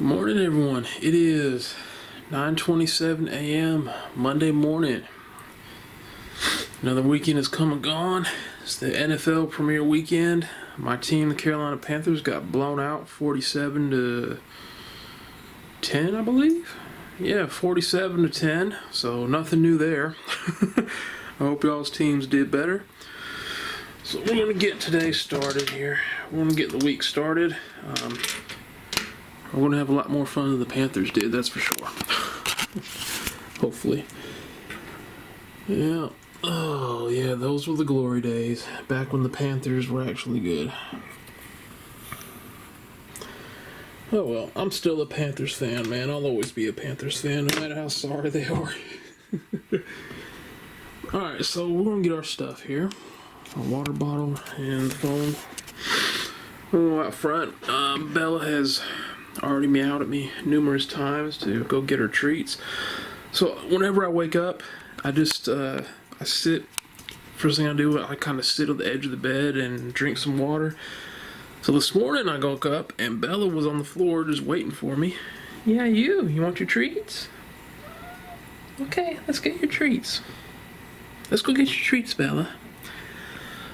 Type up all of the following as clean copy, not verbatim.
Good morning, everyone. It is 9:27 a.m. Monday morning. Another weekend has come and gone. It's the NFL Premier Weekend. My team, the Carolina Panthers, got blown out 47-10, I believe. Yeah, 47-10. So nothing new there. I hope y'all's teams did better. So we're going to get today started here. We're going to get the week started. We're going to have a lot more fun than the Panthers did, that's for sure. Hopefully. Yeah. Oh, yeah, those were the glory days. Back when the Panthers were actually good. Oh, well, I'm still a Panthers fan, man. I'll always be a Panthers fan, no matter how sorry they are. Alright, so we're going to get our stuff here. A water bottle and the phone. Oh, out front, Bella has already meowed at me numerous times to go get her treats. So whenever I wake up, I just I sit. First thing I do, I kind of sit on the edge of the bed and drink some water. So this morning I woke up and Bella was on the floor just waiting for me. Yeah, you want your treats? Okay, let's get your treats. Let's go get your treats, Bella.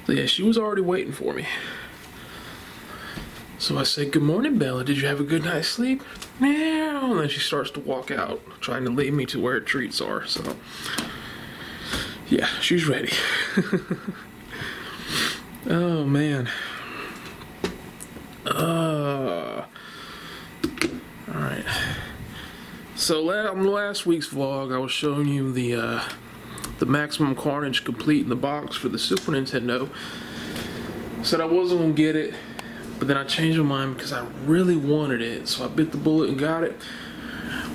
So yeah, she was already waiting for me. So I said, good morning, Bella. Did you have a good night's sleep? Meow. And then she starts to walk out, trying to lead me to where her treats are. So, yeah, she's ready. Oh, man. Alright. So on last week's vlog, I was showing you the Maximum Carnage Complete in the box for the Super Nintendo. Said I wasn't going to get it. But then I changed my mind because I really wanted it, so I bit the bullet and got it.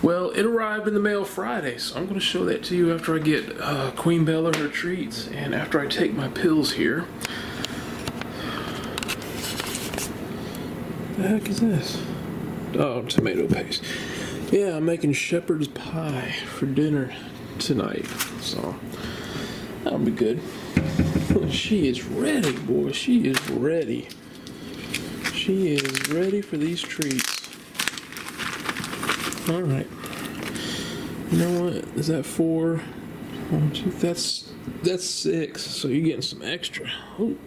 Well, it arrived in the mail Friday, so I'm going to show that to you after I get Queen Bella her treats and after I take my pills here. The heck is this? Oh, tomato paste. Yeah, I'm making shepherd's pie for dinner tonight, so that'll be good. She is ready, boy. She is ready. She is ready for these treats. Alright. You know what? Is that 4? 1, 2, that's 6. So you're getting some extra. Ooh.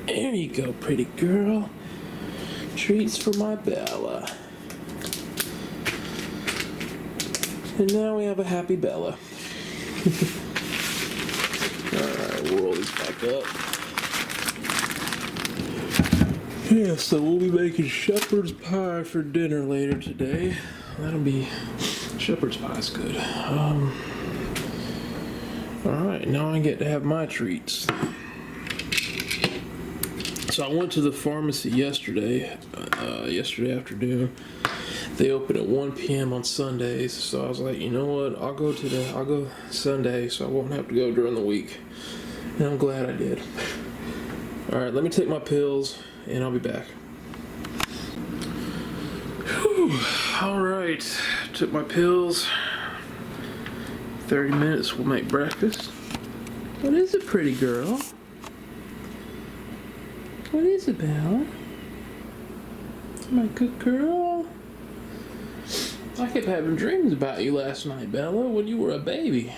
There you go, pretty girl. Treats for my Bella. And now we have a happy Bella. Alright, we'll roll these back up. Yeah, so we'll be making shepherd's pie for dinner later today. That'll be... shepherd's pie's good. Alright, now I get to have my treats. So I went to the pharmacy yesterday afternoon. They open at 1 p.m. on Sundays, so I was like, you know what, I'll go Sunday so I won't have to go during the week. And I'm glad I did. Alright, let me take my pills and I'll be back. Alright, took my pills. 30 minutes, we'll make breakfast. What is it, pretty girl? What is it, Bella? My good girl? I kept having dreams about you last night, Bella, when you were a baby.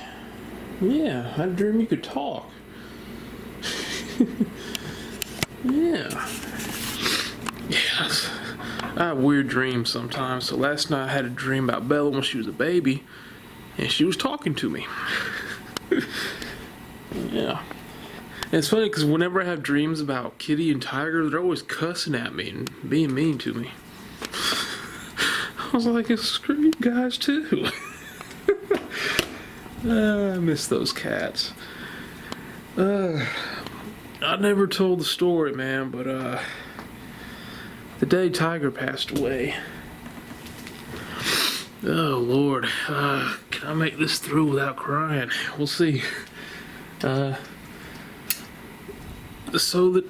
Yeah, I dreamed you could talk. Yeah. Yes. I have weird dreams sometimes. So last night I had a dream about Bella when she was a baby, and she was talking to me. Yeah. And it's funny because whenever I have dreams about Kitty and Tiger, they're always cussing at me and being mean to me. I was like, screw you guys too. I miss those cats. I never told the story, man, but the day Tiger passed away. Oh Lord, can I make this through without crying? We'll see. So the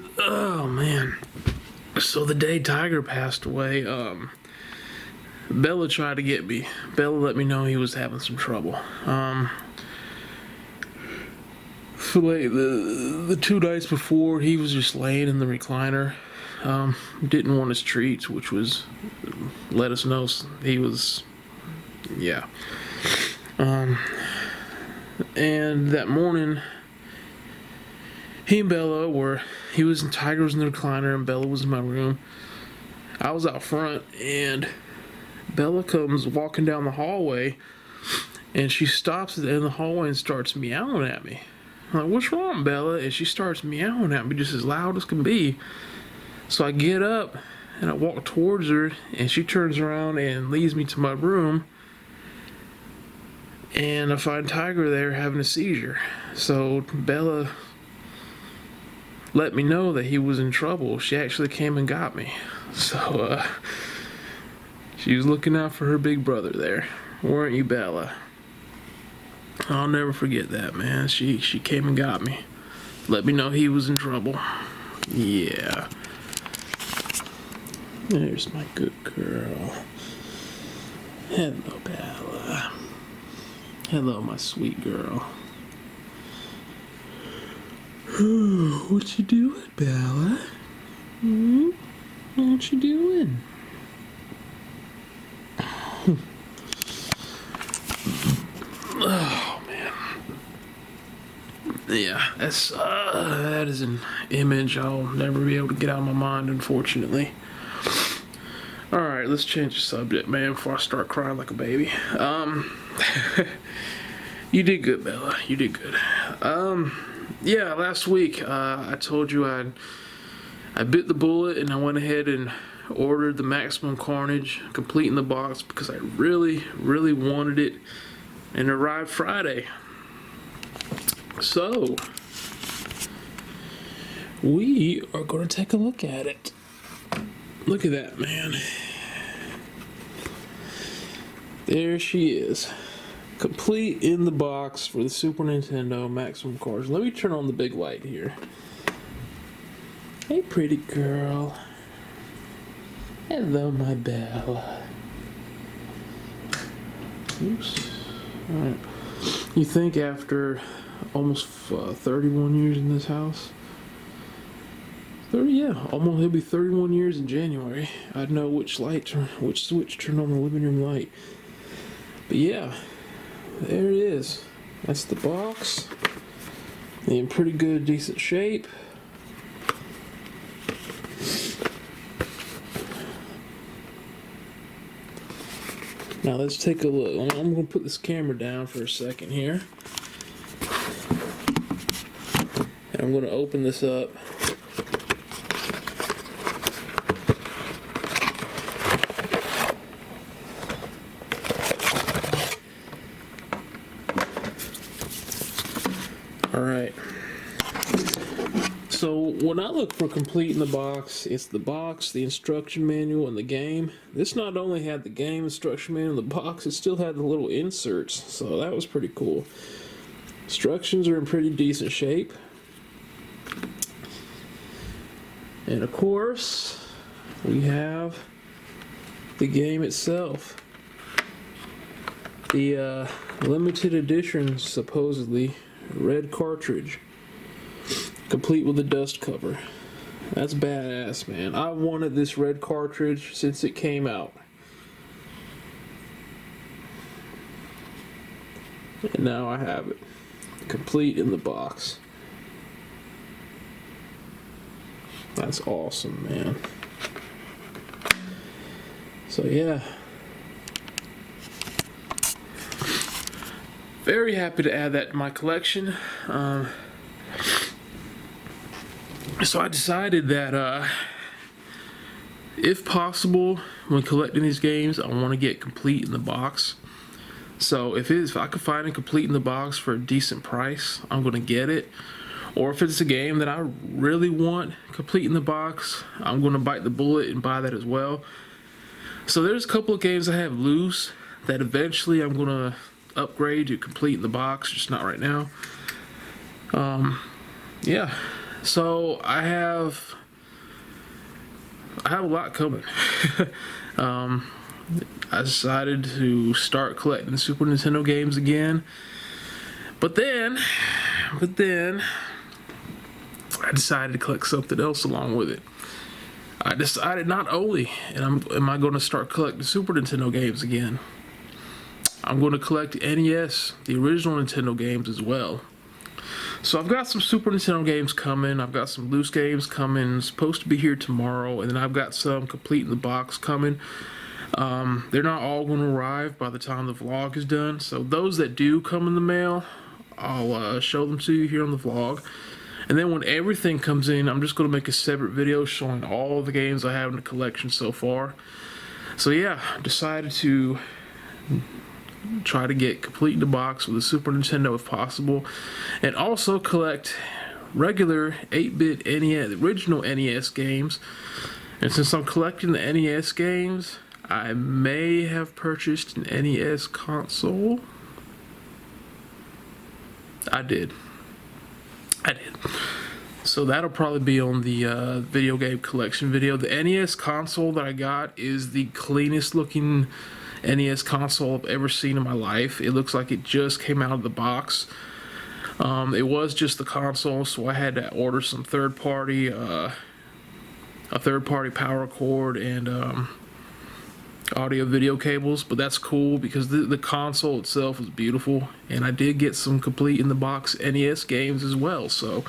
day Tiger passed away, Bella tried to get me. Bella let me know he was having some trouble. So like the 2 nights before, he was just laying in the recliner. Didn't want his treats, which was let us know he was, yeah. And that morning, he and Bella Tiger was in the recliner and Bella was in my room. I was out front and Bella comes walking down the hallway and she stops at the end of the hallway and starts meowing at me. I'm like, what's wrong, Bella? And she starts meowing at me just as loud as can be. So I get up and I walk towards her and she turns around and leads me to my room. And I find Tiger there having a seizure. So Bella let me know that he was in trouble. She actually came and got me. So, she was looking out for her big brother there. Weren't you, Bella? I'll never forget that, man. She came and got me. Let me know he was in trouble. Yeah. There's my good girl. Hello, Bella. Hello, my sweet girl. What you doing, Bella? What you doing? Oh, man. Yeah, that is an image I'll never be able to get out of my mind, unfortunately. Alright, let's change the subject, man, before I start crying like a baby. You did good, Bella. You did good. Yeah, last week, I told you I bit the bullet and I went ahead and ordered the Maximum Carnage complete in the box because I really, really wanted it, and it arrived Friday. So, we are going to take a look at it. Look at that, man. There she is. Complete in the box for the Super Nintendo Maximum Carnage. Let me turn on the big light here. Hey, pretty girl. Hello, my Bella. Oops. Alright. You think after almost 31 years in this house? It'll be 31 years in January. I'd know which switch turned on the living room light. But yeah, there it is. That's the box. In pretty good, decent shape. Now let's take a look. I'm going to put this camera down for a second here. And I'm going to open this up. Alright. So when I look for complete in the box, it's the box, the instruction manual, and the game. This not only had the game instruction manual in the box, it still had the little inserts, so that was pretty cool. Instructions are in pretty decent shape. And of course, we have the game itself. The limited edition, supposedly, red cartridge. Complete with a dust cover. That's badass, man. I wanted this red cartridge since it came out. And now I have it. Complete in the box. That's awesome, man. So yeah. Very happy to add that to my collection. So I decided that if possible, when collecting these games, I want to get complete in the box. So if I could find it complete in the box for a decent price, I'm going to get it. Or if it's a game that I really want complete in the box, I'm going to bite the bullet and buy that as well. So there's a couple of games I have loose that eventually I'm going to upgrade to complete in the box, just not right now. Yeah. So I have a lot coming. I decided to start collecting Super Nintendo games again. But then I decided to collect something else along with it. I decided not only am I going to start collecting Super Nintendo games again, I'm going to collect NES, the original Nintendo games as well. So I've got some Super Nintendo games coming, I've got some loose games coming, supposed to be here tomorrow, and then I've got some complete in the box coming. They're not all going to arrive by the time the vlog is done, so those that do come in the mail, I'll show them to you here on the vlog. And then when everything comes in, I'm just going to make a separate video showing all the games I have in the collection so far. So yeah, I decided to try to get complete in the box with the Super Nintendo if possible, and also collect regular 8-bit NES, the original NES games. And since I'm collecting the NES games, I may have purchased an NES console. I did. So that'll probably be on the video game collection video. The NES console that I got is the cleanest looking NES console I've ever seen in my life. It looks like it just came out of the box. It was just the console, so I had to order some a third-party power cord and audio video cables, but that's cool because the console itself is beautiful, and I did get some complete in the box NES games as well, so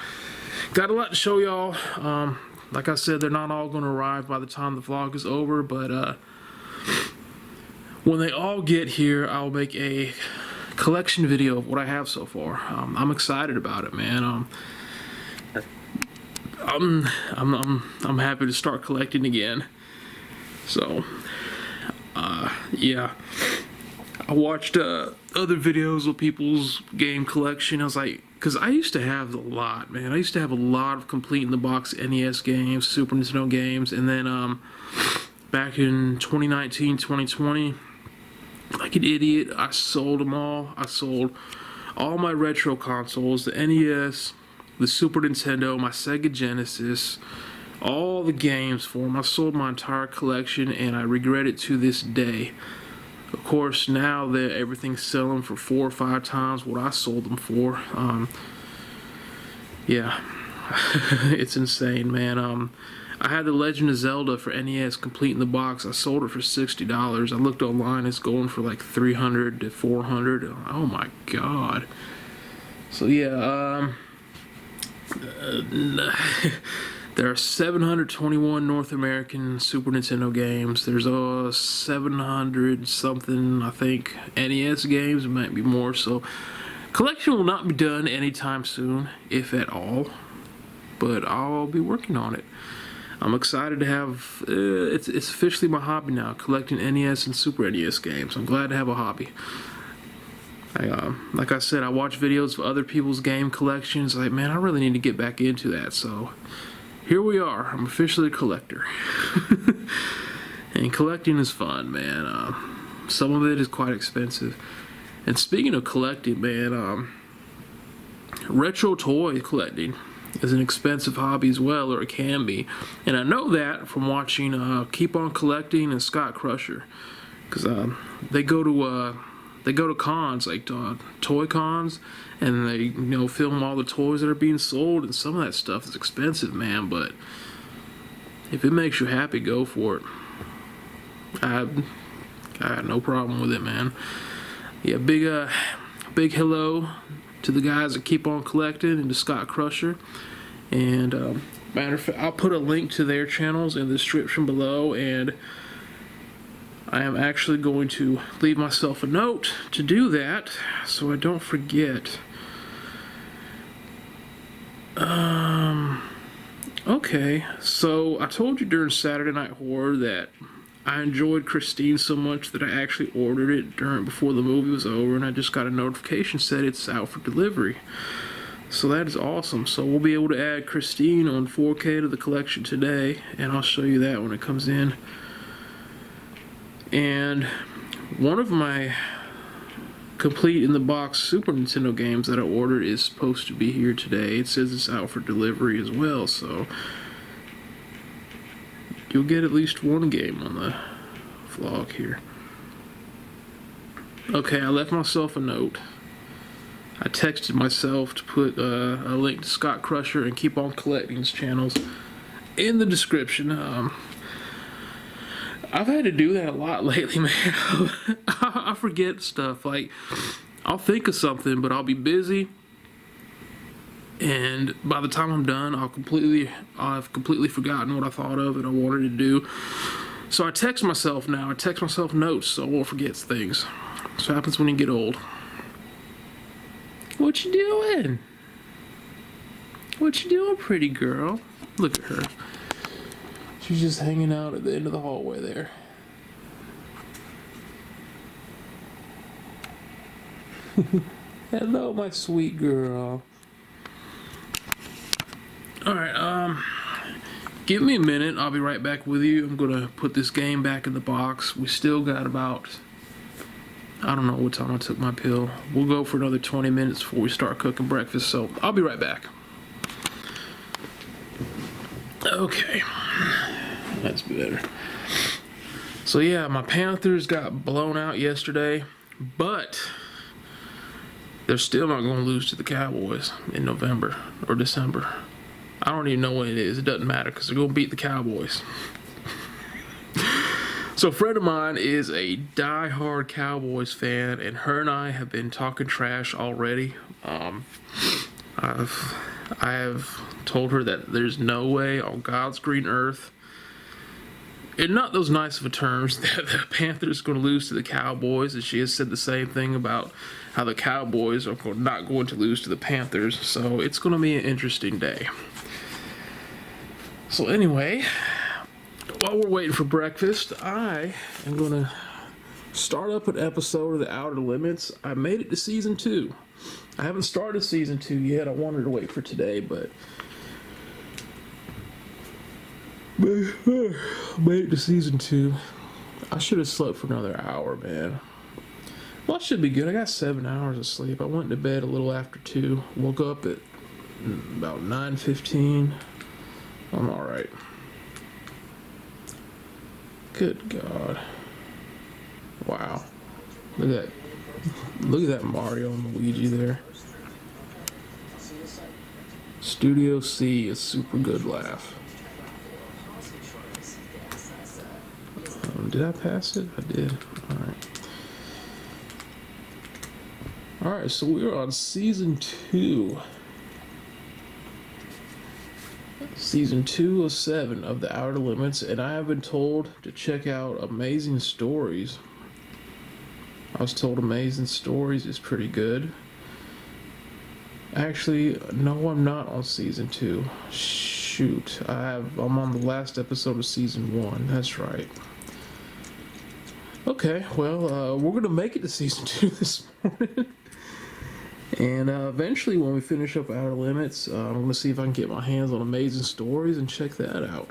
got a lot to show y'all. Like I said, they're not all going to arrive by the time the vlog is over, but when they all get here, I'll make a collection video of what I have so far. I'm excited about it, man. I'm happy to start collecting again. So yeah, I watched other videos of people's game collection. I was like, because I used to have a lot, man. I used to have a lot of complete in the box NES games, Super Nintendo games, and then back in 2019, 2020, like an idiot, I sold them all. I sold all my retro consoles, the NES, the Super Nintendo, my Sega Genesis, all the games for them. I sold my entire collection, and I regret it to this day. Of course, now that everything's selling for 4 or 5 times what I sold them for, yeah, it's insane, man. I had the Legend of Zelda for NES complete in the box. I sold it for $60. I looked online, it's going for like $300 to $400. Oh my god. So yeah, there are 721 North American Super Nintendo games. There's 700 something, I think, NES games. It might be more. So collection will not be done anytime soon, if at all, but I'll be working on it. I'm excited to have, it's officially my hobby now, collecting NES and Super NES games. I'm glad to have a hobby. Like I said, I watch videos of other people's game collections. Like, man, I really need to get back into that. So here we are. I'm officially a collector. And collecting is fun, man. Some of it is quite expensive. And speaking of collecting, man, retro toy collecting is an expensive hobby as well, or it can be. And I know that from watching Keep On Collecting and Scott Crusher, because they go to cons, like toy cons, and they film all the toys that are being sold, and some of that stuff is expensive, man, but if it makes you happy, go for it. I got no problem with it, man. Yeah, big hello to the guys that Keep On Collecting and to Scott Crusher. And matter of fact, I'll put a link to their channels in the description below, and I am actually going to leave myself a note to do that so I don't forget. Okay, so I told you during Saturday Night Horror that I enjoyed Christine so much that I actually ordered it before the movie was over, and I just got a notification said it's out for delivery. So that is awesome. So we'll be able to add Christine on 4K to the collection today, and I'll show you that when it comes in. And one of my complete in the box Super Nintendo games that I ordered is supposed to be here today. It says it's out for delivery as well, so you'll get at least one game on the vlog here. Okay, I left myself a note. I texted myself to put a link to Scott Crusher and Keep On Collecting's channels in the description. I've had to do that a lot lately, man. I forget stuff. Like, I'll think of something, but I'll be busy, and by the time I'm done, I've completely forgotten what I thought of and I wanted to do. So I text myself now. I text myself notes so I won't forget things. That's what happens when you get old. What you doing? What you doing, pretty girl? Look at her. She's just hanging out at the end of the hallway there. Hello, my sweet girl. Alright, give me a minute. I'll be right back with you. I'm gonna put this game back in the box. We still got about, I don't know what time I took my pill. We'll go for another 20 minutes before we start cooking breakfast, so I'll be right back. Okay. That's better. So yeah, my Panthers got blown out yesterday, but they're still not going to lose to the Cowboys in November or December. I don't even know what it is. It doesn't matter because they're going to beat the Cowboys. So a friend of mine is a die-hard Cowboys fan, and her and I have been talking trash already. I have told her that there's no way on God's green earth, in not those nice of a terms, that the Panthers are going to lose to the Cowboys, and she has said the same thing about how the Cowboys are not going to lose to the Panthers. So it's going to be an interesting day. So anyway, while we're waiting for breakfast, I am going to start up an episode of The Outer Limits. I made it to season 2. I haven't started season 2 yet. I wanted to wait for today, but made it to season 2. I should have slept for another hour, man. Well, I should be good. I got 7 hours of sleep. I went to bed a little after 2. Woke up at about 9:15. I'm alright. Good God. Wow. Look at that Mario and Luigi there. Studio C, a super good laugh. Did I pass it? I did. Alright, so we're on season 2. Season 2 of 7 of The Outer Limits, and I have been told to check out Amazing Stories. I was told Amazing Stories is pretty good. Actually, no, I'm not on season 2. Shoot, I'm on the last episode of season 1. That's right. Okay, well, we're gonna make it to season 2 this morning. And eventually, when we finish up Outer Limits, I'm going to see if I can get my hands on Amazing Stories and check that out.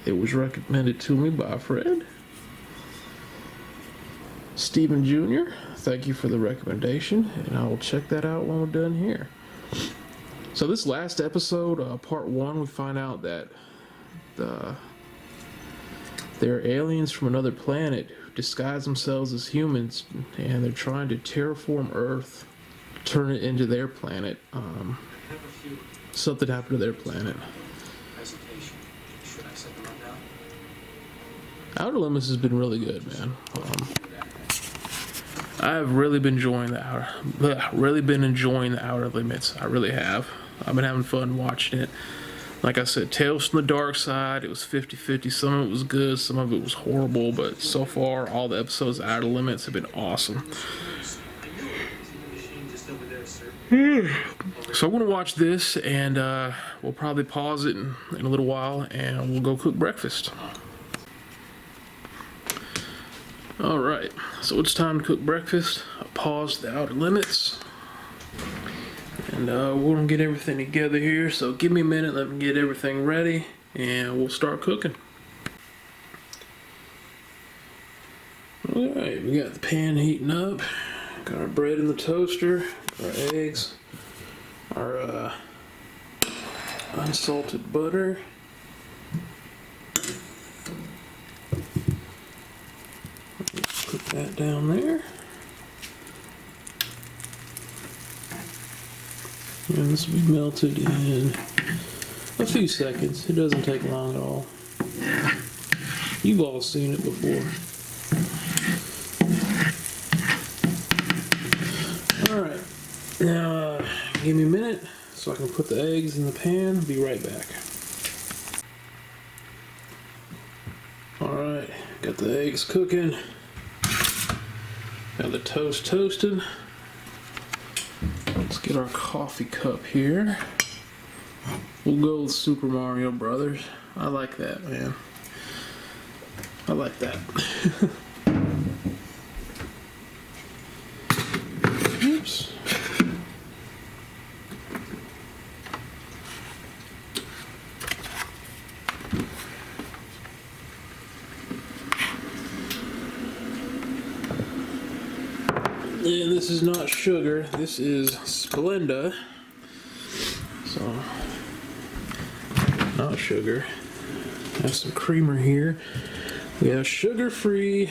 It was recommended to me by a friend, Stephen Jr. Thank you for the recommendation, and I will check that out when we're done here. So this last episode, part 1, we find out that there are aliens from another planet who disguise themselves as humans, and they're trying to terraform Earth, turn it into their planet. Something happened to their planet. Outer Limits has been really good, man. I've really been enjoying the Outer Limits. I really have. I've been having fun watching it. Like I said, Tales from the Dark Side, it was 50-50. Some of it was good, some of it was horrible, but so far, all the episodes of Outer Limits have been awesome. So I'm going to watch this, and we'll probably pause it in a little while, and we'll go cook breakfast. Alright, so it's time to cook breakfast. I paused The Outer Limits, and we're going to get everything together here, so give me a minute, let me get everything ready, and we'll start cooking. Alright, we got the pan heating up, got our bread in the toaster, our eggs, our unsalted butter, put that down there, and this will be melted in A few seconds. It doesn't take long at all. You've all seen it before. Alright. Now, give me a minute so I can put the eggs in the pan. Be right back. Alright. Got the eggs cooking. Got the toast toasted. Let's get our coffee cup here. We'll go with Super Mario Brothers. I like that, man. I like that. Oops. And this is not sugar, this is Splenda. So, not sugar. Have some creamer here. We have sugar-free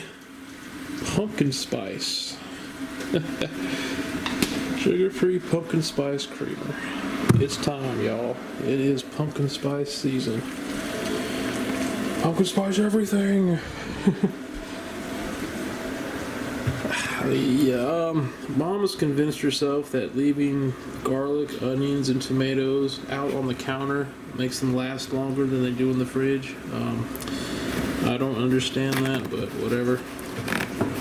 pumpkin spice. Sugar-free pumpkin spice creamer. It's time, y'all. It is pumpkin spice season. Pumpkin spice everything. Mom has convinced herself that leaving garlic, onions, and tomatoes out on the counter makes them last longer than they do in the fridge. I don't understand that, but whatever.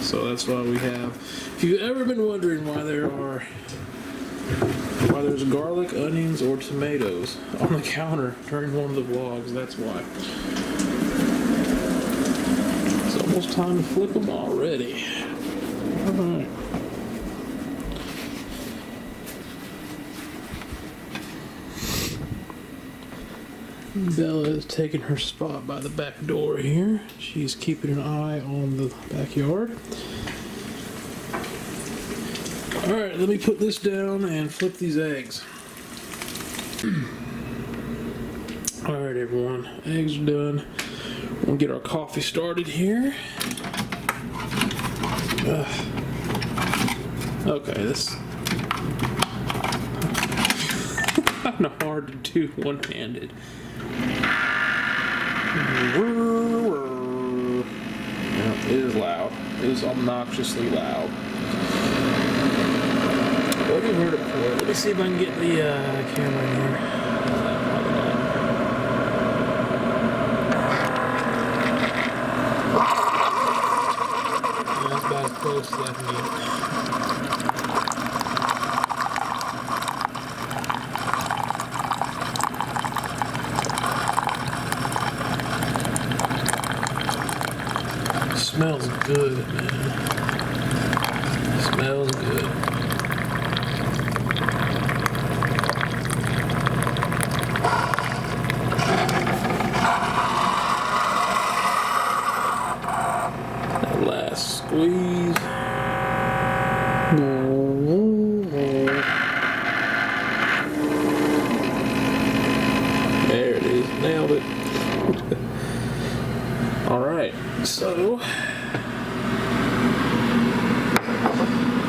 So that's why we have. If you've ever been wondering why there's garlic, onions, or tomatoes on the counter during one of the vlogs, that's why. It's almost time to flip them already. Alright. Bella is taking her spot by the back door here. She's keeping an eye on the backyard. Alright, let me put this down and flip these eggs. Alright everyone, eggs are done. We'll get our coffee started here. Okay, this kind of hard to do one-handed. Yeah, it is loud. It is obnoxiously loud. What have you heard it before? Let me see if I can get the camera in here. That's about as close as I can get. Smells good, man. Smells good. That last squeeze. There it is. Nailed it. Alright, so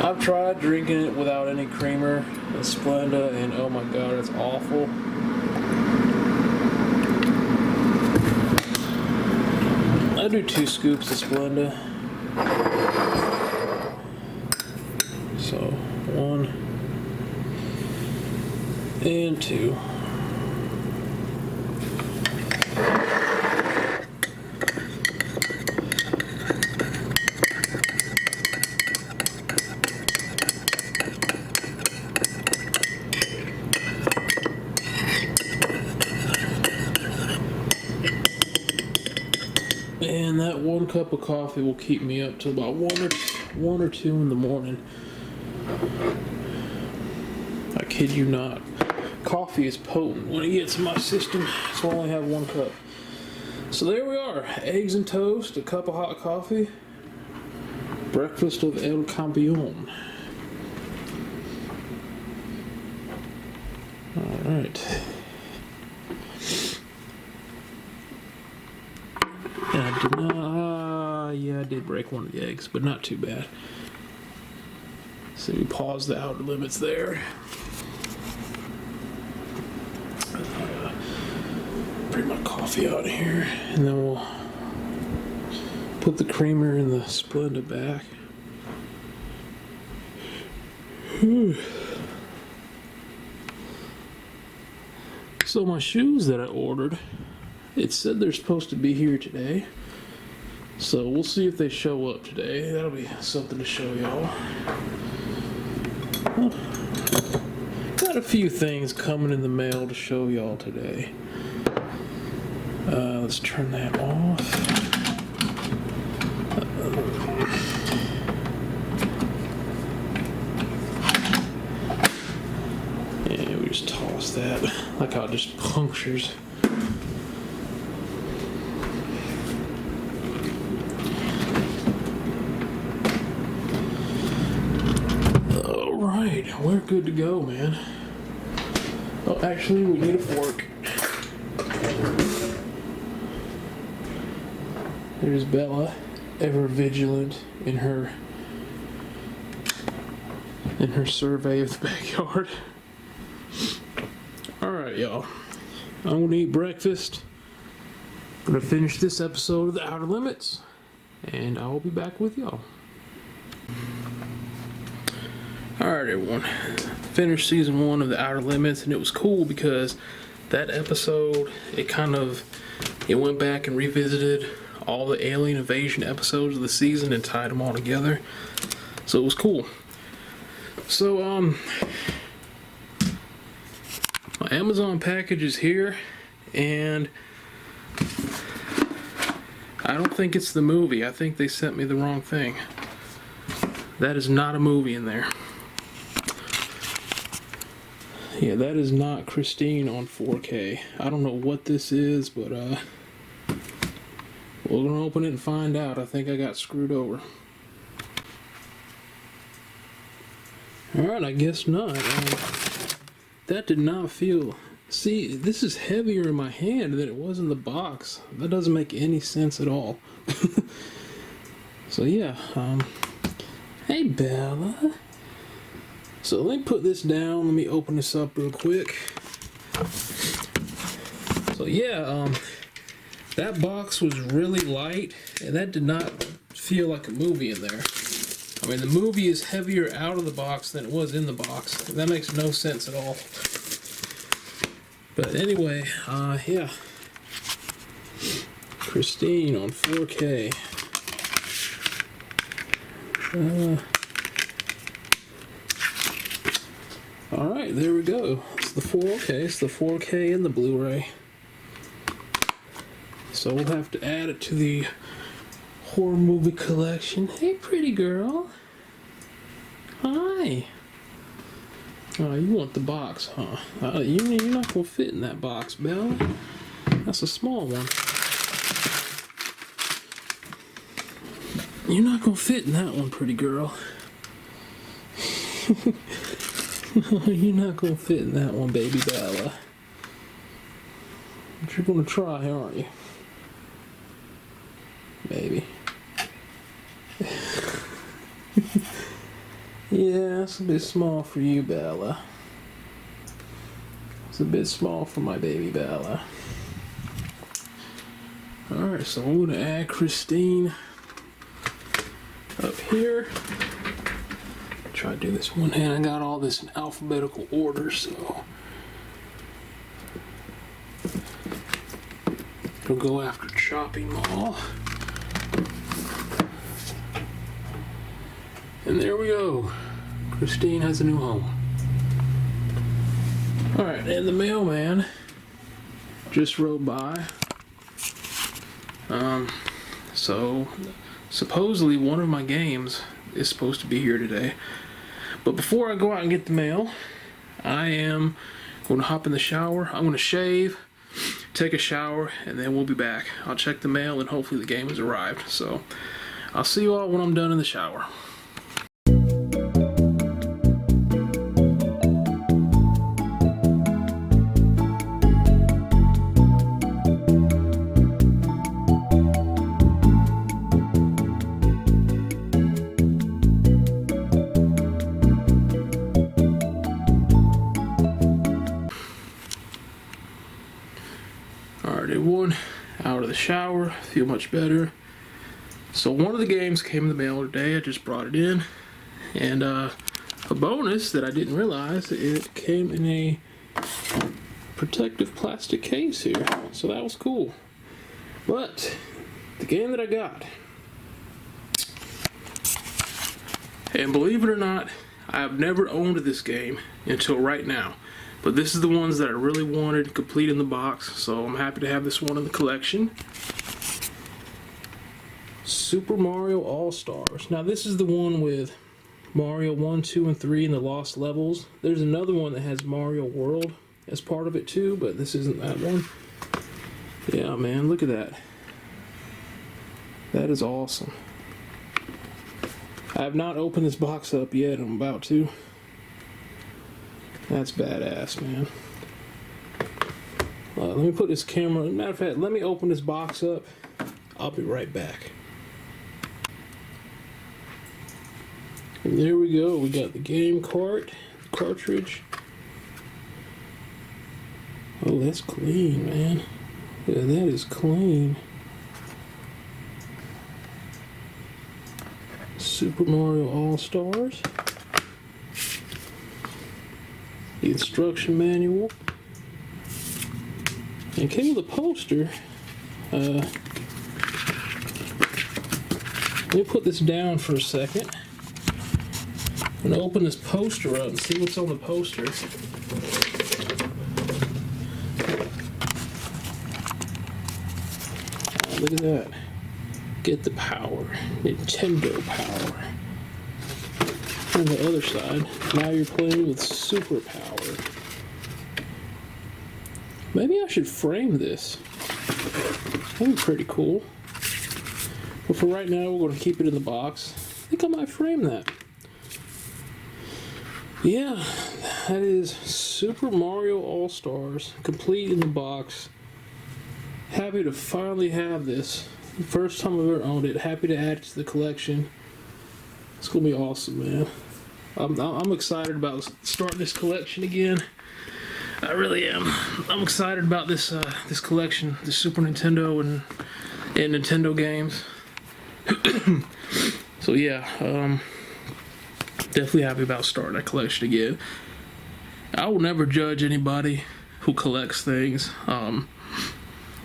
I've tried drinking it without any creamer with Splenda, and oh my god, it's awful. I do 2 scoops of Splenda. So, 1 and 2. And that 1 cup of coffee will keep me up till about 1 or 2 in the morning. I kid you not. Coffee is potent when it gets in my system, so I only have 1 cup. So there we are. Eggs and toast, a cup of hot coffee. Breakfast of El Campeon. Alright. And I did not, yeah, I did break 1 of the eggs, but not too bad. So we pause the outer limits there. bring my coffee out here, and then we'll put the creamer in the Splenda back. So my shoes that I ordered, it said they're supposed to be here today. So we'll see if they show up today. That'll be something to show y'all. Got a few things coming in the mail to show y'all today. Let's turn that off. Yeah, we just toss that. Like how it just punctures. Alright, we're good to go, man. Oh, actually, we need a fork. There's Bella, ever vigilant in her survey of the backyard. Alright, y'all. I'm gonna eat breakfast. I'm gonna finish this episode of The Outer Limits, and I will be back with y'all. Alright, everyone. Finished season 1 of The Outer Limits, and it was cool because that episode, it went back and revisited all the alien invasion episodes of the season and tied them all together. So it was cool. So, my Amazon package is here, and I don't think it's the movie. I think they sent me the wrong thing. That is not a movie in there. Yeah, that is not Christine on 4K. I don't know what this is, but we're gonna open it and find out. I think I got screwed over. Alright, I guess not. That did not feel... See, this is heavier in my hand than it was in the box. That doesn't make any sense at all. So yeah, hey Bella. So let me put this down. Let me open this up real quick. So yeah, that box was really light, and that did not feel like a movie in there. I mean, the movie is heavier out of the box than it was in the box. That makes no sense at all. But anyway, yeah. Christine on 4K. Alright, there we go. It's the 4K. It's the 4K and the Blu-ray. So we'll have to add it to the horror movie collection. Hey, pretty girl. Hi. Oh, you want the box, huh? You're not going to fit in that box, Bella. That's a small one. You're not going to fit in that one, pretty girl. You're not going to fit in that one, baby Bella. But you're going to try, aren't you? Maybe. Yeah, it's a bit small for you, Bella. It's a bit small for my baby Bella. Alright, so I'm going to add Christine up here. Try to do this one hand. I got all this in alphabetical order, so it'll go after chopping them all. And there we go. Christine has a new home. Alright, and the mailman just rode by. So supposedly one of my games is supposed to be here today. But before I go out and get the mail, I am going to hop in the shower. I'm going to shave, take a shower, and then we'll be back. I'll check the mail and hopefully the game has arrived. So I'll see you all when I'm done in the shower. shower, feel much better. So one of the games came in the mail today. I just brought it in, and a bonus that I didn't realize, it came in a protective plastic case here. So that was cool. But the game that I got, and believe it or not, I have never owned this game until right now. But this is the ones that I really wanted complete in the box, so I'm happy to have this one in the collection. Super Mario All-Stars. Now this is the one with Mario 1, 2, and 3 in the Lost Levels. There's another one that has Mario World as part of it too, but this isn't that one. Yeah, man, look at that. That is awesome. I have not opened this box up yet. I'm about to. That's badass, man. Let me put this camera. Matter of fact, let me open this box up. I'll be right back. And there we go. We got the game cartridge. Oh, that's clean, man. Yeah, that is clean. Super Mario All-Stars. The instruction manual. And came with a poster. Let me put this down for a second. I'm gonna open this poster up and see what's on the poster. Look at that. Get the power. Nintendo power. On the other side, now you're playing with super power. Maybe I should frame this. That'd be pretty cool. But for right now, we're going to keep it in the box. I think I might frame that. Yeah, that is Super Mario All-Stars, complete in the box. Happy to finally have this. First time I've ever owned it. Happy to add it to the collection. It's gonna be awesome, man. I'm excited about starting this collection again. I really am. I'm excited about this this collection, the Super Nintendo and Nintendo games. So yeah, definitely happy about starting that collection again. I will never judge anybody who collects things.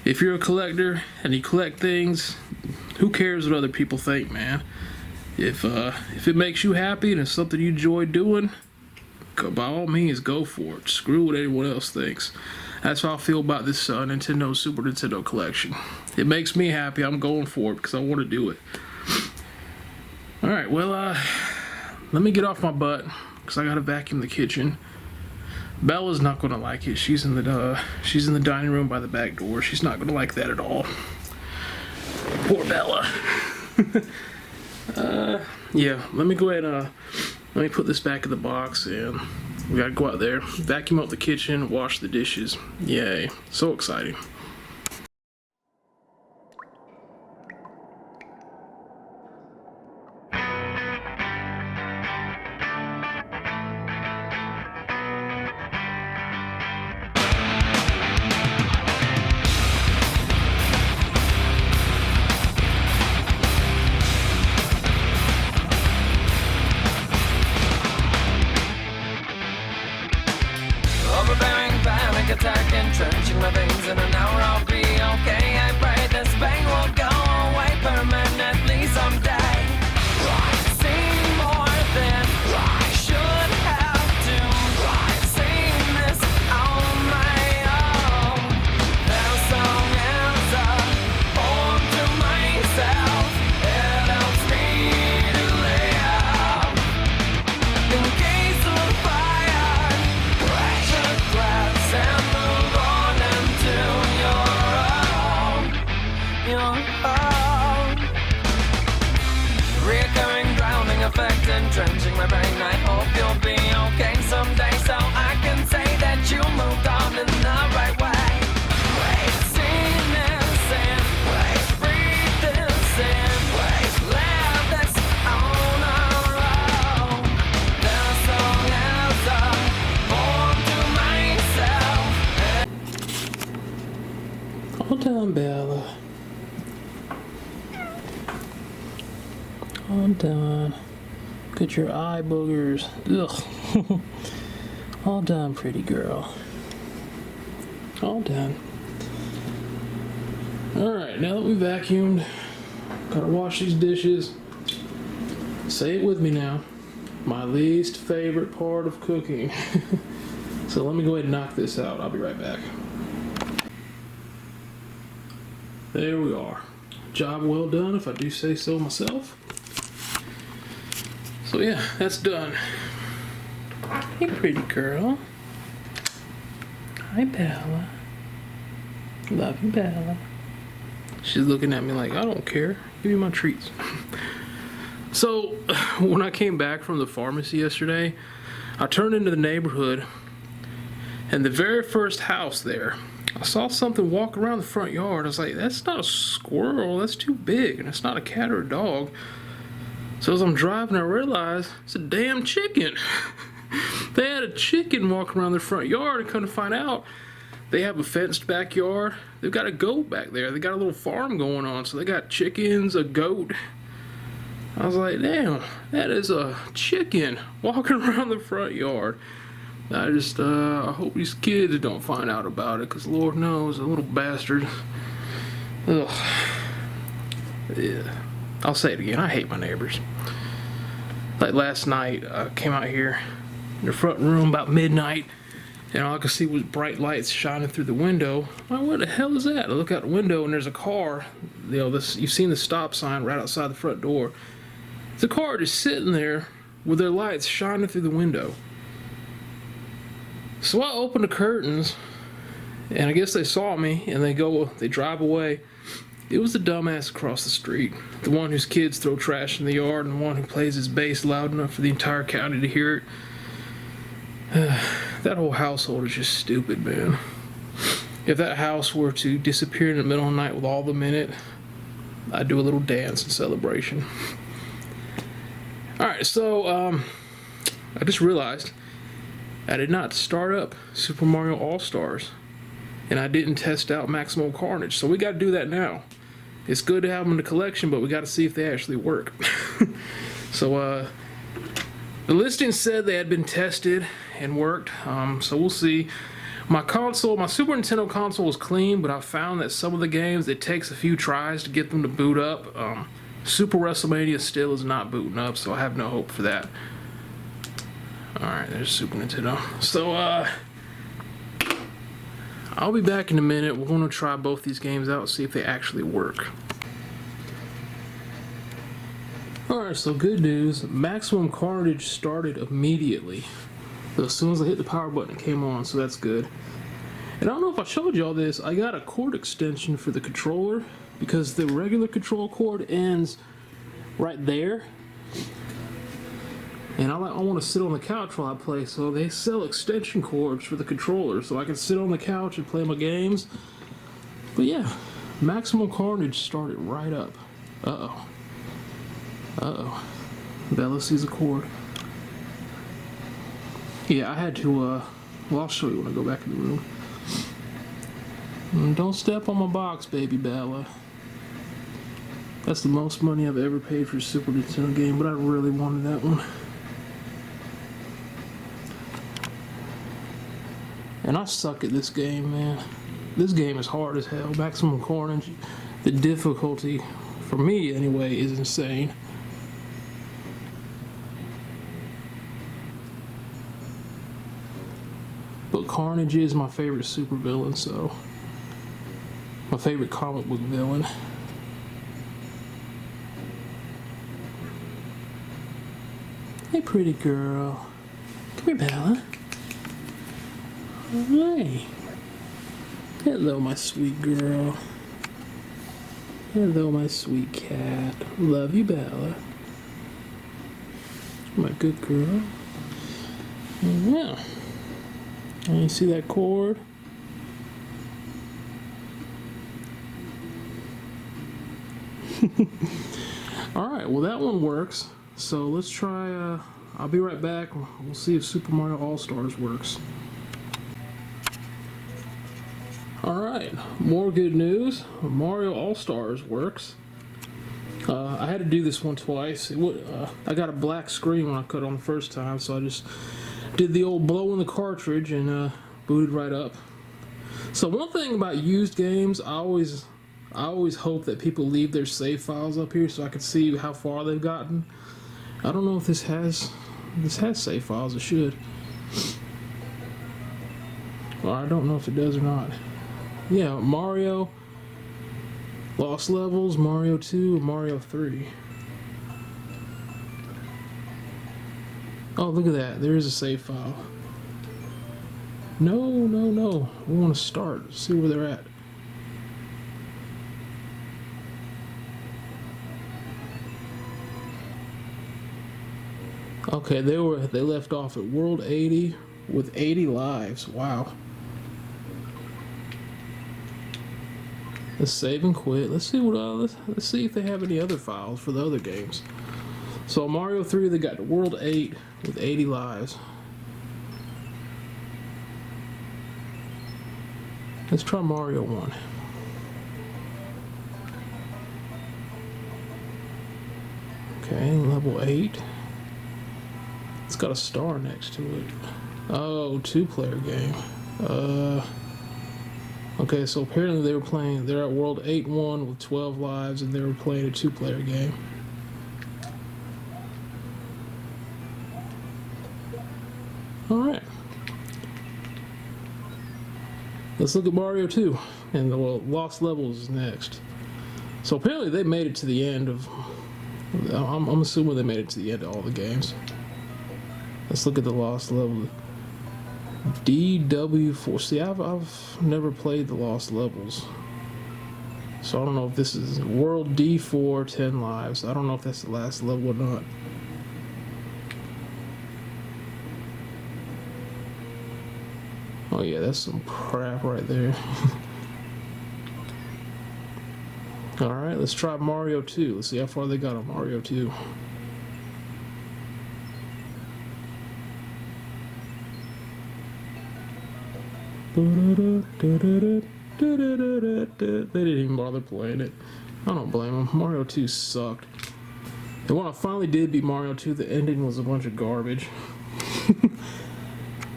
If you're a collector and you collect things, who cares what other people think, man? If it makes you happy and it's something you enjoy doing, by all means, go for it. Screw what anyone else thinks. That's how I feel about this Super Nintendo collection. It makes me happy. I'm going for it because I want to do it. All right, well, let me get off my butt because I gotta vacuum the kitchen. Bella's not gonna like it. She's in the dining room by the back door. She's not gonna like that at all. Poor Bella. Yeah, let me go ahead and let me put this back in the box, and we gotta go out there, vacuum up the kitchen, wash the dishes. Yay, so exciting. Overbearing panic attack entrenching my veins. In an hour I'll be okay. I pray this pain will go away permanently someday. Seen more than I should have to. Seen this on my own. That song is a poem to myself. It helps me to live. In case of fire, the glass and move on into your own. Reoccurring drowning effect entrenching my brain. I hope you'll be okay someday, so I can say that you moved on in the right way. Seen this in, breathe this in, live this on our own. The song is a poem to myself. Hold on, Bella. All done. Get your eye boogers. Ugh. All done, pretty girl. All done. Alright, now that we vacuumed, gotta wash these dishes. Say it with me now. My least favorite part of cooking. So let me go ahead and knock this out. I'll be right back. There we are. Job well done, if I do say so myself. So yeah, that's done. Hey, pretty girl. Hi, Bella. Love you, Bella. She's looking at me like, I don't care. Give me my treats. So, when I came back from the pharmacy yesterday, I turned into the neighborhood, and the very first house there, I saw something walk around the front yard. I was like, that's not a squirrel, that's too big, and it's not a cat or a dog. So as I'm driving, I realized it's a damn chicken. They had a chicken walking around their front yard, and come to find out, they have a fenced backyard. They've got a goat back there. They got a little farm going on, so they got chickens, a goat. I was like, damn, that is a chicken walking around the front yard. I hope these kids don't find out about it, because Lord knows, a little bastard. Ugh. Yeah. I'll say it again, I hate my neighbors. Like last night, I came out here in the front room about midnight, and all I could see was bright lights shining through the window. I'm like, what the hell is that? I look out the window and there's a car. You know, you've seen the stop sign right outside the front door. It's a car just sitting there with their lights shining through the window. So I opened the curtains, and I guess they saw me, and they drive away. It was the dumbass across the street, the one whose kids throw trash in the yard, and the one who plays his bass loud enough for the entire county to hear it. That whole household is just stupid, man. If that house were to disappear in the middle of the night with all of them in it, I'd do a little dance in celebration. Alright, so, I just realized I did not start up Super Mario All-Stars, and I didn't test out Maximum Carnage, so we gotta do that now. It's good to have them in the collection, but we gotta see if they actually work. So, the listing said they had been tested and worked, so we'll see. My Super Nintendo console was clean, but I found that some of the games, it takes a few tries to get them to boot up. Super WrestleMania still is not booting up, so I have no hope for that. Alright, there's Super Nintendo. So, I'll be back in a minute. We're going to try both these games out and see if they actually work. Alright, so good news. Maximum Carnage started immediately. So as soon as I hit the power button, it came on, so that's good. And I don't know if I showed y'all this, I got a cord extension for the controller, because the regular control cord ends right there. And I want to sit on the couch while I play, so they sell extension cords for the controller, so I can sit on the couch and play my games. But yeah, Maximum Carnage started right up. Uh-oh. Uh-oh. Bella sees a cord. Yeah, I had to, well, I'll show you when I go back in the room. Don't step on my box, baby Bella. That's the most money I've ever paid for a Super Nintendo game, but I really wanted that one. And I suck at this game, man. This game is hard as hell. Maximum Carnage, the difficulty, for me anyway, is insane. But Carnage is my favorite super villain, so... my favorite comic book villain. Hey, pretty girl. Come here, Bella. Hey. Hello, my sweet girl. Hello, my sweet cat. Love you, Bella. My good girl. Yeah. You see that cord? Alright, well that one works. So let's try, I'll be right back. We'll see if Super Mario All-Stars works. Alright, more good news. Mario All-Stars works. I had to do this one twice. I got a black screen when I cut on the first time, so I just did the old blow in the cartridge and booted right up. So one thing about used games, I always hope that people leave their save files up here so I can see how far they've gotten. I don't know if this has save files. It should. Well, I don't know if it does or not. Yeah, Mario, Lost Levels, Mario 2, Mario 3. Oh, look at that. There is a save file. No. We want to start. See where they're at. Okay, they left off at World 80 with 80 lives. Wow. Let's save and quit. Let's see what let's see if they have any other files for the other games. So Mario 3, they got World 8 with 80 lives. Let's try Mario 1. Okay, level 8. It's got a star next to it. Oh, 2-player game. Okay, so apparently they're at World 8-1 with 12 lives, and they were playing a 2-player game. Alright. Let's look at Mario 2, and Lost Levels is next. So apparently they made it to the end of... I'm assuming they made it to the end of all the games. Let's look at the Lost Level. DW4. See, I've never played the Lost Levels, so I don't know if this is World D4, 10 lives. I don't know if that's the last level or not. Oh yeah, that's some crap right there. Alright, let's try Mario 2. Let's see how far they got on Mario 2. They didn't even bother playing it. I don't blame them. Mario 2 sucked. And when I finally did beat Mario 2, the ending was a bunch of garbage.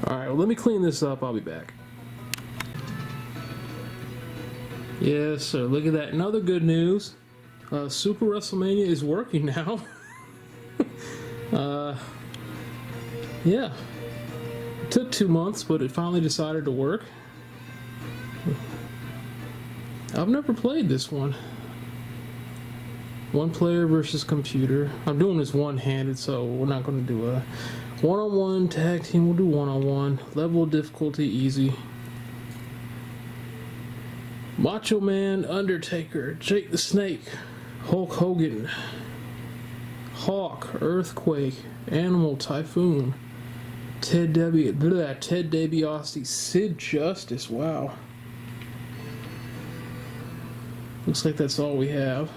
Alright, well, let me clean this up. I'll be back. Yes, sir. Look at that. Another good news. Super WrestleMania is working now. Yeah. It took 2 months, but it finally decided to work. I've never played this one. One player versus computer. I'm doing this one-handed, so we're not going to do a one-on-one tag team. We'll do one-on-one. Level of difficulty, easy. Macho Man, Undertaker, Jake the Snake, Hulk Hogan, Hawk, Earthquake, Animal, Typhoon, Ted DiBiase, Sid Justice. Wow. Looks like that's all we have.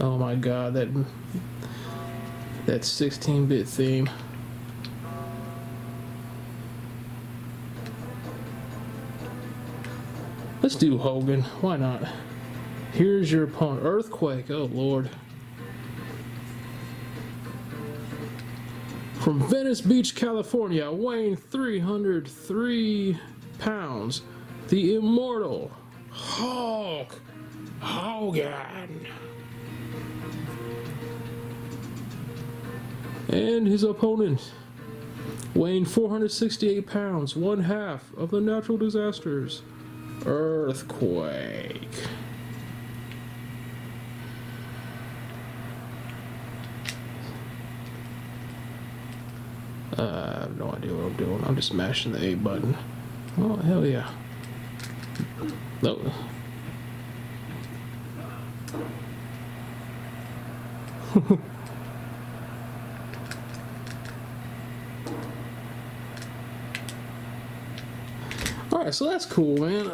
Oh my god, that 16-bit theme. Let's do Hogan. Why not? Here's your opponent. Earthquake. Oh lord. From Venice Beach, California, weighing 303 pounds, the immortal Hulk Hogan. And his opponent, weighing 468 pounds, one half of the natural disasters, Earthquake. I have no idea what I'm doing. I'm just mashing the A button. Oh, hell yeah. No. Alright, so that's cool, man.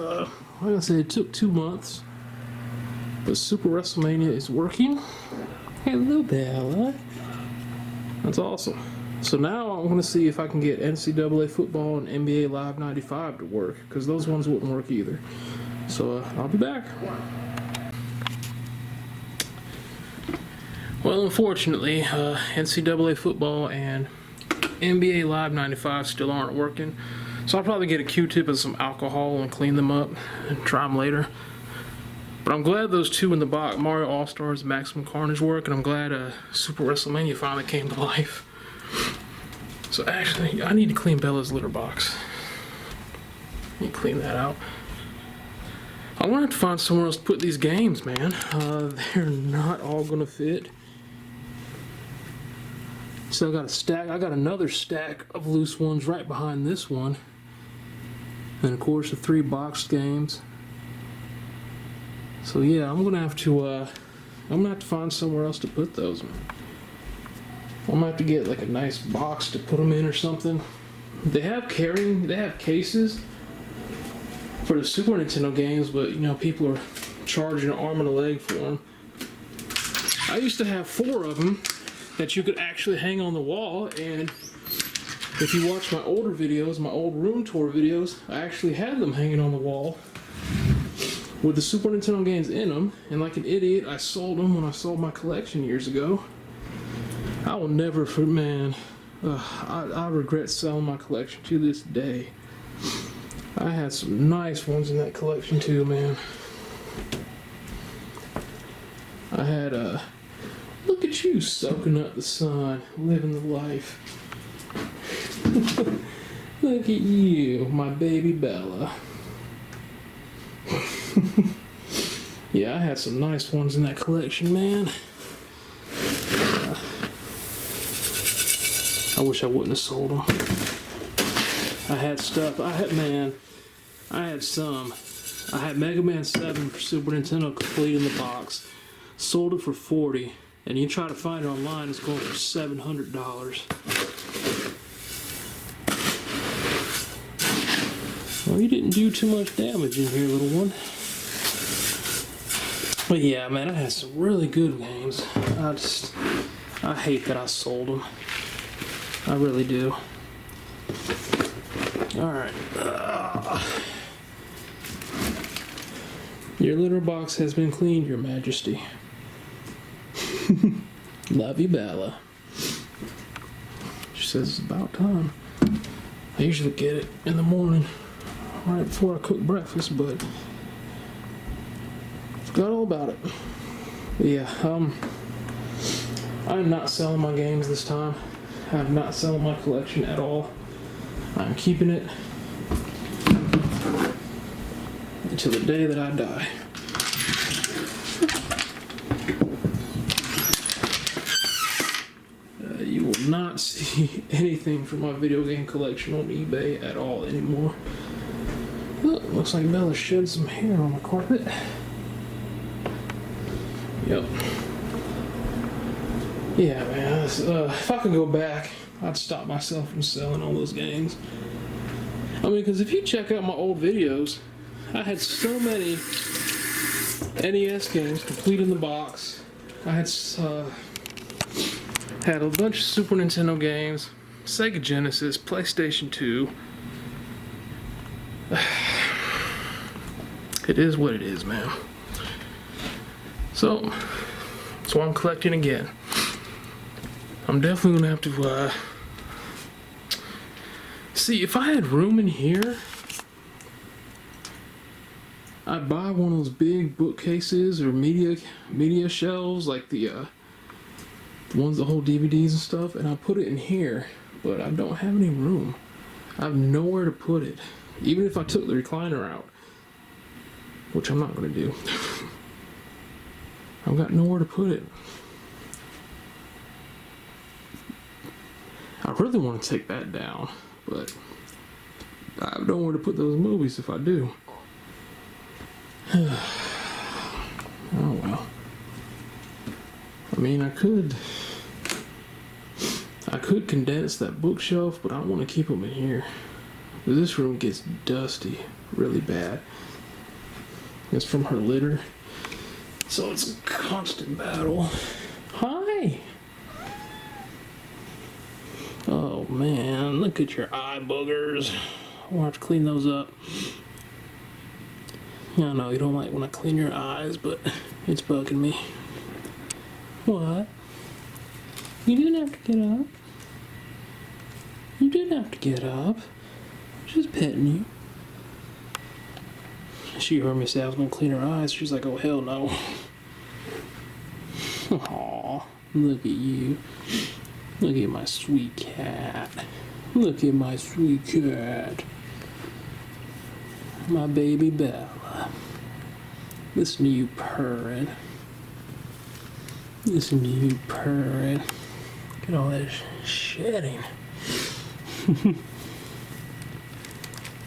Like I said, it took 2 months. But Super WrestleMania is working. Hello, Bella. That's awesome. So now I want to see if I can get NCAA football and NBA Live 95 to work, because those ones wouldn't work either. So I'll be back. Well, unfortunately, NCAA football and NBA Live 95 still aren't working. So I'll probably get a Q-tip and some alcohol and clean them up and try them later. But I'm glad those two in the box, Mario All-Stars and Maximum Carnage, work, and I'm glad Super WrestleMania finally came to life. So actually, I need to clean Bella's litter box. I need to clean that out. I'm gonna have to find somewhere else to put these games, man. They're not all gonna fit. So I got a stack. I got another stack of loose ones right behind this one, and of course the 3 boxed games. So yeah, I'm gonna have to find somewhere else to put those. I'm gonna have to get like a nice box to put them in or something. They have cases for the Super Nintendo games, but you know, people are charging an arm and a leg for them. I used to have 4 of them that you could actually hang on the wall, and if you watch my older videos, my old room tour videos, I actually had them hanging on the wall with the Super Nintendo games in them, and like an idiot, I sold them when I sold my collection years ago. I will never, man, I regret selling my collection to this day. I had some nice ones in that collection too, man. I had look at you soaking up the sun, living the life. Look at you, my baby Bella. Yeah, I had some nice ones in that collection, man. I wish I wouldn't have sold them. I had stuff. I had some. I had Mega Man 7 for Super Nintendo complete in the box. Sold it for $40, and you try to find it online, it's going for $700. Well, you didn't do too much damage in here, little one. But yeah, man, I had some really good games. I hate that I sold them. I really do. Alright. Your litter box has been cleaned, Your Majesty. Love you, Bella. She says it's about time. I usually get it in the morning, right before I cook breakfast, but forgot all about it. But yeah, I'm not selling my games this time. I'm not selling my collection at all. I'm keeping it until the day that I die. You will not see anything from my video game collection on eBay at all anymore. Oh, looks like Bella shed some hair on the carpet. Yep. Yeah, man. If I could go back, I'd stop myself from selling all those games. I mean, because if you check out my old videos, I had so many NES games complete in the box. I had a bunch of Super Nintendo games, Sega Genesis, PlayStation 2. It is what it is, man. So I'm collecting again. I'm definitely gonna have to see if I had room in here. I'd buy one of those big bookcases or media shelves, like the ones that hold DVDs and stuff, and I put it in here. But I don't have any room. I have nowhere to put it. Even if I took the recliner out, which I'm not gonna do. I've got nowhere to put it. I really want to take that down, but I have nowhere to put those movies if I do. Oh well. I mean, I could condense that bookshelf, but I want to keep them in here. This room gets dusty really bad. It's from her litter, so it's a constant battle. Hi! Oh man, look at your eye boogers. I'll have to clean those up. I know you don't like when I clean your eyes, but it's bugging me. What? You didn't have to get up. You didn't have to get up. Just petting you. She heard me say I was gonna clean her eyes. She's like, oh hell no. Aw, look at you. Look at my sweet cat. Look at my sweet cat. My baby Bella. Listen to you purring. Listen to you purring. Look at all that shedding.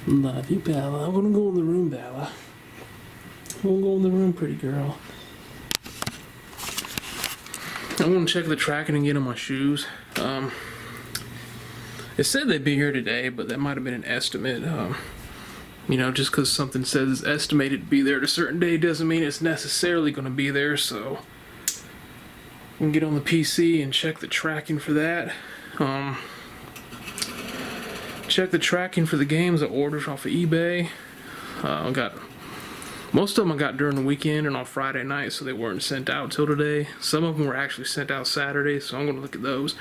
Love you, Bella. I'm gonna go in the room, Bella. I'm gonna go in the room, pretty girl. I'm gonna check the tracking and get on my shoes. It said they'd be here today, but that might have been an estimate. You know, just because something says it's estimated to be there at a certain day doesn't mean it's necessarily going to be there, so we can get on the PC and check the tracking for that. Check the tracking for the games I ordered off of eBay. I got most of them I got during the weekend and on Friday night, so they weren't sent out till today. Some of them were actually sent out Saturday, so I'm going to look at those.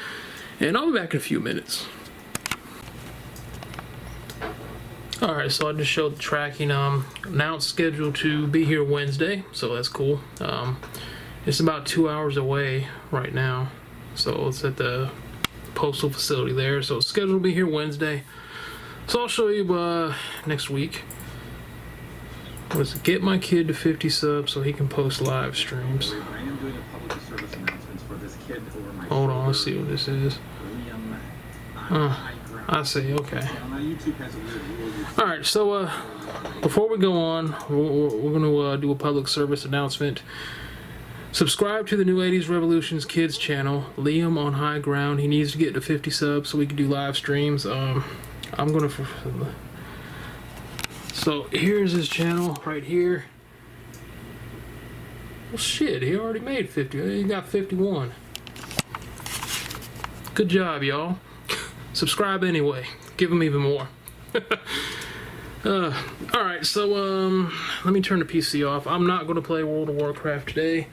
And I'll be back in a few minutes. Alright, so I just showed the tracking. Now it's scheduled to be here Wednesday, so that's cool. It's about 2 hours away right now. So it's at the postal facility there. So it's scheduled to be here Wednesday. So I'll show you next week. Let's get my kid to 50 subs so he can post live streams. I am doing a public service announcement for this kid over my Hold on, let's see what this is. I see, okay. Alright, so before we go on, we're going to do a public service announcement. Subscribe to the New 80s Revolutions Kids channel, Liam on High Ground. He needs to get to 50 subs so we can do live streams. I'm going to... So here's his channel right here. Well shit, he already made 50. He got 51. Good job, y'all. Subscribe anyway. Give him even more. Alright, so let me turn the PC off. I'm not going to play World of Warcraft today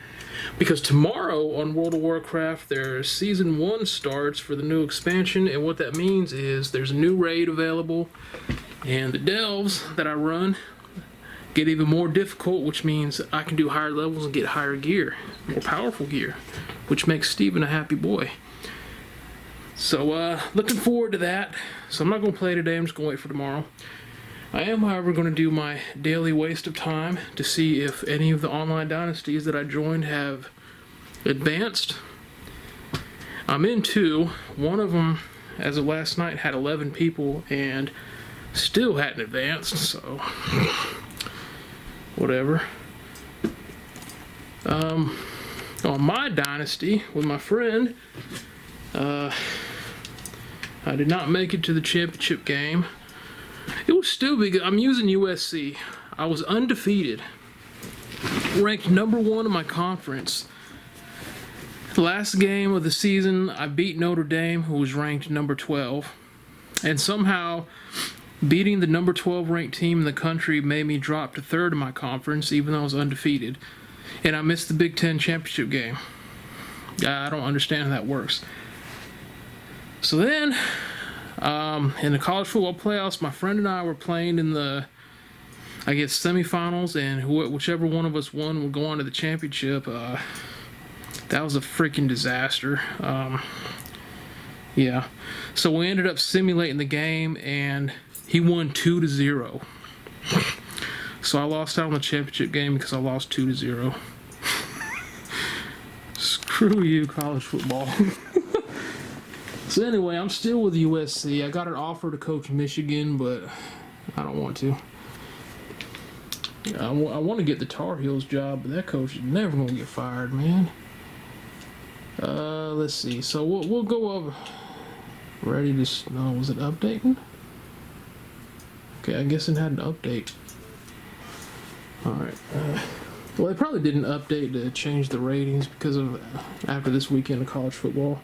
because tomorrow on World of Warcraft their Season 1 starts for the new expansion, and what that means is there's a new raid available, and the delves that I run get even more difficult, which means I can do higher levels and get higher gear, more powerful gear, which makes Steven a happy boy. So, looking forward to that. So I'm not going to play today, I'm just going to wait for tomorrow. I am, however, going to do my daily waste of time to see if any of the online dynasties that I joined have advanced. I'm in 2. One of them, as of last night, had 11 people and still hadn't advanced, so whatever. On my dynasty with my friend, I did not make it to the championship game. It will still be good. I'm using USC. I was undefeated, ranked number 1 in my conference. The last game of the season, I beat Notre Dame, who was ranked number 12, and somehow beating the number 12 ranked team in the country made me drop to 3rd in my conference, even though I was undefeated, and I missed the Big Ten championship game. I don't understand how that works. So then, in the college football playoffs, my friend and I were playing in the, I guess, semifinals, and whichever one of us won would go on to the championship. That was a freaking disaster. Yeah. So we ended up simulating the game, and he won 2-0. So I lost out on the championship game because I lost 2-0. Screw you, college football. So anyway, I'm still with USC. I got an offer to coach Michigan, but I don't want to. I want to get the Tar Heels job, but that coach is never going to get fired, man. Let's see. So we'll go over. Ready to... No, was it updating? Okay, I guess it had an update. Alright. Well, they probably didn't update to change the ratings because of after this weekend of college football.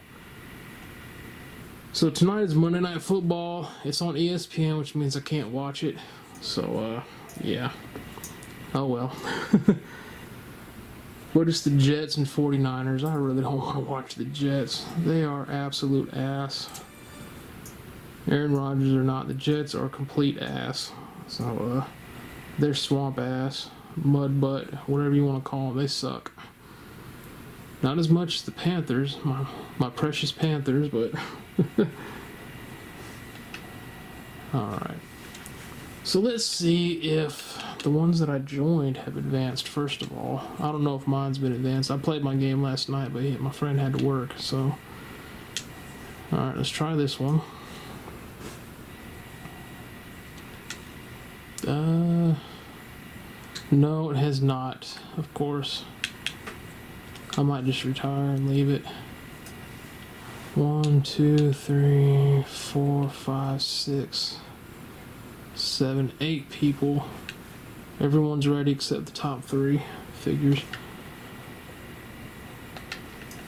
So tonight is Monday Night Football. It's on ESPN, which means I can't watch it. So, yeah. Oh well. But it's the Jets and 49ers. I really don't want to watch the Jets. They are absolute ass. Aaron Rodgers or not, the Jets are complete ass. So, they're swamp ass, mud butt, whatever you want to call them. They suck. Not as much as the Panthers, my precious Panthers, but... Alright. So let's see if the ones that I joined have advanced first of all. I don't know if mine's been advanced. I played my game last night, but my friend had to work, so... Alright, let's try this one. No, it has not, of course. I might just retire and leave it. 1, 2, 3, 4, 5, 6, 7, 8 people. Everyone's ready except the top 3 figures.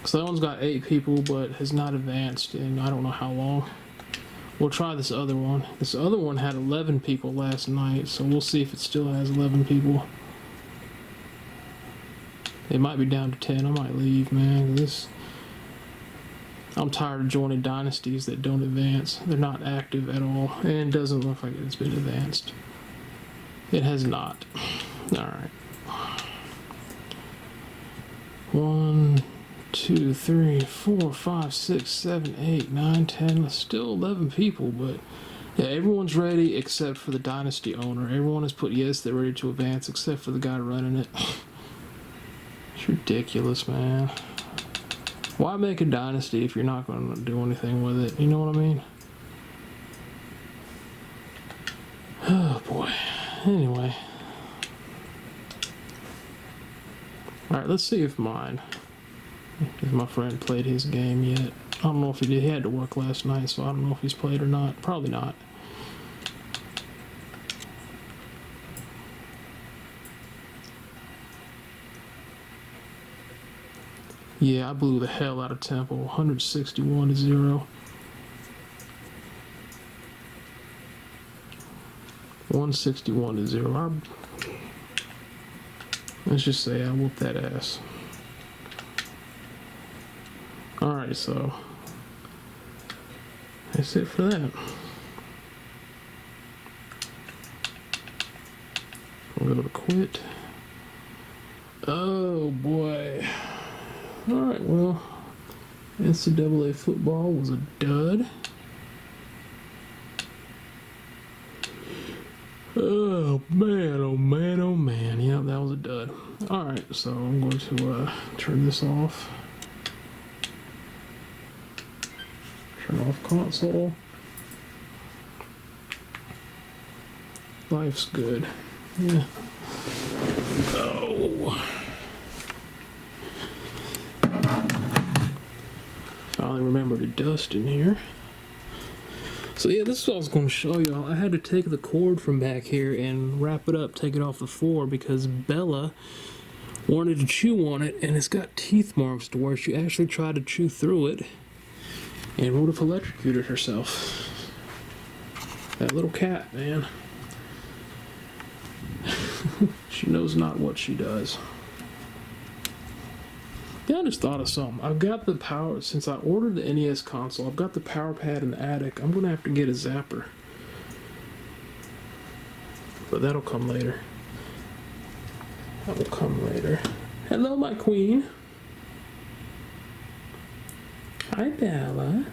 So that one's got 8 people but has not advanced in I don't know how long. We'll try this other one. This other one had 11 people last night, so we'll see if it still has 11 people. It might be down to 10. I might leave, man. I'm tired of joining dynasties that don't advance. They're not active at all, and it doesn't look like it's been advanced. It has not. Alright. 1, 2, 3, 4, 5, 6, 7, 8, 9, 10. Still 11 people, but yeah, everyone's ready except for the dynasty owner. Everyone has put yes, they're ready to advance except for the guy running it. It's ridiculous, man. Why make a dynasty if you're not going to do anything with it? You know what I mean? Oh boy. Anyway. Alright, let's see if my friend played his game yet. I don't know if he did. He had to work last night, so I don't know if he's played or not. Probably not. Yeah, I blew the hell out of Temple. 161 to 0. 161 to 0. Let's just say I whooped that ass. Alright, so that's it for that. We'll go to quit. Oh boy. Alright, well, NCAA football was a dud. Oh man, oh man, oh man. Yep, that was a dud. Alright, so I'm going to turn this off. Turn off console. Life's good. Yeah. Oh. Finally remembered to dust in here. So yeah, this is what I was going to show y'all. I had to take the cord from back here and wrap it up, take it off the floor because Bella wanted to chew on it and it's got teeth marks to where she actually tried to chew through it and would have electrocuted herself. That little cat, man. She knows not what she does. Yeah, I just thought of something. I've got the power, since I ordered the NES console, I've got the power pad in the attic. I'm going to have to get a zapper. But that'll come later. That will come later. Hello, my queen. Hi, Bella.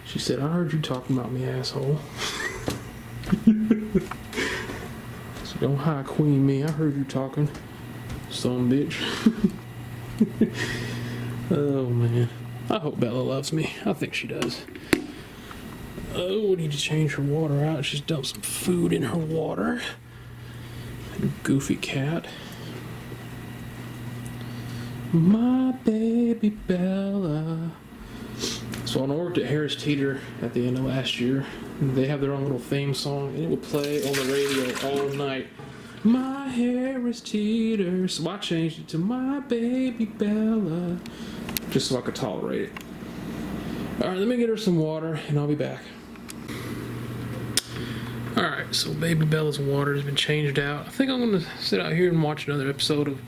She said, I heard you talking about me, asshole. So don't high queen me. I heard you talking, son bitch. Oh man, I hope Bella loves me. I think she does. Oh, we need to change her water out. She's dumped some food in her water. Goofy cat. My baby Bella. So when I worked at Harris Teeter at the end of last year, they have their own little theme song, and it would play on the radio all night. My Harris Teeter. So I changed it to My Baby Bella, just so I could tolerate it. Alright, let me get her some water, and I'll be back. Alright, So baby Bella's water has been changed out. I think I'm gonna sit out here and watch another episode of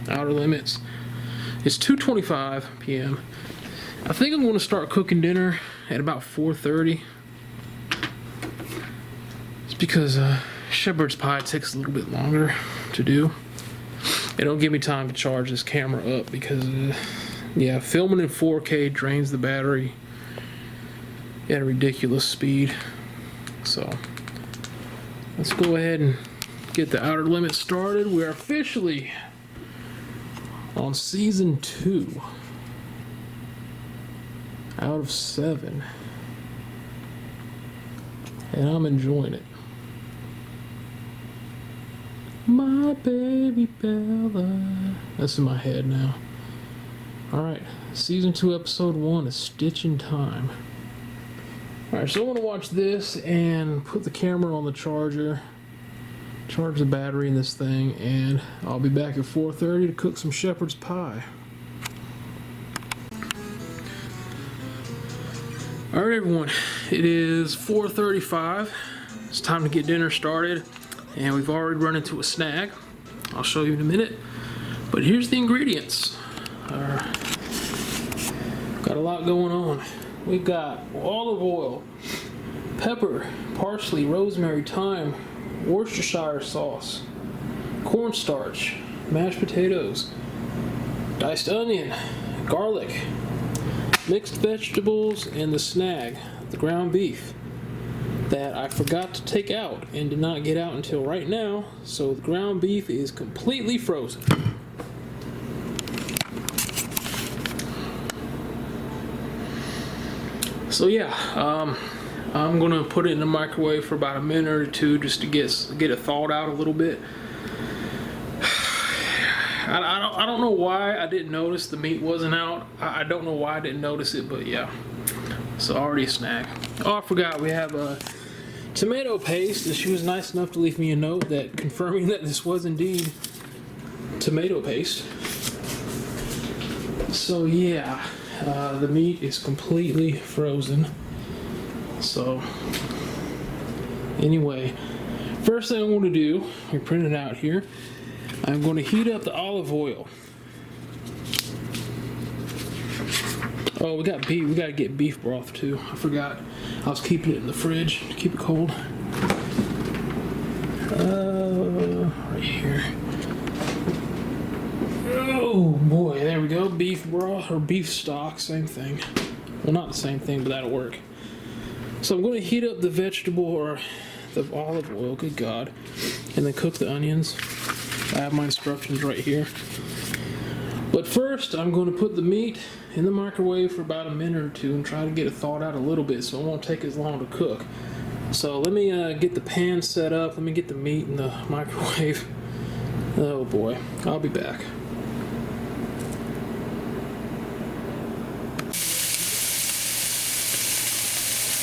Outer Limits. It's 2:25 p.m. I think I'm gonna start cooking dinner at about 4:30. It's because shepherd's pie takes a little bit longer to do. It don't give me time to charge this camera up because, yeah, filming in 4K drains the battery at a ridiculous speed. So let's go ahead and get the Outer Limits started. We're officially on season 2 out of 7, and I'm enjoying it. My baby Bella. That's in my head now. Alright, season 2 episode 1 is Stitch in Time. Alright, so I'm going to watch this and put the camera on the charger, charge the battery in this thing, and I'll be back at 4:30 to cook some shepherd's pie. Alright everyone, it is 4:35. It's time to get dinner started, and we've already run into a snag. I'll show you in a minute, but here's the ingredients. Got a lot going on. We've got olive oil, pepper, parsley, rosemary, thyme, Worcestershire sauce, cornstarch, mashed potatoes, diced onion, garlic, mixed vegetables, and the snag, the ground beef, that I forgot to take out and did not get out until right now, so the ground beef is completely frozen. So yeah, I'm gonna put it in the microwave for about a minute or two just to get it thawed out a little bit. I don't know why I didn't notice the meat wasn't out. I don't know why I didn't notice it, but yeah. So already a snack. Oh, I forgot, we have a tomato paste, and she was nice enough to leave me a note that confirming that this was indeed tomato paste. So yeah, the meat is completely frozen. So anyway, first thing I'm going to do, we print it out here, I'm going to heat up the olive oil. Oh, we got beef. We got to get beef broth too. I forgot. I was keeping it in the fridge to keep it cold. Right here. Oh boy, there we go. Beef broth or beef stock, same thing. Well, not the same thing, but that'll work. So I'm going to heat up the vegetable or the olive oil. Good God! And then cook the onions. I have my instructions right here. But first, I'm going to put the meat in the microwave for about a minute or two and try to get it thawed out a little bit so it won't take as long to cook. So let me get the pan set up. Let me get the meat in the microwave. Oh boy, I'll be back.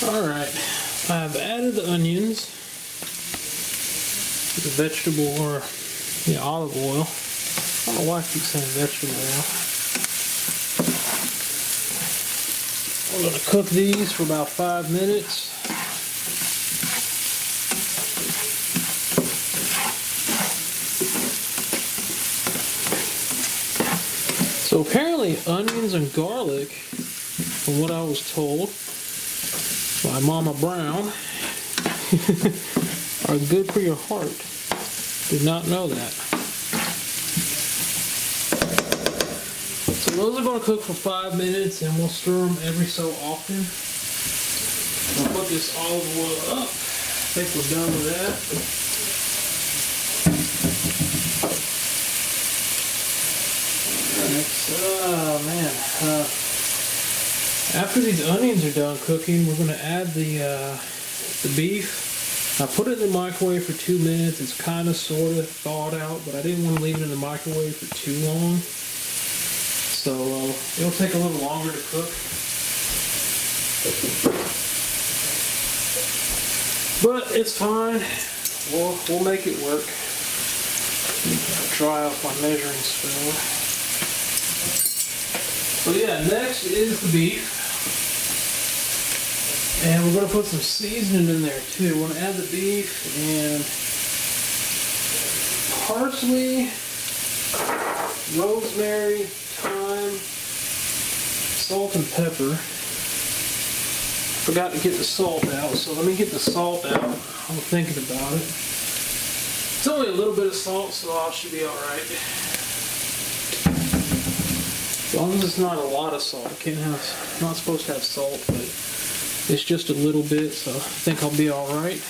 Alright, I've added the onions, the vegetable or the olive oil. I don't know why I keep saying vegetable oil. We're going to cook these for about 5 minutes. So apparently onions and garlic, from what I was told by Mama Brown, are good for your heart. Did not know that. So those are going to cook for 5 minutes, and we'll stir them every so often. We'll put this olive oil up. I think we're done with that. Oh man. After these onions are done cooking, we're going to add the beef. I put it in the microwave for 2 minutes. It's kind of sort of thawed out, but I didn't want to leave it in the microwave for too long. So it'll take a little longer to cook. But it's fine. We'll make it work. Dry off my measuring spoon. So yeah, next is the beef. And we're gonna put some seasoning in there too. We're gonna add the beef and parsley, rosemary, thyme, salt and pepper. Forgot to get the salt out, so let me get the salt out. I'm thinking about it. It's only a little bit of salt, so I should be alright. As long as it's not a lot of salt. Not supposed to have salt, but it's just a little bit, so I think I'll be alright.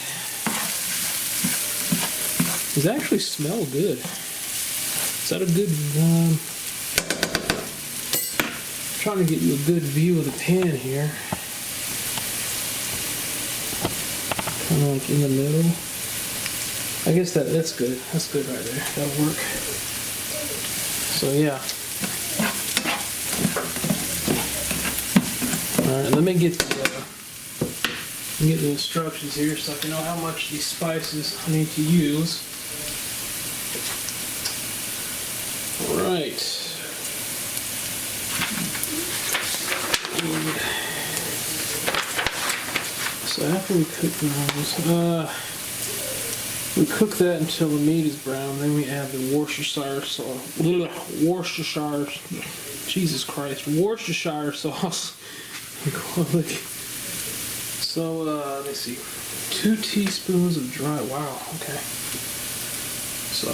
These actually smell good. Is that a good, trying to get you a good view of the pan here. Kind of like in the middle. I guess that's good. That's good right there. That'll work. So yeah. All right, let me get the instructions here so I can know how much of these spices I need to use. All right. So after we cook those, we cook that until the meat is brown. Then we add the Worcestershire sauce. Jesus Christ, Worcestershire sauce. Garlic. So let me see. 2 teaspoons of dry. Wow. Okay. So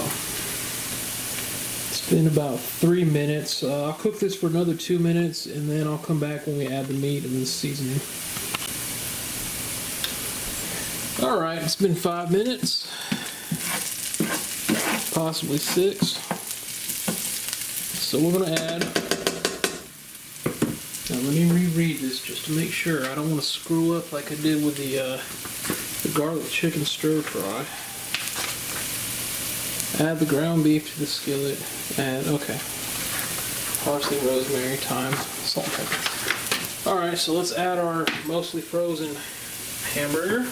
it's been about 3 minutes. I'll cook this for another 2 minutes, and then I'll come back when we add the meat and the seasoning. All right, it's been 5 minutes, possibly 6. So we're gonna add. Now let me reread this just to make sure. I don't want to screw up like I did with the garlic chicken stir fry. Add the ground beef to the skillet. Add, okay. Parsley, rosemary, thyme, salt, pepper. All right, so let's add our mostly frozen hamburger.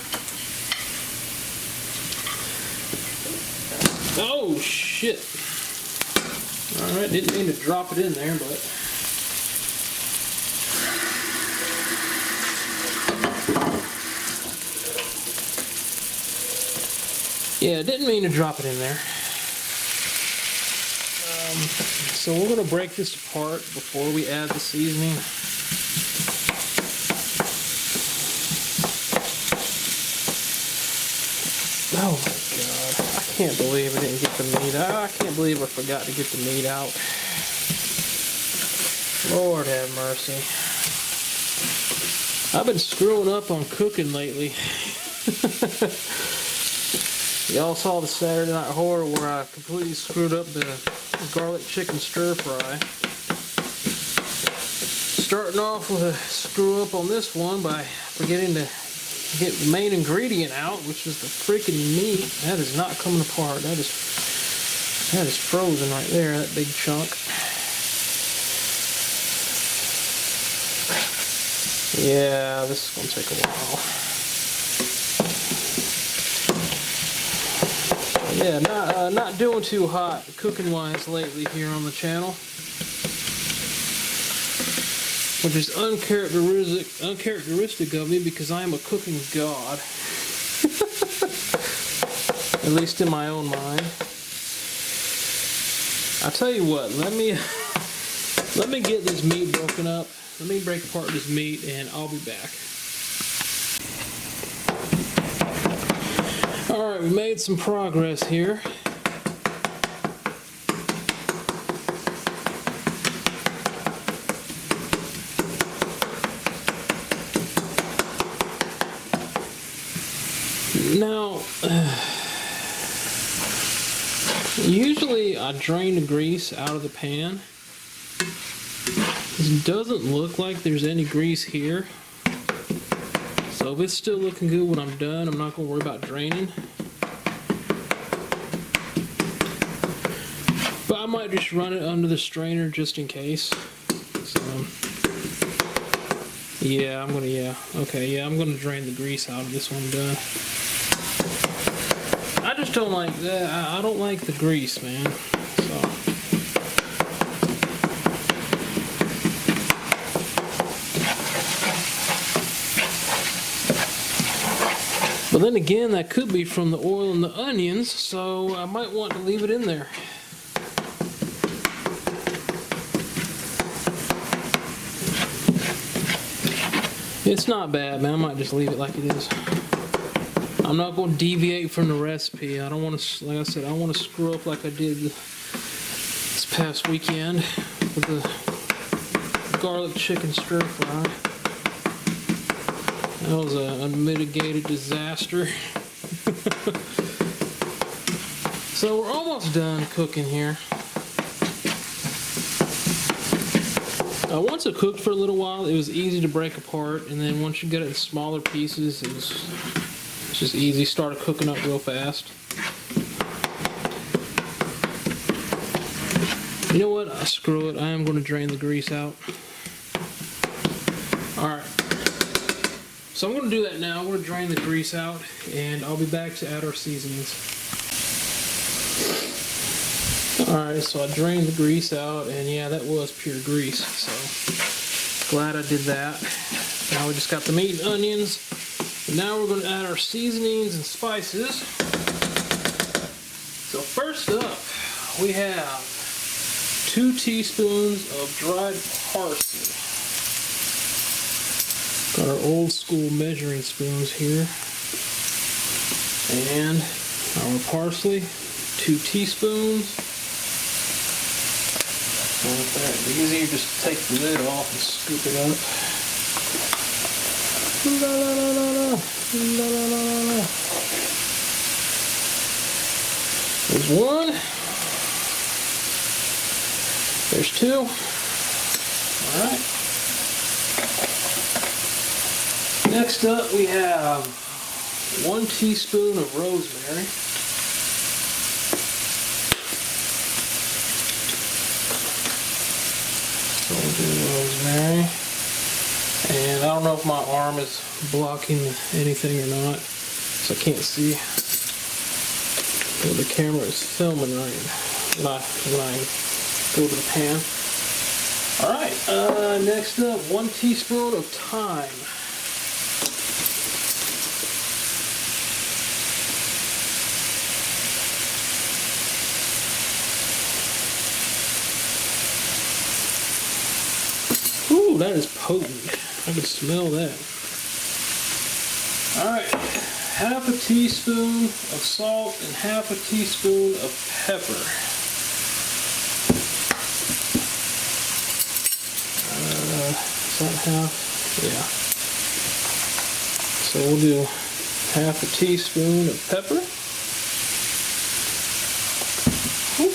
Oh shit! All right, didn't mean to drop it in there, but. Yeah, didn't mean to drop it in there. So we're going to break this apart before we add the seasoning. Oh my god, I can't believe I didn't get the meat out. I can't believe I forgot to get the meat out. Lord have mercy. I've been screwing up on cooking lately. Y'all saw the Saturday Night Horror where I completely screwed up the garlic chicken stir fry. Starting off with a screw up on this one by forgetting to get the main ingredient out, which is the freaking meat. That is not coming apart. That is frozen right there, that big chunk. Yeah, this is going to take a while. Yeah, not doing too hot cooking-wise lately here on the channel, which is uncharacteristic of me because I am a cooking god, at least in my own mind. I'll tell you what, let me get this meat broken up. Let me break apart this meat, and I'll be back. Alright, we made some progress here. Now, usually I drain the grease out of the pan. It doesn't look like there's any grease here. So if it's still looking good when I'm done, I'm not going to worry about draining. But I might just run it under the strainer just in case. So, yeah, I'm going to drain the grease out of this one done. I just don't like that. I don't like the grease, man. So. then again, that could be from the oil and the onions, so I might want to leave it in there. It's not bad, man. I might just leave it like it is. I'm not going to deviate from the recipe. I don't want to, like I said, I don't want to screw up like I did this past weekend with the garlic chicken stir fry. That was an unmitigated disaster. So we're almost done cooking here. Once it cooked for a little while, it was easy to break apart, and then once you get it in smaller pieces, it's just easy. Started cooking up real fast. You know what? Screw it. I am going to drain the grease out. Alright. So I'm going to do that now. I'm going to drain the grease out, and I'll be back to add our seasonings. Alright, so I drained the grease out, and yeah, that was pure grease, so glad I did that. Now we just got the meat and onions, and now we're going to add our seasonings and spices. So first up, we have 2 teaspoons of dried parsley. Got our old school measuring spoons here. And our parsley, 2 teaspoons. Like that. It's easier just to take the lid off and scoop it up. La, la, la, la, la. La, la, la, la, la. There's 1. There's 2. Alright. Next up we have 1 teaspoon of rosemary. So we'll do rosemary. And I don't know if my arm is blocking anything or not, so I can't see. So the camera is filming right when I go to the pan. Alright, next up, 1 teaspoon of thyme. Ooh, that is potent. I can smell that. Alright, half a teaspoon of salt and half a teaspoon of pepper. Is that half? Yeah. So we'll do half a teaspoon of pepper.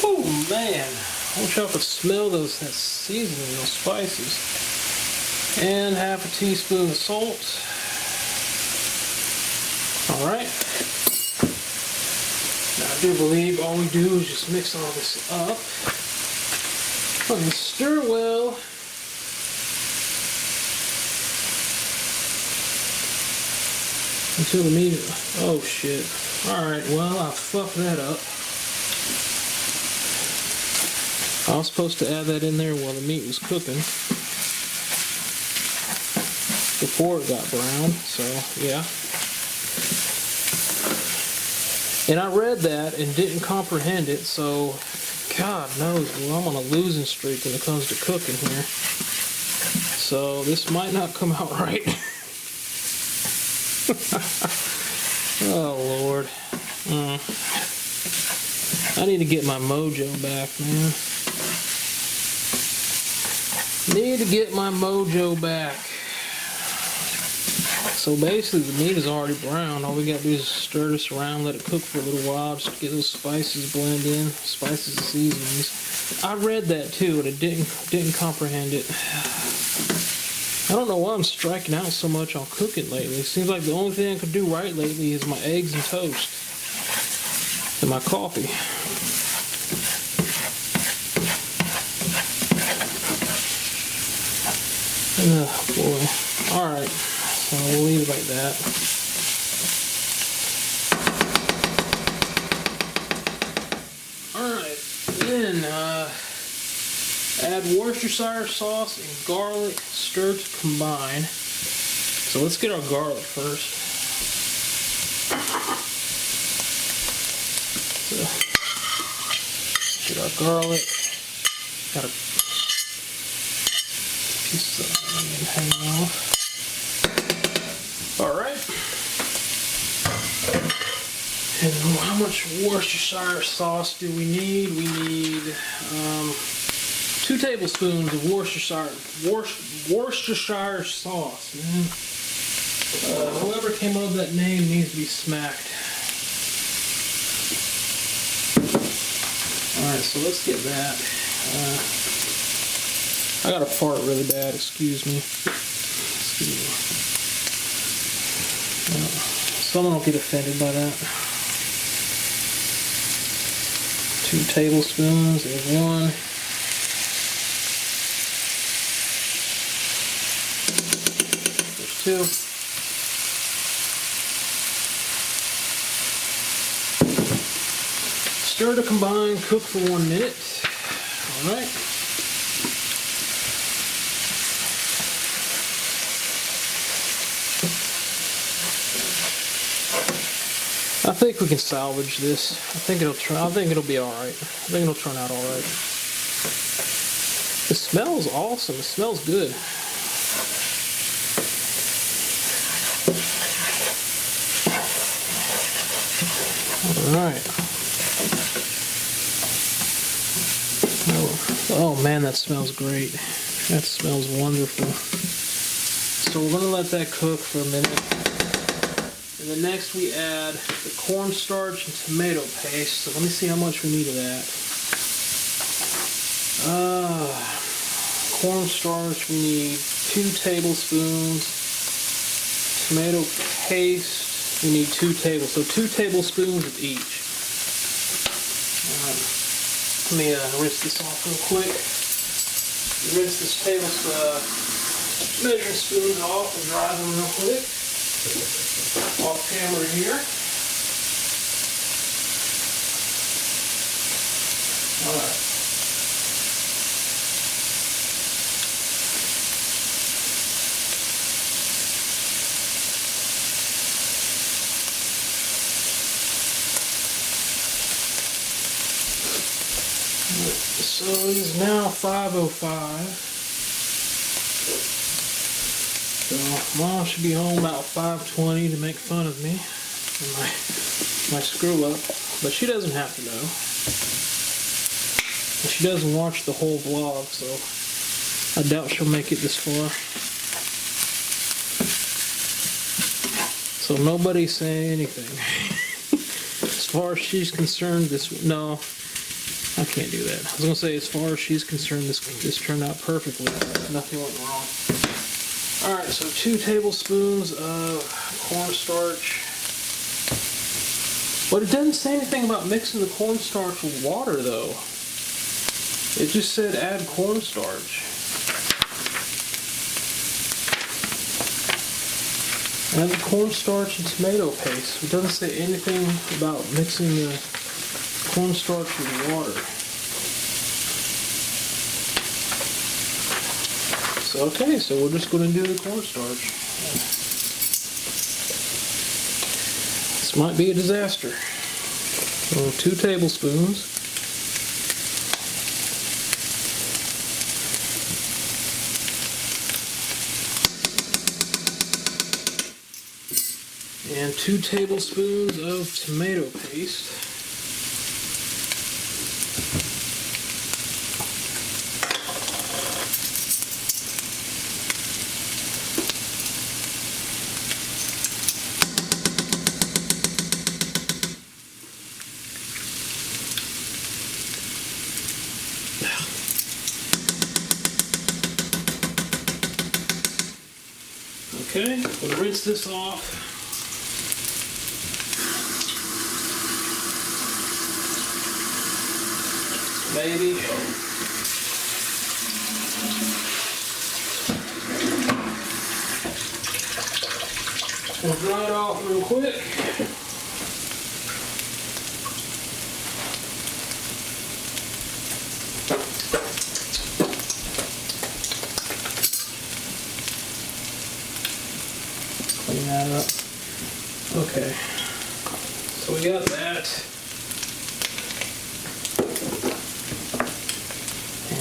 Oh man, I wish y'all could smell that seasoning, those spices. And half a teaspoon of salt. Alright. Now I do believe all we do is just mix all this up. And stir well. Until the meat, oh shit. Alright, well I fucked that up. I was supposed to add that in there while the meat was cooking. Before it got brown, so yeah. And I read that and didn't comprehend it, so God knows, well, I'm on a losing streak when it comes to cooking here. So this might not come out right. Oh Lord. I need to get my mojo back, man. Need to get my mojo back. So basically the meat is already brown. All we gotta do is stir this around, let it cook for a little while, just to get those spices blend in, spices and seasonings. I read that too, and I didn't comprehend it. I don't know why I'm striking out so much on cooking lately. It seems like the only thing I could do right lately is my eggs and toast and my coffee. Oh boy. Alright, so we'll leave it like that. Alright, then add Worcestershire sauce and garlic stirred to combine. So let's get our garlic first. Get our garlic. Got a piece of onion hanging off. All right. And how much Worcestershire sauce do we need? We need 2 tablespoons of Worcestershire sauce. Man. Whoever came up with that name needs to be smacked. Alright, so let's get that. I gotta fart really bad, excuse me. Someone will get offended by that. 2 tablespoons, there's 1. There's 2. Stir to combine, cook for 1 minute. All right. I think we can salvage this. I think it'll be all right. I think it'll turn out all right. It smells awesome. It smells good. All right. Oh man, that smells great. That smells wonderful. So we're gonna let that cook for a minute. And then next we add the cornstarch and tomato paste. So let me see how much we need of that. Cornstarch, we need 2 tablespoons. Tomato paste, we need 2 tablespoons. So 2 tablespoons of each. Let me rinse this off real quick. Rinse this measuring spoons off and dry them real quick. Off camera here. Alright. So it is now 5:05. So Mom should be home about 5:20 to make fun of me and my screw up, but she doesn't have to know. And she doesn't watch the whole vlog, so I doubt she'll make it this far. So nobody say anything. As far as she's concerned, no. I can't do that. I was gonna say, as far as she's concerned, this turned out perfectly. Nothing went wrong. All right, so 2 tablespoons of cornstarch. But it doesn't say anything about mixing the cornstarch with water, though. It just said add cornstarch. Add the cornstarch and tomato paste. It doesn't say anything about mixing the cornstarch with water. So, okay, so we're just going to do the cornstarch. This might be a disaster. So 2 tablespoons. And 2 tablespoons of tomato paste. Okay, we'll rinse this off. Maybe. We'll dry it off real quick. Clean that up. Okay. So we got that.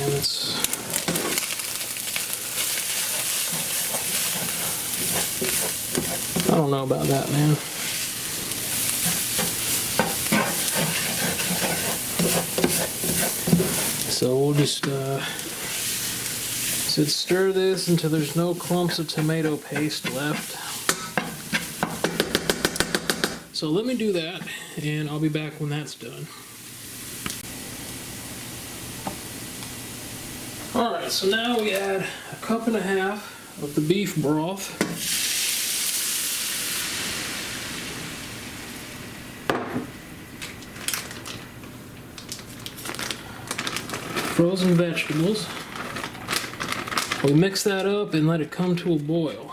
man, it's I don't know about that, man. So we'll just stir this until there's no clumps of tomato paste left. So let me do that, and I'll be back when that's done. Alright, so now we add 1.5 cups of the beef broth. Frozen vegetables. We mix that up and let it come to a boil.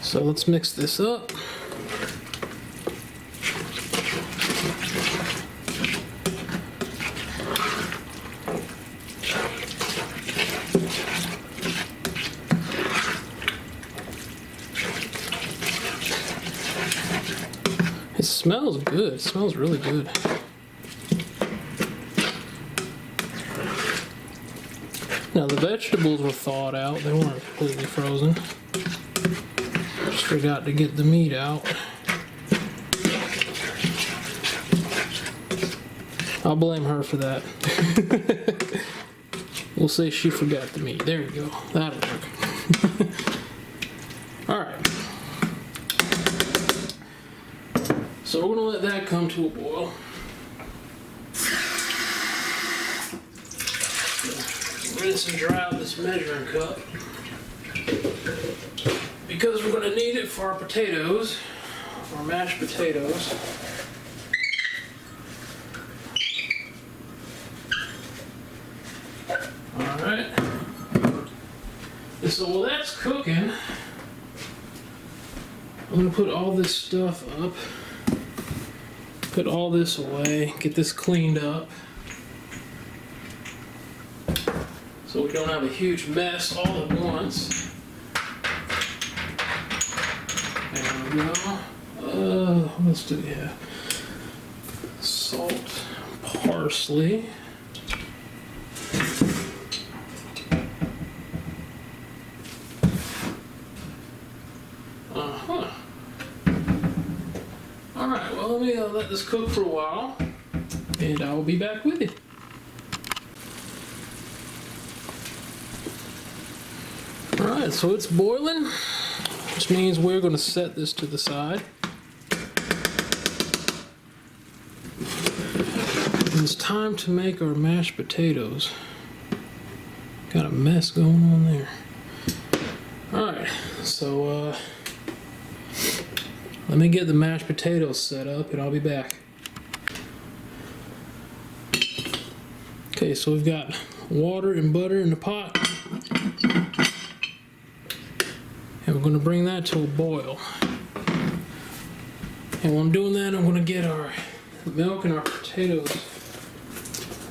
So let's mix this up. It smells good. It smells really good. Now the vegetables were thawed out. They weren't completely frozen. Just forgot to get the meat out. I'll blame her for that. We'll say she forgot the meat. There you go. That'll work. Alright. So we're going to let that come to a boil. Rinse and dry out this measuring cup, because we're going to need it for our potatoes, our mashed potatoes. Alright. And so while that's cooking, I'm going to put all this stuff up, put all this away, get this cleaned up, so we don't have a huge mess all at once. There we go. What else do we have? Salt, parsley. Alright, well, let me let this cook for a while, and I will be back with you. Alright, so it's boiling, which means we're going to set this to the side. It's time to make our mashed potatoes. Got a mess going on there. Alright, so let me get the mashed potatoes set up and I'll be back. Okay, so we've got water and butter in the pot. And we're going to bring that to a boil. And while I'm doing that, I'm going to get our milk and our potatoes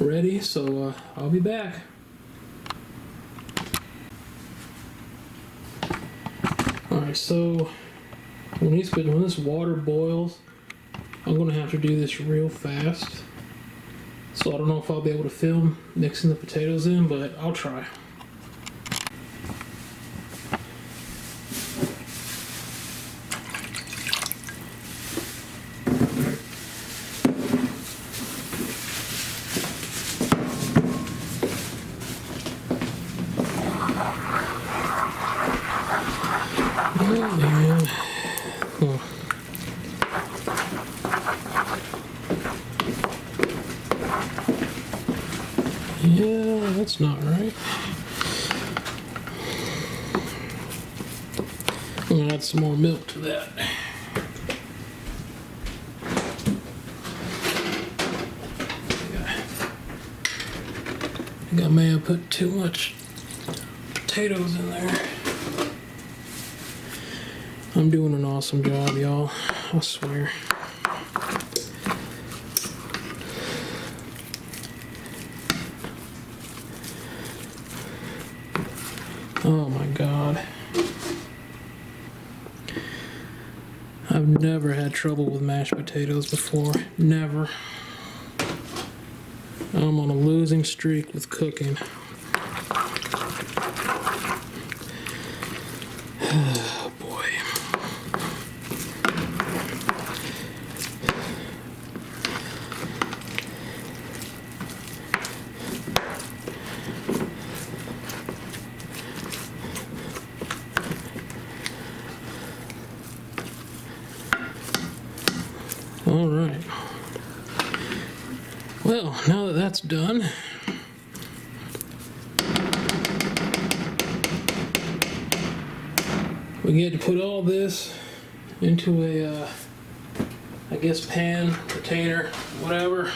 ready, so I'll be back. Alright, so when this water boils, I'm going to have to do this real fast. So I don't know if I'll be able to film mixing the potatoes in, but I'll try. Oh man. Yeah, that's not right. I'm gonna add some more milk to that. I think I may have put too much potatoes in there. I'm doing an awesome job, y'all. I swear. Oh my God. I've never had trouble with mashed potatoes before. Never. I'm on a losing streak with cooking. Oh boy. All right. Well, now that that's done, we get to put all this into a, I guess, pan, container, whatever.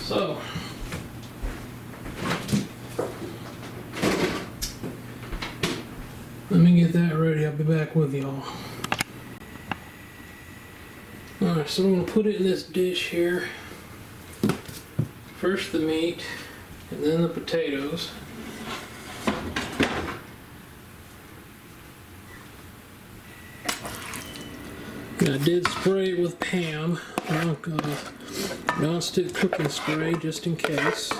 So, let me get that ready. I'll be back with y'all. Alright, so I'm going to put it in this dish here. First the meat, and then the potatoes. And I did spray it with Pam, non-stick cooking spray, just in case.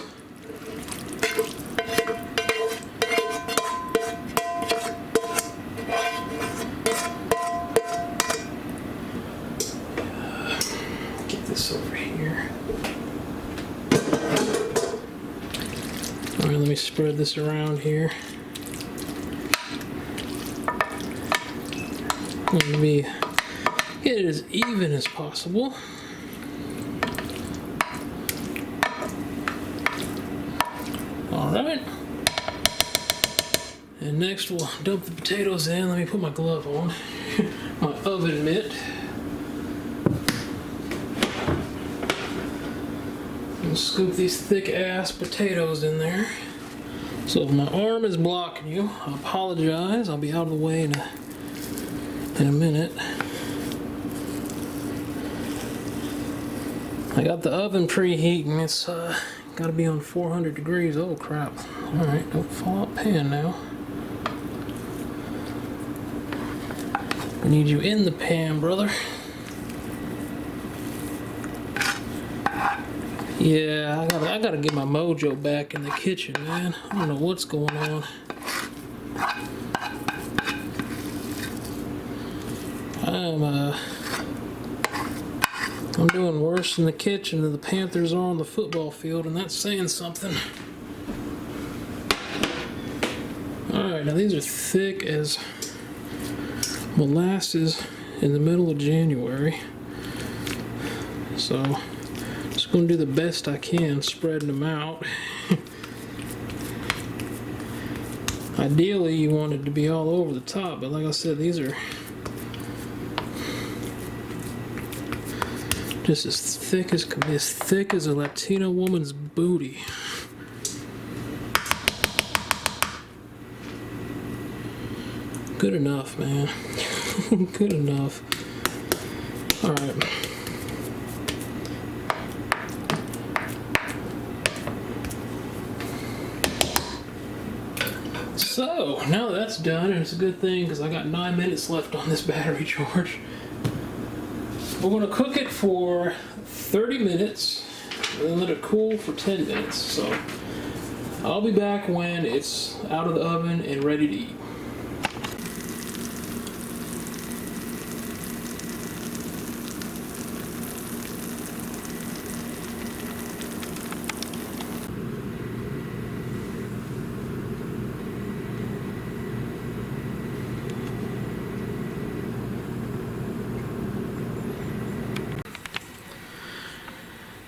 Get this over here. Alright, let me spread this around here. Let me get it as even as possible. Alright. And next we'll dump the potatoes in. Let me put my glove on. My oven mitt. And scoop these thick ass potatoes in there. So if my arm is blocking you, I apologize. I'll be out of the way in a minute. I got the oven preheating. It's got to be on 400 degrees. Oh crap. Alright, don't fall out pan now. I need you in the pan, brother. Yeah, I gotta get my mojo back in the kitchen, man. I don't know what's going on. I'm doing worse in the kitchen than the Panthers are on the football field, and that's saying something. Alright, now these are thick as molasses in the middle of January. So, just going to do the best I can spreading them out. Ideally, you want it to be all over the top, but like I said, these are just as thick as a Latino woman's booty. Good enough, man. Good enough. All right. So now that's done, and it's a good thing because I got 9 minutes left on this battery charge. We're going to cook it for 30 minutes and then let it cool for 10 minutes. So I'll be back when it's out of the oven and ready to eat.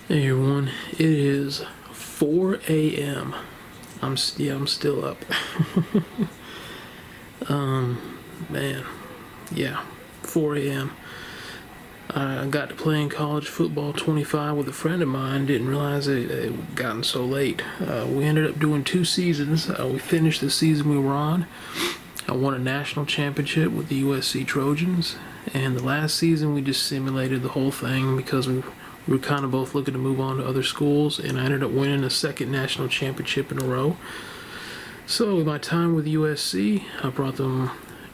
Hey everyone, it is 4 a.m. I'm still up. Man, yeah, 4 a.m. I got to playing college football 25 with a friend of mine. Didn't realize it had gotten so late. We ended up doing 2 seasons. We finished the season we were on. I won a national championship with the USC Trojans, and the last season we just simulated the whole thing because we were kind of both looking to move on to other schools, and I ended up winning a 2nd national championship in a row. So with my time with USC, I brought them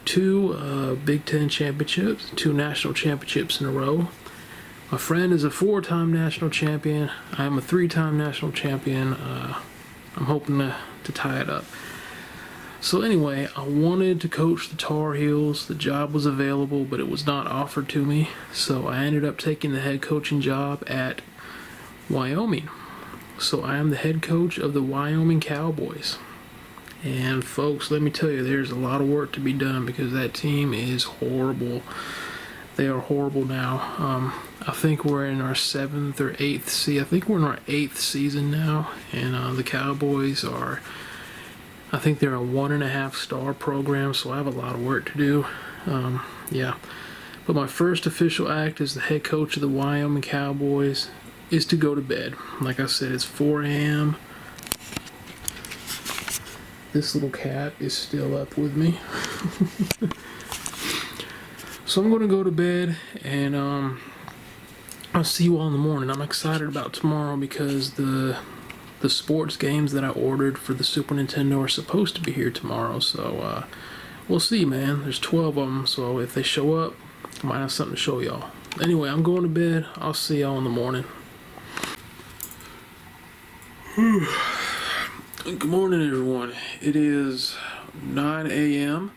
2 Big Ten championships, 2 national championships in a row. My friend is a 4-time national champion. I am a 3-time national champion. I'm hoping to tie it up. So anyway, I wanted to coach the Tar Heels. The job was available, but it was not offered to me. So I ended up taking the head coaching job at Wyoming. So I am the head coach of the Wyoming Cowboys. And folks, let me tell you, there's a lot of work to be done because that team is horrible. They are horrible now. I think we're in our 7th or 8th season. I think we're in our 8th season now. And the Cowboys are, I think they're a 1.5 star program, so I have a lot of work to do. Yeah. But my first official act as the head coach of the Wyoming Cowboys is to go to bed. Like I said, it's 4 a.m. This little cat is still up with me. So I'm going to go to bed, and I'll see you all in the morning. I'm excited about tomorrow because the sports games that I ordered for the Super Nintendo are supposed to be here tomorrow. So we'll see, man. There's 12 of them, so if they show up, I might have something to show y'all. Anyway, I'm going to bed. I'll see y'all in the morning. Good morning, everyone. It is 9 a.m.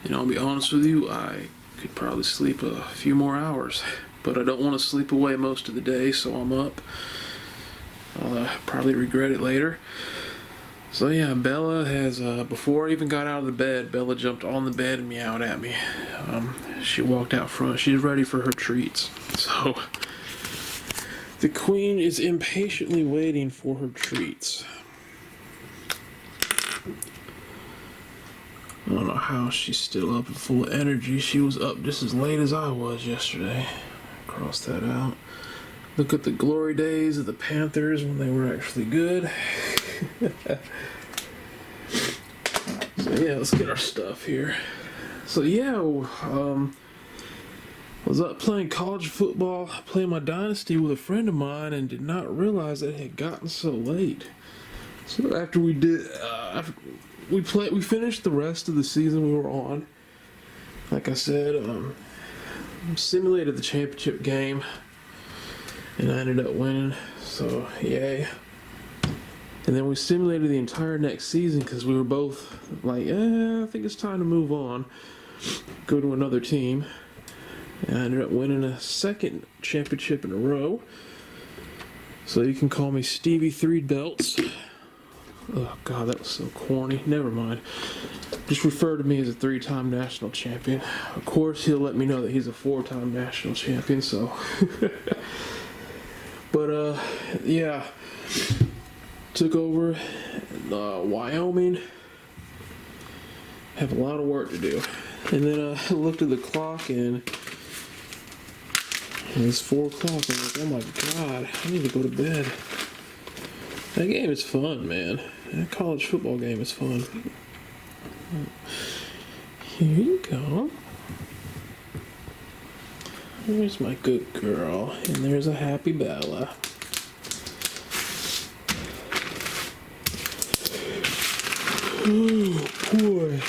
and I'll be honest with you, I could probably sleep a few more hours, but I don't want to sleep away most of the day, so I'm up. I'll probably regret it later. So yeah, Bella has, before I even got out of the bed, Bella jumped on the bed and meowed at me. She walked out front. She's ready for her treats. So the queen is impatiently waiting for her treats. I don't know how she's still up and full of energy. She was up just as late as I was yesterday. Cross that out. Look at the glory days of the Panthers when they were actually good. So yeah, let's get our stuff here. So yeah, was up playing college football, playing my dynasty with a friend of mine, and did not realize that it had gotten so late. So after we did, we finished the rest of the season we were on. Like I said, simulated the championship game, and I ended up winning. So yay! And then we simulated the entire next season because we were both like, I think it's time to move on, go to another team. And I ended up winning a 2nd championship in a row. So you can call me Stevie 3 Belts. Oh god, that was so corny. Never mind. Just refer to me as a 3-time national champion. Of course, he'll let me know that he's a 4-time national champion, so. But, yeah. Took over Wyoming. Have a lot of work to do. And then I looked at the clock and it's 4 o'clock. I'm like, oh my god, I need to go to bed. That game is fun, man. That college football game is fun. Here you go. There's my good girl. And there's a happy Bella. Oh boy.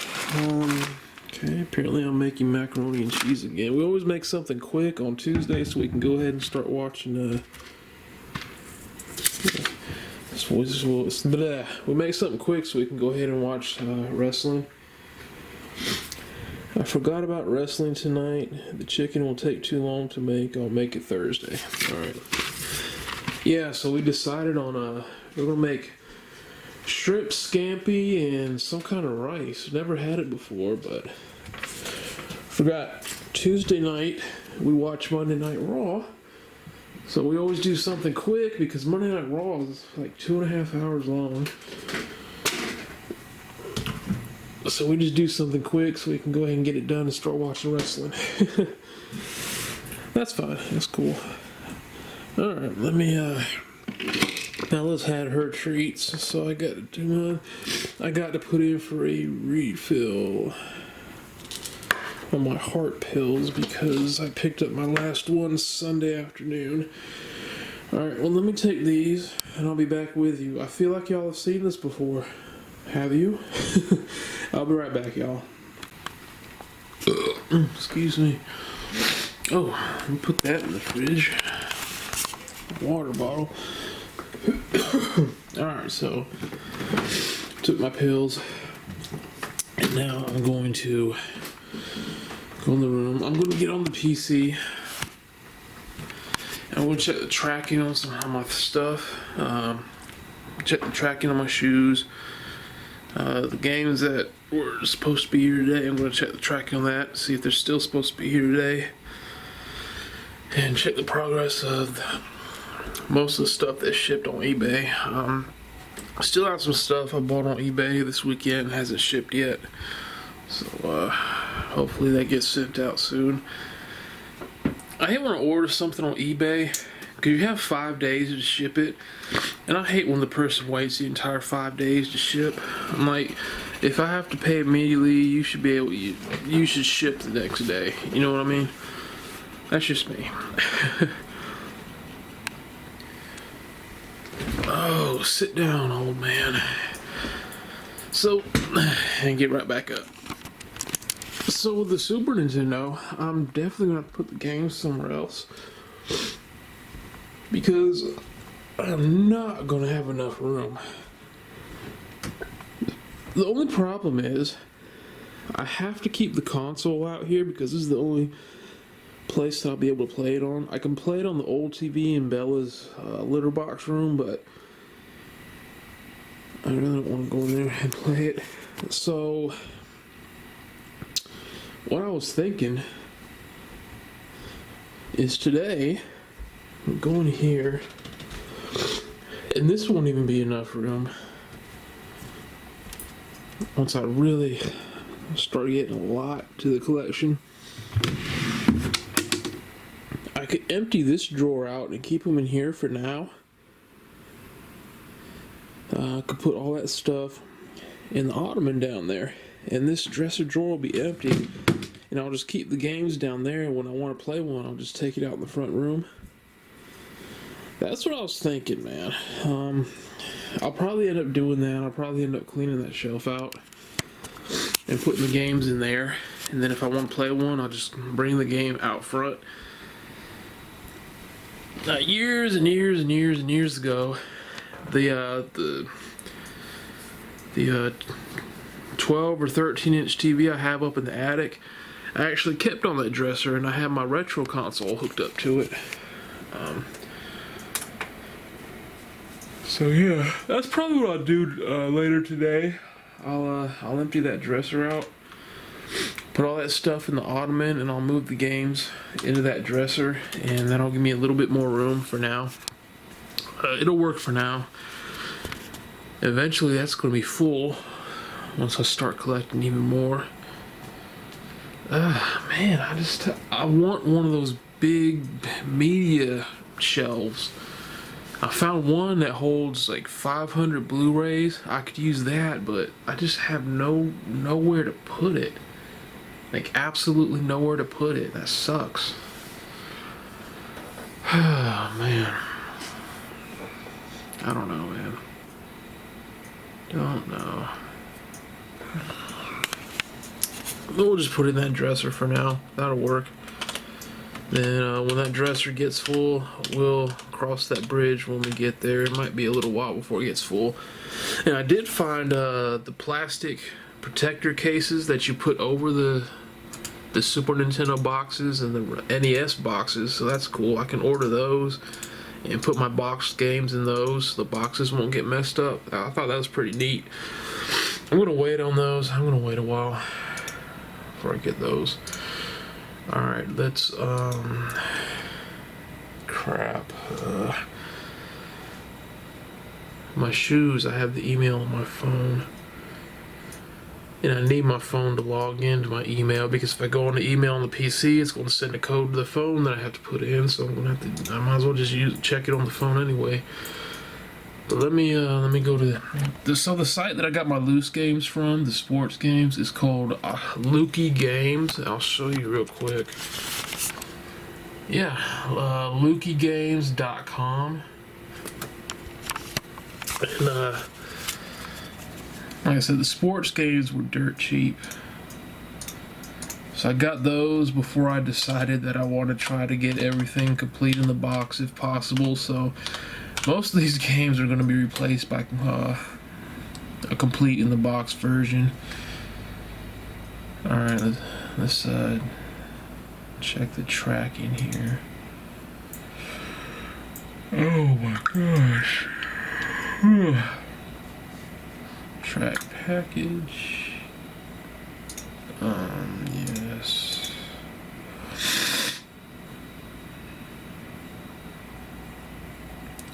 Okay, apparently I'm making macaroni and cheese again. We always make something quick on Tuesday so we can go ahead and start watching we make something quick so we can go ahead and watch wrestling. I forgot about wrestling tonight. The chicken will take too long to make. I'll make it Thursday. Alright. Yeah, so we decided on we're gonna make shrimp scampi and some kind of rice. Never had it before, but forgot Tuesday night we watched Monday Night Raw. So we always do something quick because Monday Night Raw is like 2.5 hours long. So we just do something quick so we can go ahead and get it done and start watching wrestling. That's fine. That's cool. Alright, let me Bella's had her treats, so I got to do mine. I got to put in for a refill on my heart pills because I picked up my last one Sunday afternoon. Alright, well let me take these and I'll be back with you. I feel like y'all have seen this before. Have you? I'll be right back, y'all. Excuse me. Oh, let me put that in the fridge. Water bottle. Alright, so took my pills. And now I'm going to go in the room. I'm going to get on the PC. And I'm going to check the tracking on some of my stuff. Check the tracking on my shoes. The games that were supposed to be here today, I'm going to check the tracking on that. See if they're still supposed to be here today. And check the progress of most of the stuff that shipped on eBay. I still have some stuff I bought on eBay this weekend, hasn't shipped yet. So hopefully that gets sent out soon. I hate when I order something on eBay because you have 5 days to ship it, and I hate when the person waits the entire 5 days to ship. I'm like, if I have to pay immediately, you should be able. You should ship the next day. You know what I mean? That's just me. Oh, sit down, old man. So, and get right back up. So with the Super Nintendo, I'm definitely going to put the games somewhere else. Because I'm not going to have enough room. The only problem is, I have to keep the console out here because this is the only place that I'll be able to play it on. I can play it on the old TV in Bella's litter box room, but I really don't want to go in there and play it. So what I was thinking is today I'm going here, and this won't even be enough room once I really start getting a lot to the collection. I could empty this drawer out and keep them in here for now. I could put all that stuff in the ottoman down there, and this dresser drawer will be empty, and I'll just keep the games down there, and when I want to play one, I'll just take it out in the front room. That's what I was thinking, man. I'll probably end up doing that. I'll probably end up cleaning that shelf out and putting the games in there, and then if I want to play one, I'll just bring the game out front. Years and years and years and years ago, the 12 or 13 inch TV I have up in the attic, I actually kept on that dresser, and I have my retro console hooked up to it. So yeah, that's probably what I'll do later today. I'll empty that dresser out, put all that stuff in the ottoman, and I'll move the games into that dresser, and that'll give me a little bit more room for now. It'll work for now. Eventually that's going to be full once I start collecting even more. Man, I want one of those big media shelves. I found one that holds like 500 Blu-rays. I could use that, but I just have nowhere to put it. Like, absolutely nowhere to put it. That sucks. Oh, man. I don't know, man. Don't know. We'll just put it in that dresser for now. That'll work. Then when that dresser gets full, we'll cross that bridge when we get there. It might be a little while before it gets full. And I did find the plastic protector cases that you put over the Super Nintendo boxes and the NES boxes, so that's cool. I can order those and put my boxed games in those so the boxes won't get messed up. I thought that was pretty neat. I'm gonna wait on those. I'm gonna wait a while before I get those. Alright, let's crap. My shoes, I have the email on my phone. And I need my phone to log into my email, because if I go on the email on the PC, it's going to send a code to the phone that I have to put in. So I'm going to have to. I might as well just check it on the phone anyway. But let me go to the site that I got my loose games from, the sports games, is called Lukey Games. I'll show you real quick. Yeah, LukeyGames.com. And like I said, the sports games were dirt cheap. So I got those before I decided that I want to try to get everything complete in the box if possible. So most of these games are going to be replaced by a complete in the box version. Alright, let's check the tracking here. Oh my gosh. Track package. Yes.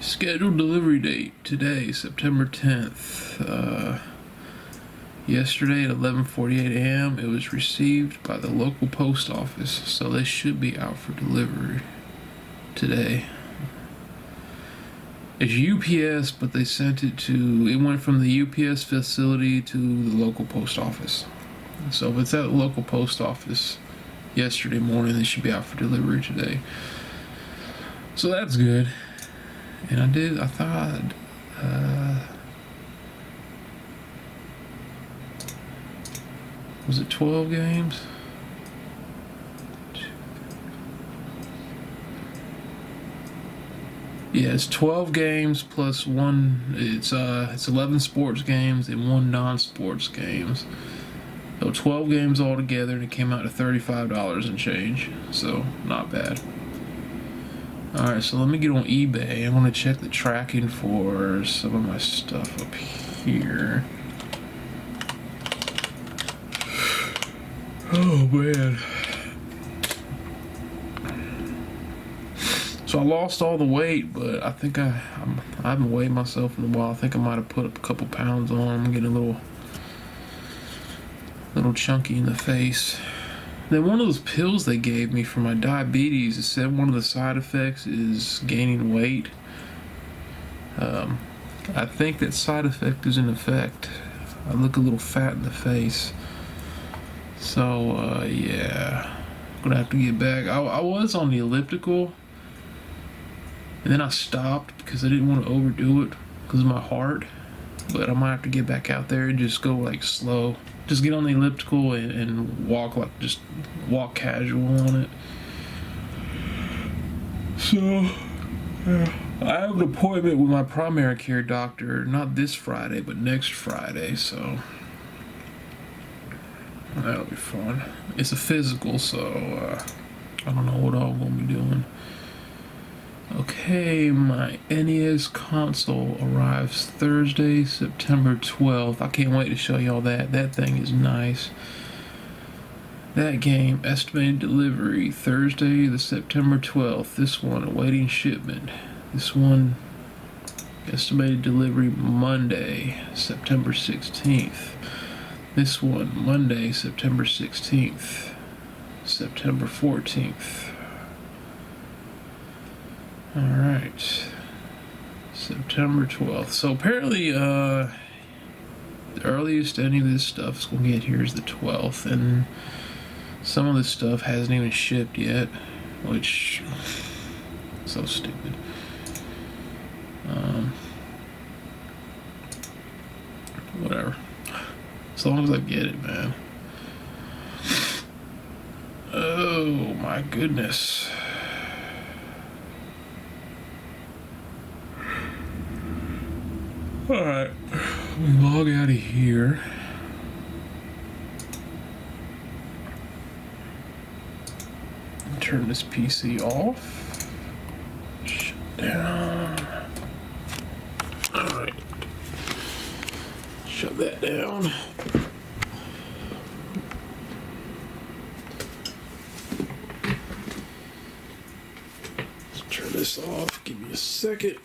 Scheduled delivery date today, September 10th. Yesterday at 11:48 a.m. it was received by the local post office, so they should be out for delivery today. It's UPS, but they sent it went from the UPS facility to the local post office. So if it's at the local post office yesterday morning, they should be out for delivery today. So that's good. And I thought, was it 12 games? Yeah, it's 12 games plus one. It's 11 sports games and one non-sports games. So 12 games altogether, and it came out to $35 and change. So not bad. All right, so let me get on eBay. I want to check the tracking for some of my stuff up here. Oh man. So I lost all the weight, but I think I haven't weighed myself in a while. I think I might have put a couple pounds on. I'm getting a little chunky in the face. Then one of those pills they gave me for my diabetes, it said one of the side effects is gaining weight. I think that side effect is in effect. I look a little fat in the face. So yeah, I'm gonna have to get back. I was on the elliptical, and then I stopped because I didn't want to overdo it because of my heart. But I might have to get back out there and just go like slow. Just get on the elliptical and walk just walk casual on it. So, yeah. I have an appointment with my primary care doctor, not this Friday, but next Friday, so that'll be fun. It's a physical, so I don't know what all I'm going to be doing. Okay, my NES console arrives Thursday, September 12th. I can't wait to show y'all that. That thing is nice. That game, estimated delivery Thursday, the September 12th. This one, awaiting shipment. This one, estimated delivery Monday, September 16th. This one, Monday, September 16th. September 14th. Alright, September 12th. So apparently, the earliest any of this stuff is going to get here is the 12th, and some of this stuff hasn't even shipped yet, which is so stupid. Whatever. As long as I get it, man. Oh my goodness. Alright, we log out of here. Turn this PC off. Shut down. Alright. Shut that down. Let's turn this off. Give me a second.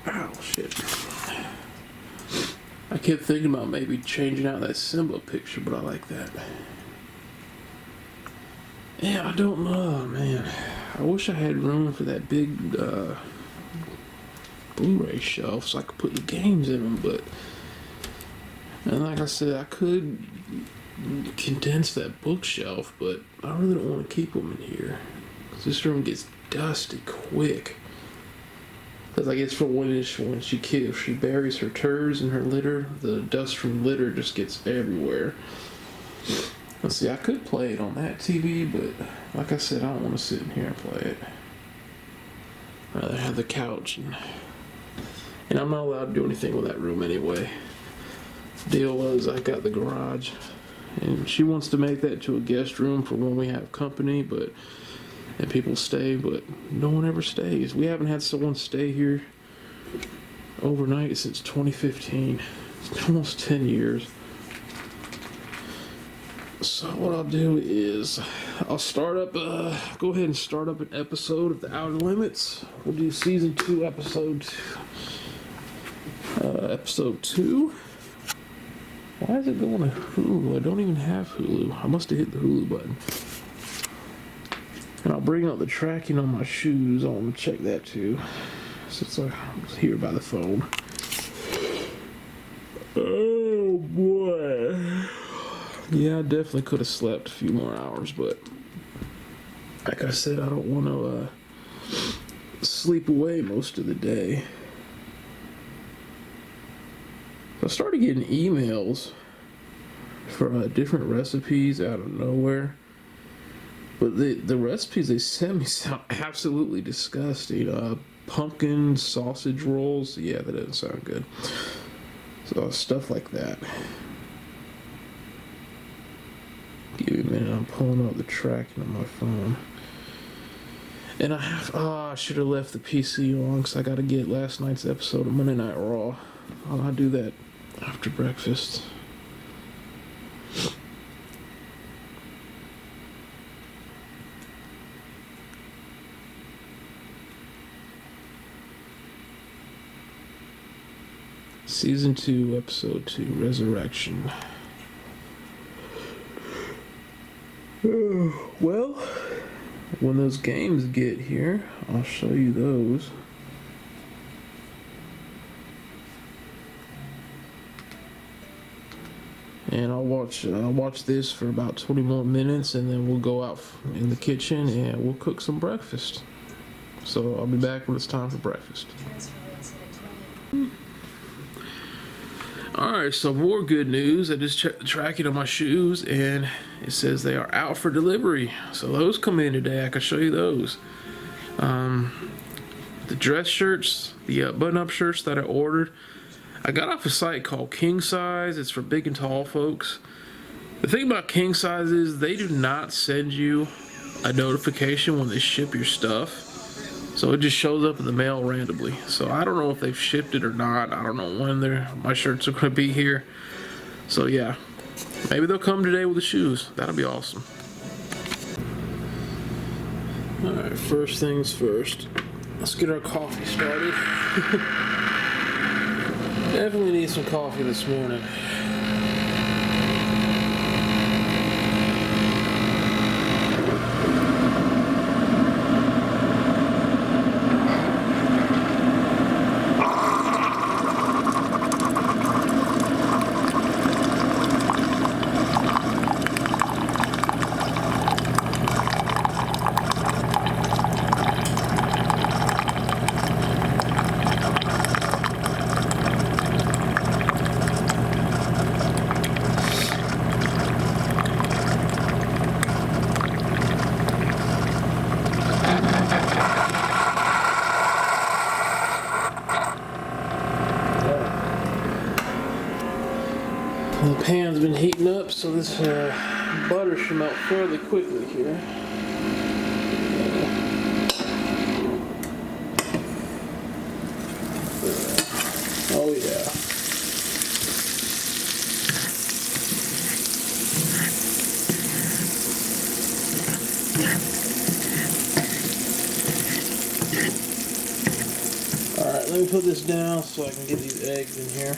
Ow, shit. I kept thinking about maybe changing out that Simba picture, but I like that. Yeah, I don't know, man. I wish I had room for that big Blu-ray shelf so I could put the games in them, but... And like I said, I could condense that bookshelf, but I really don't want to keep them in here. Because this room gets dusty quick. Because I guess when she buries her turds in her litter, the dust from litter just gets everywhere. Let's see, I could play it on that TV, but like I said, I don't want to sit in here and play it. I'd rather have the couch, and I'm not allowed to do anything with that room anyway. Deal was, I got the garage, and she wants to make that to a guest room for when we have company, and people stay, but no one ever stays. We haven't had someone stay here overnight since 2015. It's almost 10 years. So what I'll do is I'll go ahead and start up an episode of The Outer Limits. We'll do season 2, episode 2. Why is it going to Hulu? I don't even have Hulu. I must have hit the Hulu button. And I'll bring up the tracking on my shoes. I want to check that too, since I'm here by the phone. Oh boy. Yeah, I definitely could have slept a few more hours, but like I said, I don't want to sleep away most of the day. I started getting emails for different recipes out of nowhere. But the recipes they sent me sound absolutely disgusting. Pumpkin sausage rolls. Yeah, that doesn't sound good. So stuff like that. Give me a minute. I'm pulling up the tracking on my phone. And I should have left the PC on because I got to get last night's episode of Monday Night Raw. I'll do that after breakfast. Season 2, Episode 2, Resurrection. Well, when those games get here, I'll show you those. And I'll watch this for about 20 more minutes, and then we'll go out in the kitchen and we'll cook some breakfast. So I'll be back when it's time for breakfast. Alright, so more good news. I just checked the tracking on my shoes and it says they are out for delivery. So those come in today. I can show you those. The dress shirts, the button-up shirts that I ordered, I got off a site called King Size. It's for big and tall folks. The thing about King Size is they do not send you a notification when they ship your stuff. So it just shows up in the mail randomly. So I don't know if they've shipped it or not. I don't know when my shirts are going to be here. So yeah, maybe they'll come today with the shoes. That'll be awesome. Alright, first things first. Let's get our coffee started. Definitely need some coffee this morning. The pan's been heating up, so this butter should melt fairly quickly here. Oh yeah. Alright, let me put this down so I can get these eggs in here.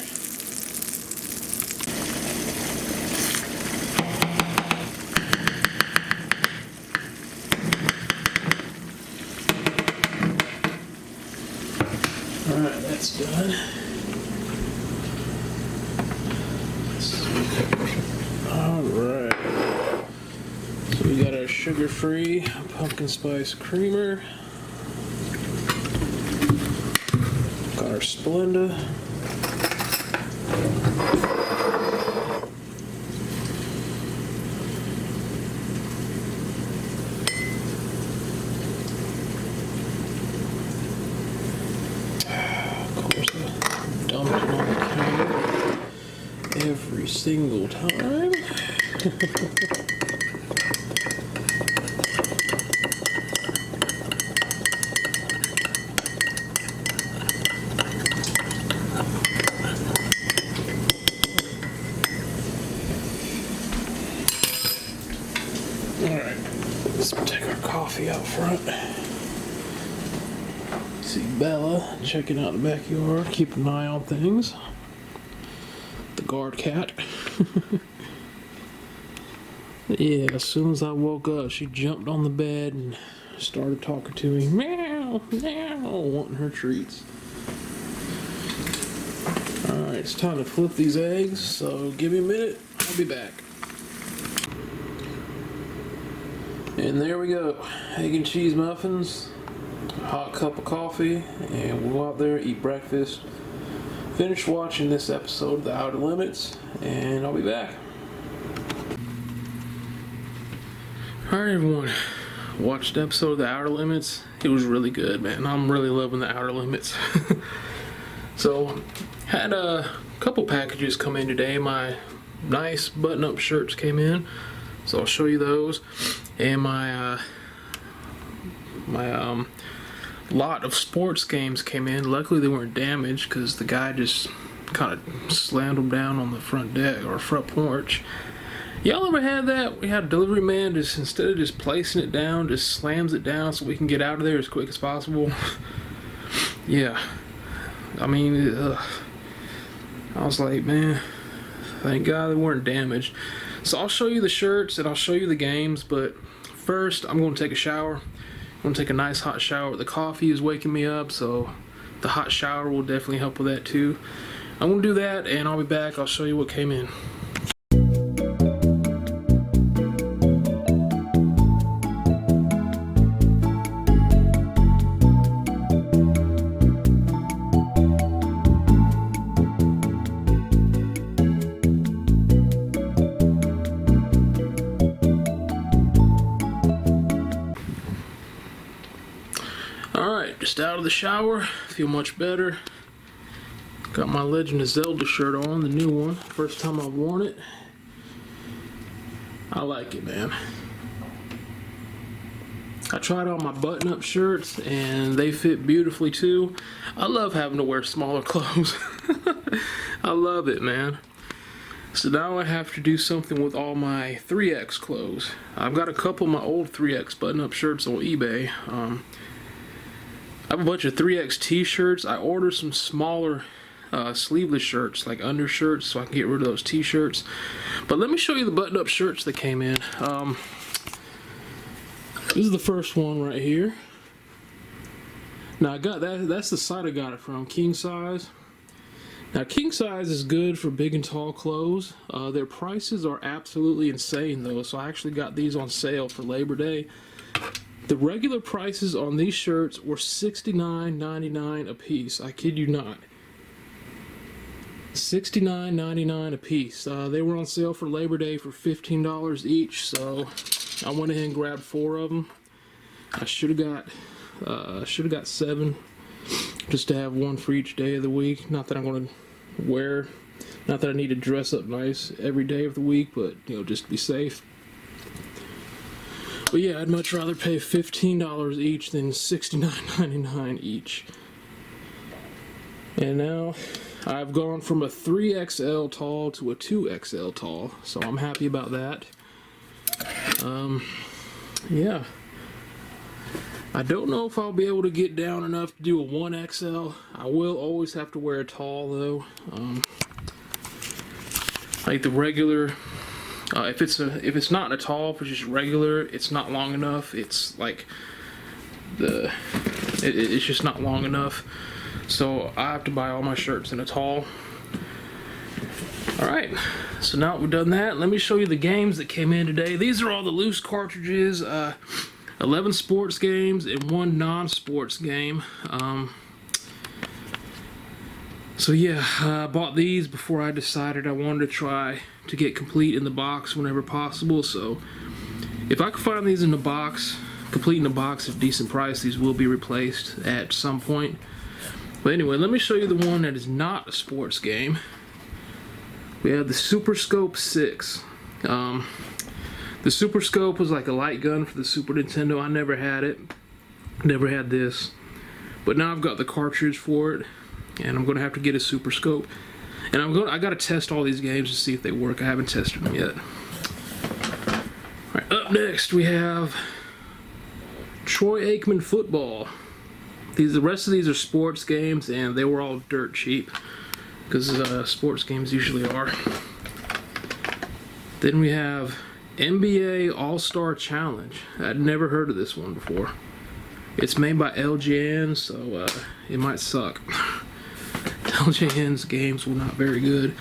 Alright, that's done. Alright. So we got our sugar-free pumpkin spice creamer. Splenda. Of course, I dump it on the counter every single time. Alright, let's take our coffee out front. See Bella checking out the backyard, keeping an eye on things. The guard cat. Yeah, as soon as I woke up, she jumped on the bed and started talking to me. Meow, meow, wanting her treats. Alright, it's time to flip these eggs, so give me a minute, I'll be back. And there we go, egg and cheese muffins, a hot cup of coffee, and we'll go out there, eat breakfast, finish watching this episode of The Outer Limits, and I'll be back. Alright everyone, watched the episode of The Outer Limits. It was really good, man. I'm really loving The Outer Limits. So, had a couple packages come in today. My nice button-up shirts came in, so I'll show you those. And my lot of sports games came in. Luckily they weren't damaged because the guy just kind of slammed them down on the front deck or front porch. Y'all ever had that? We had a delivery man just, instead of just placing it down, just slams it down so we can get out of there as quick as possible. Yeah. I mean, I was like, man, thank God they weren't damaged. So I'll show you the shirts and I'll show you the games, but first I'm going to take a shower. I'm going to take a nice hot shower. The coffee is waking me up, so the hot shower will definitely help with that too. I'm going to do that and I'll be back. I'll show you what came in. Alright, just out of the shower, feel much better. Got my Legend of Zelda shirt on, the new one. First time I've worn it. I like it, man. I tried on my button-up shirts and they fit beautifully too. I love having to wear smaller clothes. I love it, man. So now I have to do something with all my 3X clothes. I've got a couple of my old 3X button-up shirts on eBay. I have a bunch of 3X t-shirts. I ordered some smaller sleeveless shirts, like undershirts, so I can get rid of those t-shirts. But let me show you the button-up shirts that came in. This is the first one right here. Now I got that. That's the site I got it from, King Size. Now King Size is good for big and tall clothes. Their prices are absolutely insane though, so I actually got these on sale for Labor Day. The regular prices on these shirts were $69.99 a piece. I kid you not. $69.99 a piece. They were on sale for Labor Day for $15 each, so I went ahead and grabbed 4 of them. I should have got 7, just to have one for each day of the week. Not that I'm going to wear, not that I need to dress up nice every day of the week, but you know, just to be safe. But yeah, I'd much rather pay $15 each than $69.99 each. And now I've gone from a 3XL tall to a 2XL tall, so I'm happy about that. Yeah. I don't know if I'll be able to get down enough to do a 1XL. I will always have to wear a tall though. Like the regular, if it's not in a tall, if it's just regular, it's not long enough. It's like it's just not long enough. So I have to buy all my shirts in a tall. Alright, so now that we've done that, let me show you the games that came in today. These are all the loose cartridges, 11 sports games and 1 non-sports game. So yeah, I bought these before I decided I wanted to try to get complete in the box whenever possible. So if I can find these in the box, complete in the box at a decent price, these will be replaced at some point. But anyway, let me show you the one that is not a sports game. We have the Super Scope 6. The Super Scope was like a light gun for the Super Nintendo. I never had it. Never had this. But now I've got the cartridge for it, and I'm gonna have to get a Super Scope. And I gotta test all these games to see if they work. I haven't tested them yet. Alright, up next we have Troy Aikman Football. The rest of these are sports games, and they were all dirt cheap, because sports games usually are. Then we have NBA All-Star Challenge. I'd never heard of this one before. It's made by LJN, so it might suck. LJN's games were not very good.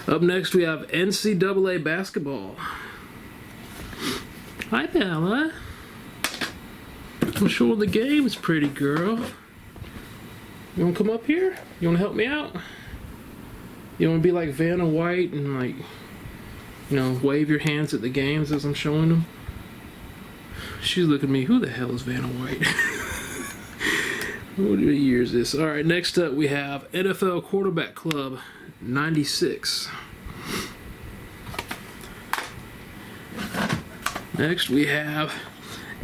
Up next we have NCAA Basketball. Hi Bella. I'm showing the games, pretty girl. You wanna come up here? You wanna help me out? You wanna be like Vanna White and like, you know, wave your hands at the games as I'm showing them? She's looking at me, who the hell is Vanna White? What year is this? Alright, next up we have NFL Quarterback Club 96. Next we have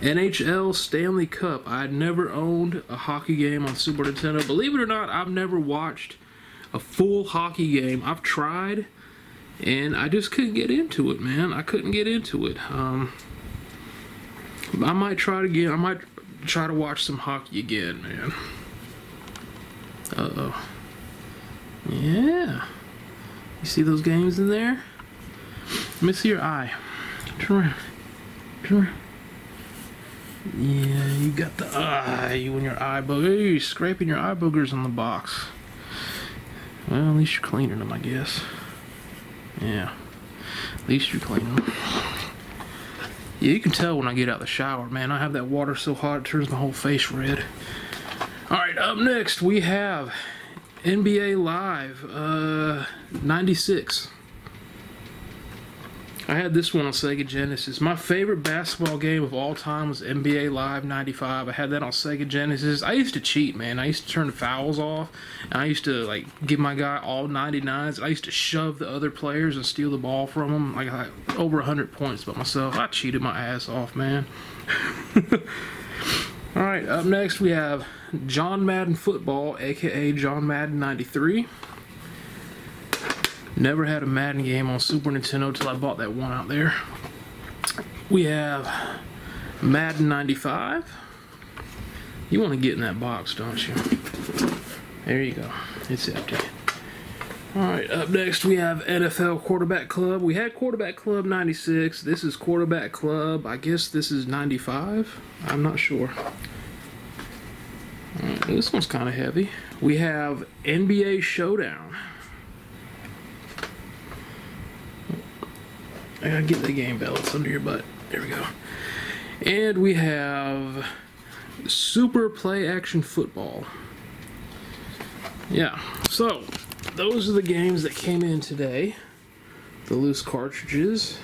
NHL Stanley Cup. I'd never owned a hockey game on Super Nintendo. Believe it or not, I've never watched a full hockey game. I've tried, and I just couldn't get into it, man. I couldn't get into it. I might try it again. I might try to watch some hockey again, man. Uh-oh. Yeah. You see those games in there? Let me see your eye. Turn around. Turn around. Yeah, you got the eye. You and your eye booger. You're scraping your eye boogers on the box. Well, at least you're cleaning them, I guess. Yeah. At least you're cleaning them. Yeah, you can tell when I get out of the shower, man. I have that water so hot it turns my whole face red. Alright, up next we have NBA Live 96. I had this one on Sega Genesis. My favorite basketball game of all time was NBA Live 95. I had that on Sega Genesis. I used to cheat, man. I used to turn the fouls off, and I used to like give my guy all 99s. I used to shove the other players and steal the ball from them. Like I got over 100 points by myself. I cheated my ass off, man. Alright, up next we have John Madden Football, aka John Madden 93. Never had a Madden game on Super Nintendo till I bought that one out there. We have Madden 95. You want to get in that box, don't you? There you go. It's empty. Alright, up next we have NFL Quarterback Club. We had Quarterback Club 96. This is Quarterback Club. I guess this is 95. I'm not sure. Alright, this one's kind of heavy. We have NBA Showdown. I gotta get the game bell. It's under your butt. There we go. And we have Super Play Action Football. Yeah, so those are the games that came in today. The loose cartridges.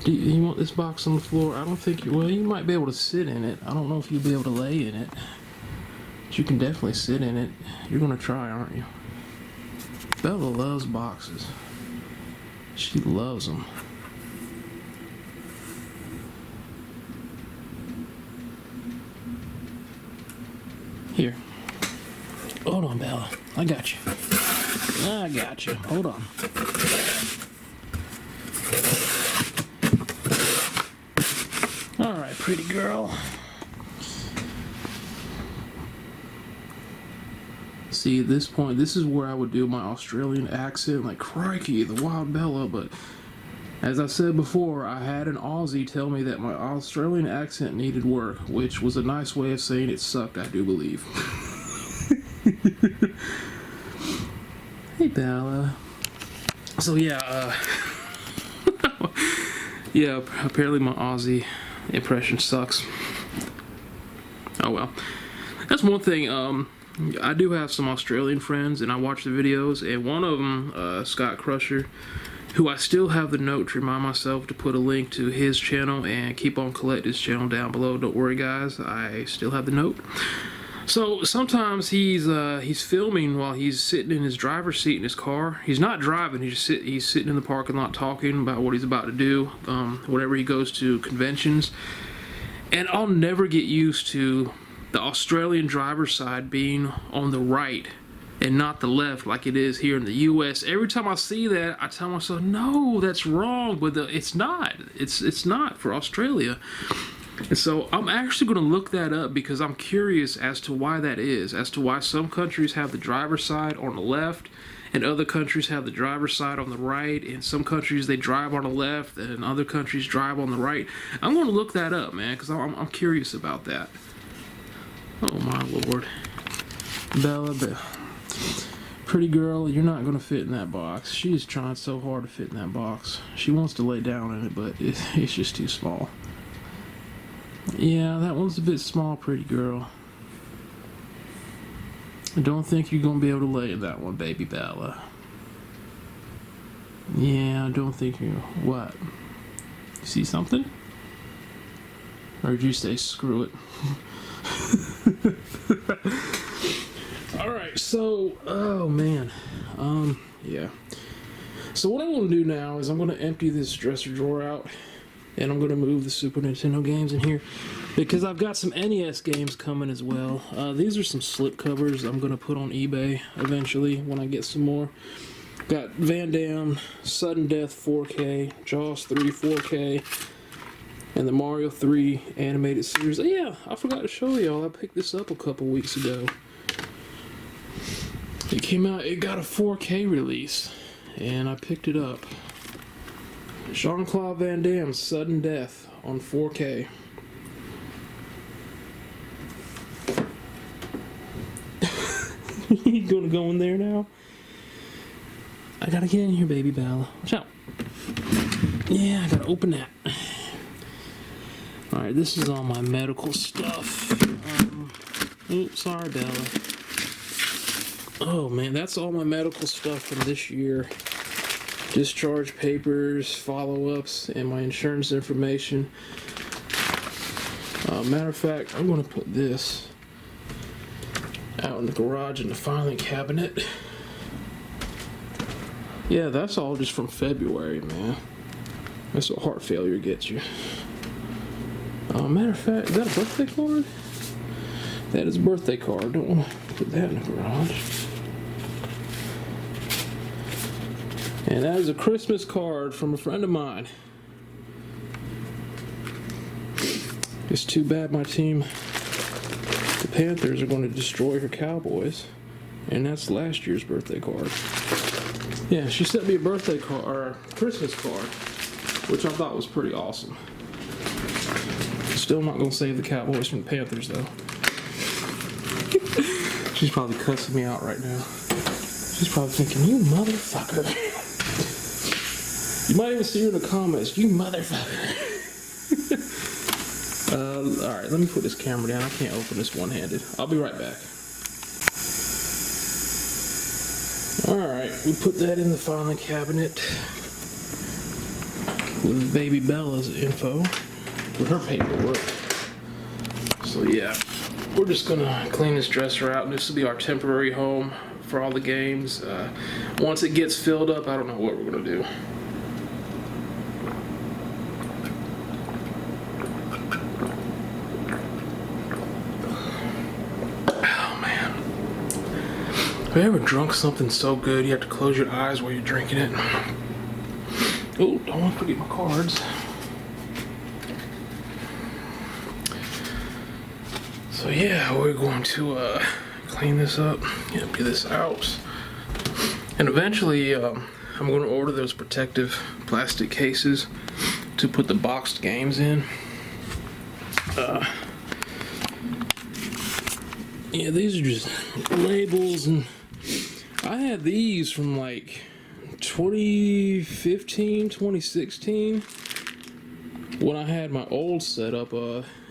Do you want this box on the floor? I don't think you... Well, you might be able to sit in it. I don't know if you'll be able to lay in it. But you can definitely sit in it. You're gonna try, aren't you? Bella loves boxes. She loves them. Here. Hold on, Bella. I got you. I got you. Hold on. Alright, pretty girl. See, at this point, this is where I would do my Australian accent, like, crikey, the wild Bella, but as I said before, I had an Aussie tell me that my Australian accent needed work, which was a nice way of saying it sucked, I do believe. Hey, Bella. So, yeah, yeah, apparently my Aussie impression sucks. Oh, well. That's one thing, I do have some Australian friends, and I watch the videos, and one of them, Scott Crusher, who I still have the note to remind myself to put a link to his channel and Keep On Collect his channel down below. Don't worry, guys, I still have the note. So sometimes he's filming while he's sitting in his driver's seat in his car. He's not driving. He's sitting in the parking lot talking about what he's about to do whenever he goes to conventions. And I'll never get used to the Australian driver's side being on the right and not the left like it is here in the U.S. Every time I see that, I tell myself, no, that's wrong. But it's not. It's not for Australia. And so I'm actually going to look that up because I'm curious as to why that is, as to why some countries have the driver's side on the left and other countries have the driver's side on the right, and some countries they drive on the left and other countries drive on the right. I'm going to look that up, man, because I'm curious about that. Oh my lord. Bella. Pretty girl, you're not going to fit in that box. She's trying so hard to fit in that box. She wants to lay down in it, but it's just too small. Yeah, that one's a bit small, pretty girl. I don't think you're going to be able to lay in that one, baby Bella. Yeah, I don't think you're... What? You see something? Or did you say screw it? Alright, so... Oh, man. Yeah. So what I'm going to do now is I'm going to empty this dresser drawer out. And I'm going to move the Super Nintendo games in here because I've got some NES games coming as well. These are some slip covers I'm going to put on eBay eventually when I get some more. Got Van Damme, Sudden Death 4K, Jaws 3 4K, and the Mario 3 animated series. Oh, yeah, I forgot to show y'all. I picked this up a couple weeks ago. It came out, it got a 4K release, and I picked it up. Jean-Claude Van Damme's Sudden Death on 4K. You gonna go in there now? I gotta get in here, baby Bella. Watch out. Yeah, I gotta open that. Alright, this is all my medical stuff. Oops, sorry, Bella. Oh man, that's all my medical stuff from this year. Discharge papers, follow-ups, and my insurance information. Matter of fact, I'm going to put this out in the garage in the filing cabinet. Yeah, that's all just from February, man. That's what heart failure gets you. Matter of fact, is that a birthday card? That is a birthday card. Don't want to put that in the garage. And that is a Christmas card from a friend of mine. It's too bad my team, the Panthers, are going to destroy her Cowboys. And that's last year's birthday card. Yeah, she sent me a birthday card, or a Christmas card, which I thought was pretty awesome. Still not going to save the Cowboys from the Panthers, though. She's probably cussing me out right now. She's probably thinking, you motherfucker. You might even see her in the comments, you motherfucker. Alright, let me put this camera down. I can't open this one-handed. I'll be right back. Alright, we put that in the filing cabinet with baby Bella's info, with her paperwork. So yeah, we're just gonna clean this dresser out. This will be our temporary home for all the games. Once it gets filled up, I don't know what we're gonna do. Have you ever drunk something so good you have to close your eyes while you're drinking it? Oh, don't want to forget my cards. So yeah, we're going to clean this up, empty this out. And eventually I'm going to order those protective plastic cases to put the boxed games in. Yeah, these are just labels, and I had these from like 2015, 2016 when I had my old setup.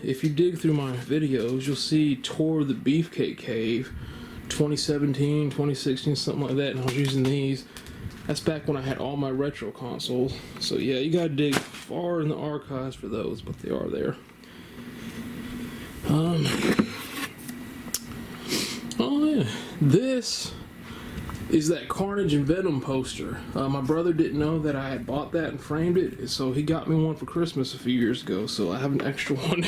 If you dig through my videos, you'll see Tour the Beefcake Cave 2017, 2016, something like that, and I was using these. That's back when I had all my retro consoles. So yeah, you gotta dig far in the archives for those, but they are there. Oh yeah, this is that Carnage and Venom poster. My brother didn't know that I had bought that and framed it, so he got me one for Christmas a few years ago, so I have an extra one.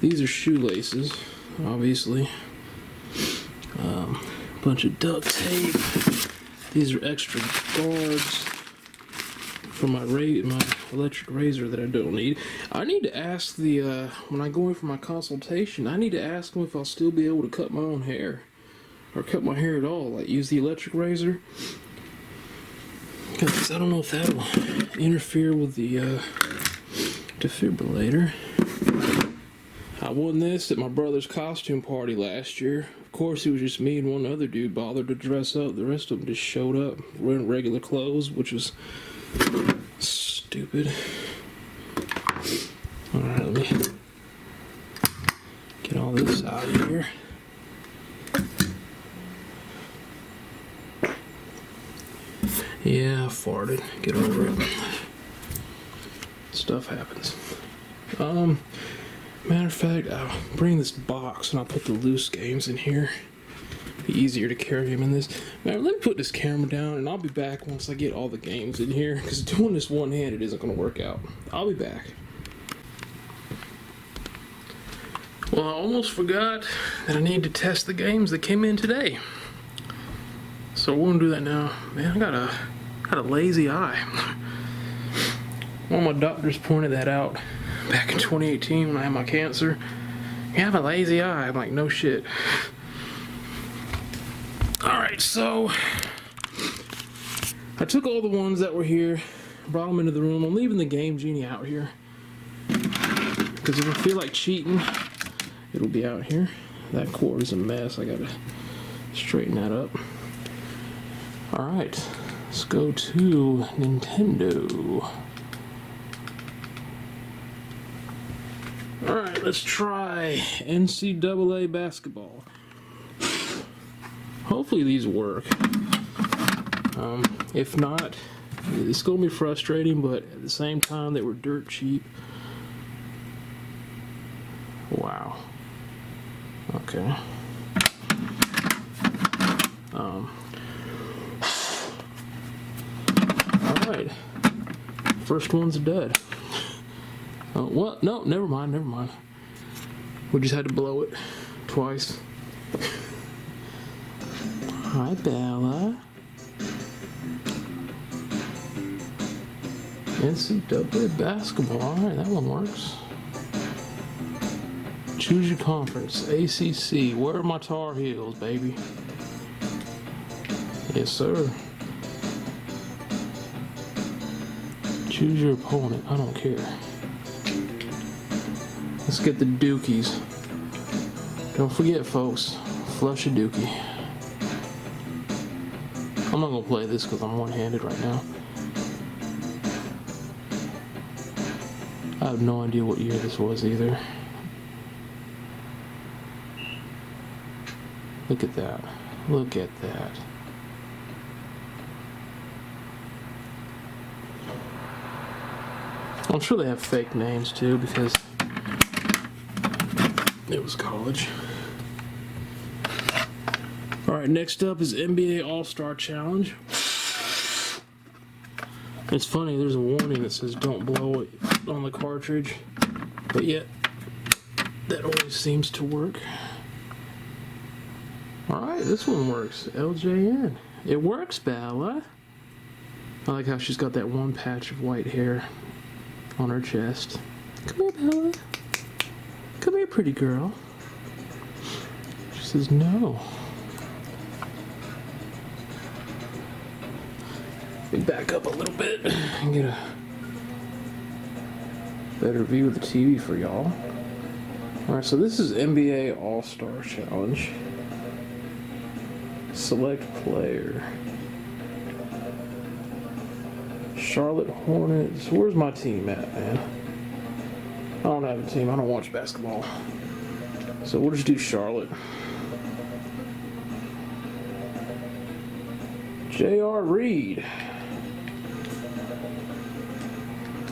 These are shoelaces, obviously. Bunch of duct tape. These are extra guards for my electric razor that I don't need. I need to ask when I go in for my consultation, I need to ask them if I'll still be able to cut my own hair. Or cut my hair at all, like use the electric razor. Because I don't know if that'll interfere with the defibrillator. I won this at my brother's costume party last year. Of course, it was just me and one other dude bothered to dress up. The rest of them just showed up wearing regular clothes, which was stupid. Alright, let me get all this out of here. Yeah, I farted. Get over it. Stuff happens. Matter of fact, I'll bring this box and I'll put the loose games in here. Be easier to carry them in this. Now, let me put this camera down and I'll be back once I get all the games in here, because doing this one-handed isn't going to work out. I'll be back. Well, I almost forgot that I need to test the games that came in today. So we're going to do that now. Man, I got a lazy eye. One of my doctors pointed that out back in 2018 when I had my cancer. You have a lazy eye. I'm like, no shit. Alright, so I took all the ones that were here, brought them into the room. I'm leaving the Game Genie out here, because if I feel like cheating, it'll be out here. That cord is a mess. I gotta straighten that up. Alright, let's go to Nintendo. Alright, let's try NCAA basketball. Hopefully these work. If not, it's going to be frustrating, but at the same time, they were dirt cheap. Wow. Okay. Alright. First one's dead. What? No, never mind. We just had to blow it twice. Hi, Bella. NCAA basketball. Alright, that one works. Choose your conference. ACC. Where are my Tar Heels, baby? Yes, sir. Choose your opponent. I don't care. Let's get the Dukies. Don't forget, folks. Flush a Dookie. I'm not gonna play this because I'm one-handed right now. I have no idea what year this was either. Look at that. Look at that. I'm sure they have fake names too, because it was college. Alright, next up is NBA All-Star Challenge. It's funny, there's a warning that says don't blow it on the cartridge, but yet that always seems to work. Alright, this one works. LJN. It works, Bella. I like how she's got that one patch of white hair on her chest. Come here, Bella. Come here, pretty girl. She says no. Let me back up a little bit and get a better view of the TV for y'all. Alright, so this is NBA All-Star Challenge. Select player. Charlotte Hornets. Where's my team at, man? don't have a team. I don't watch basketball. So we'll just do Charlotte. J.R. Reed.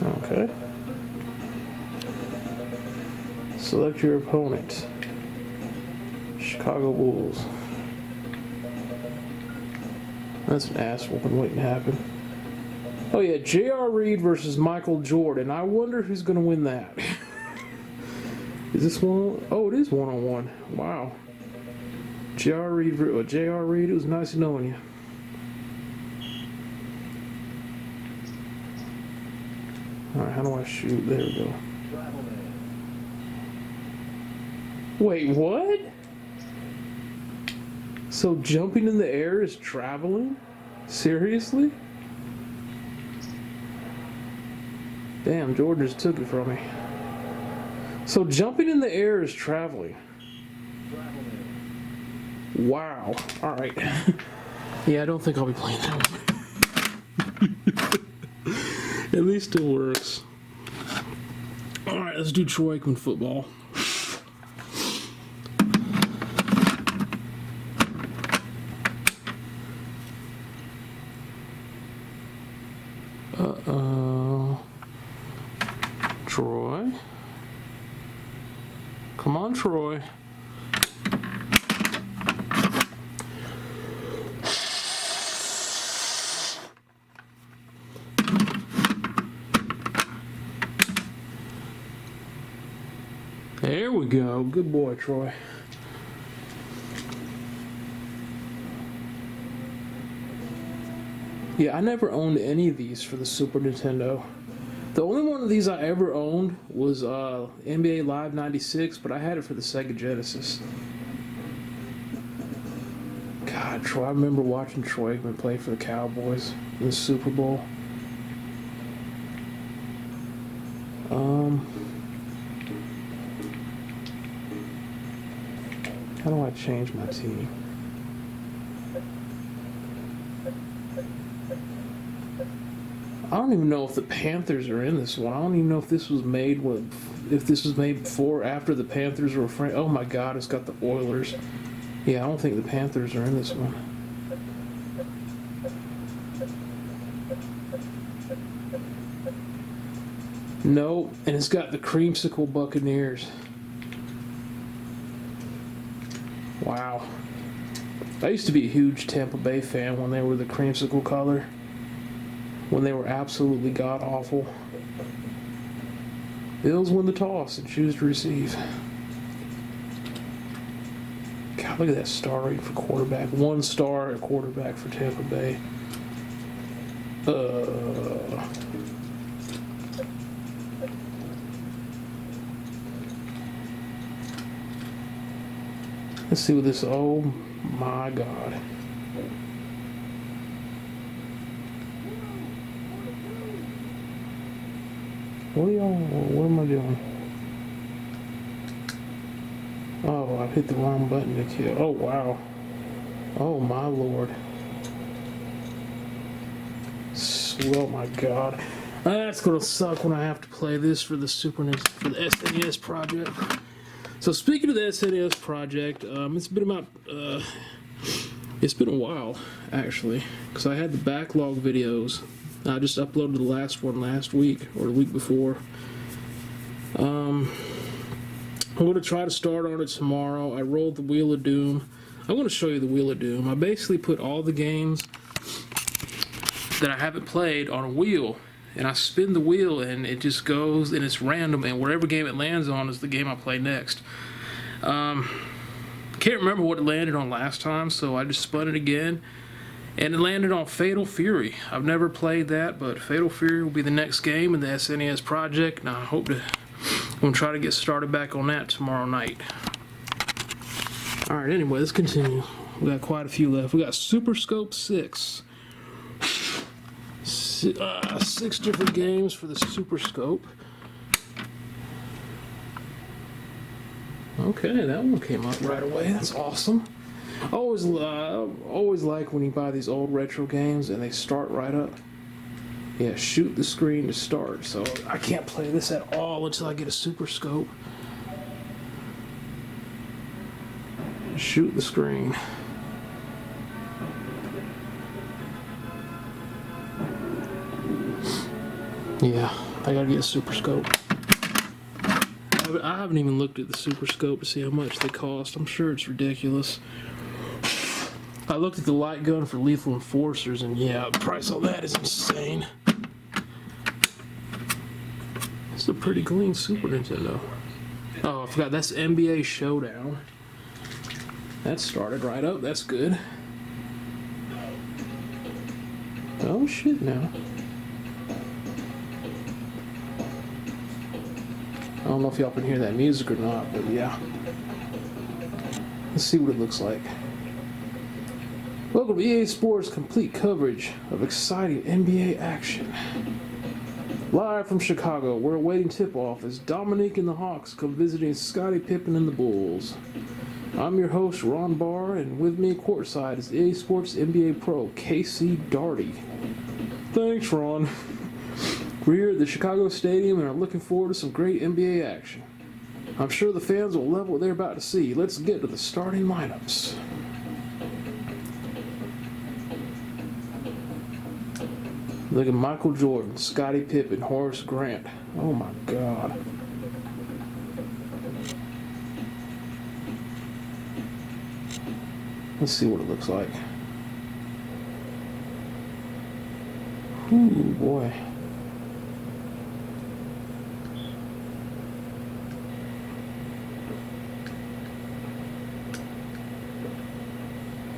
Okay. Select your opponent. Chicago Bulls. That's an ass whooping waiting to happen. Oh yeah, J.R. Reed versus Michael Jordan. I wonder who's going to win that. Is this one? Oh, it is one-on-one. Wow. J.R. Reed. J.R. Reed, it was nice knowing you. Alright, how do I shoot? There we go. Wait, what? So jumping in the air is traveling? Seriously? Damn, Jordan just took it from me. So jumping in the air is traveling. Wow. Alright. Yeah, I don't think I'll be playing that one. At least it works. Alright, let's do Troy Aikman football. Troy. Come on, Troy. There we go. Good boy, Troy. Yeah, I never owned any of these for the Super Nintendo. The only one of these I ever owned was NBA Live 96, but I had it for the Sega Genesis. God, Troy, I remember watching Troy Aikman play for the Cowboys in the Super Bowl. How do I change my team? I don't even know if the Panthers are in this one. I don't even know if this was made before or after the Panthers were friends. Oh my God, it's got the Oilers. Yeah, I don't think the Panthers are in this one. No, and it's got the Creamsicle Buccaneers. Wow. I used to be a huge Tampa Bay fan when they were the creamsicle color. When they were absolutely god-awful. Bills win the toss and choose to receive. God, look at that star rating for quarterback. 1 star at quarterback for Tampa Bay. Let's see what this. Oh my God. What am I doing? Oh, I hit the wrong button to kill. Oh, wow. Oh, my Lord. Oh, my God. That's going to suck when I have to play this for the SNES project. So, speaking of the SNES project, it's been a while, actually, because I had the backlog videos. I just uploaded the last one last week, or the week before. I'm going to try to start on it tomorrow. I rolled the Wheel of Doom. I'm going to show you the Wheel of Doom. I basically put all the games that I haven't played on a wheel, and I spin the wheel, and it just goes, and it's random, and whatever game it lands on is the game I play next. Can't remember what it landed on last time, so I just spun it again. And it landed on Fatal Fury. I've never played that, but Fatal Fury will be the next game in the SNES project, and I'm going to try to get started back on that tomorrow night. Alright, anyway, let's continue. We got quite a few left. We got Super Scope 6. 6 different games for the Super Scope. Okay, that one came up right away. That's awesome. I always like when you buy these old retro games and they start right up. Yeah, shoot the screen to start. So I can't play this at all until I get a Super Scope. Shoot the screen. Yeah, I gotta get a Super Scope. I haven't even looked at the Super Scope to see how much they cost. I'm sure it's ridiculous. I looked at the light gun for Lethal Enforcers, and yeah, the price on that is insane. It's a pretty clean Super Nintendo. Oh, I forgot, that's NBA Showdown. That started right up, that's good. Oh shit now. I don't know if y'all can hear that music or not, but yeah. Let's see what it looks like. Welcome to EA Sports complete coverage of exciting NBA action. Live from Chicago, we're awaiting tip-off as Dominique and the Hawks come visiting Scottie Pippen and the Bulls. I'm your host, Ron Barr, and with me courtside is EA Sports NBA Pro, KC Darty. Thanks, Ron. We're here at the Chicago Stadium and are looking forward to some great NBA action. I'm sure the fans will love what they're about to see. Let's get to the starting lineups. Look at Michael Jordan, Scottie Pippen, Horace Grant. Oh my God. Let's see what it looks like. Ooh, boy.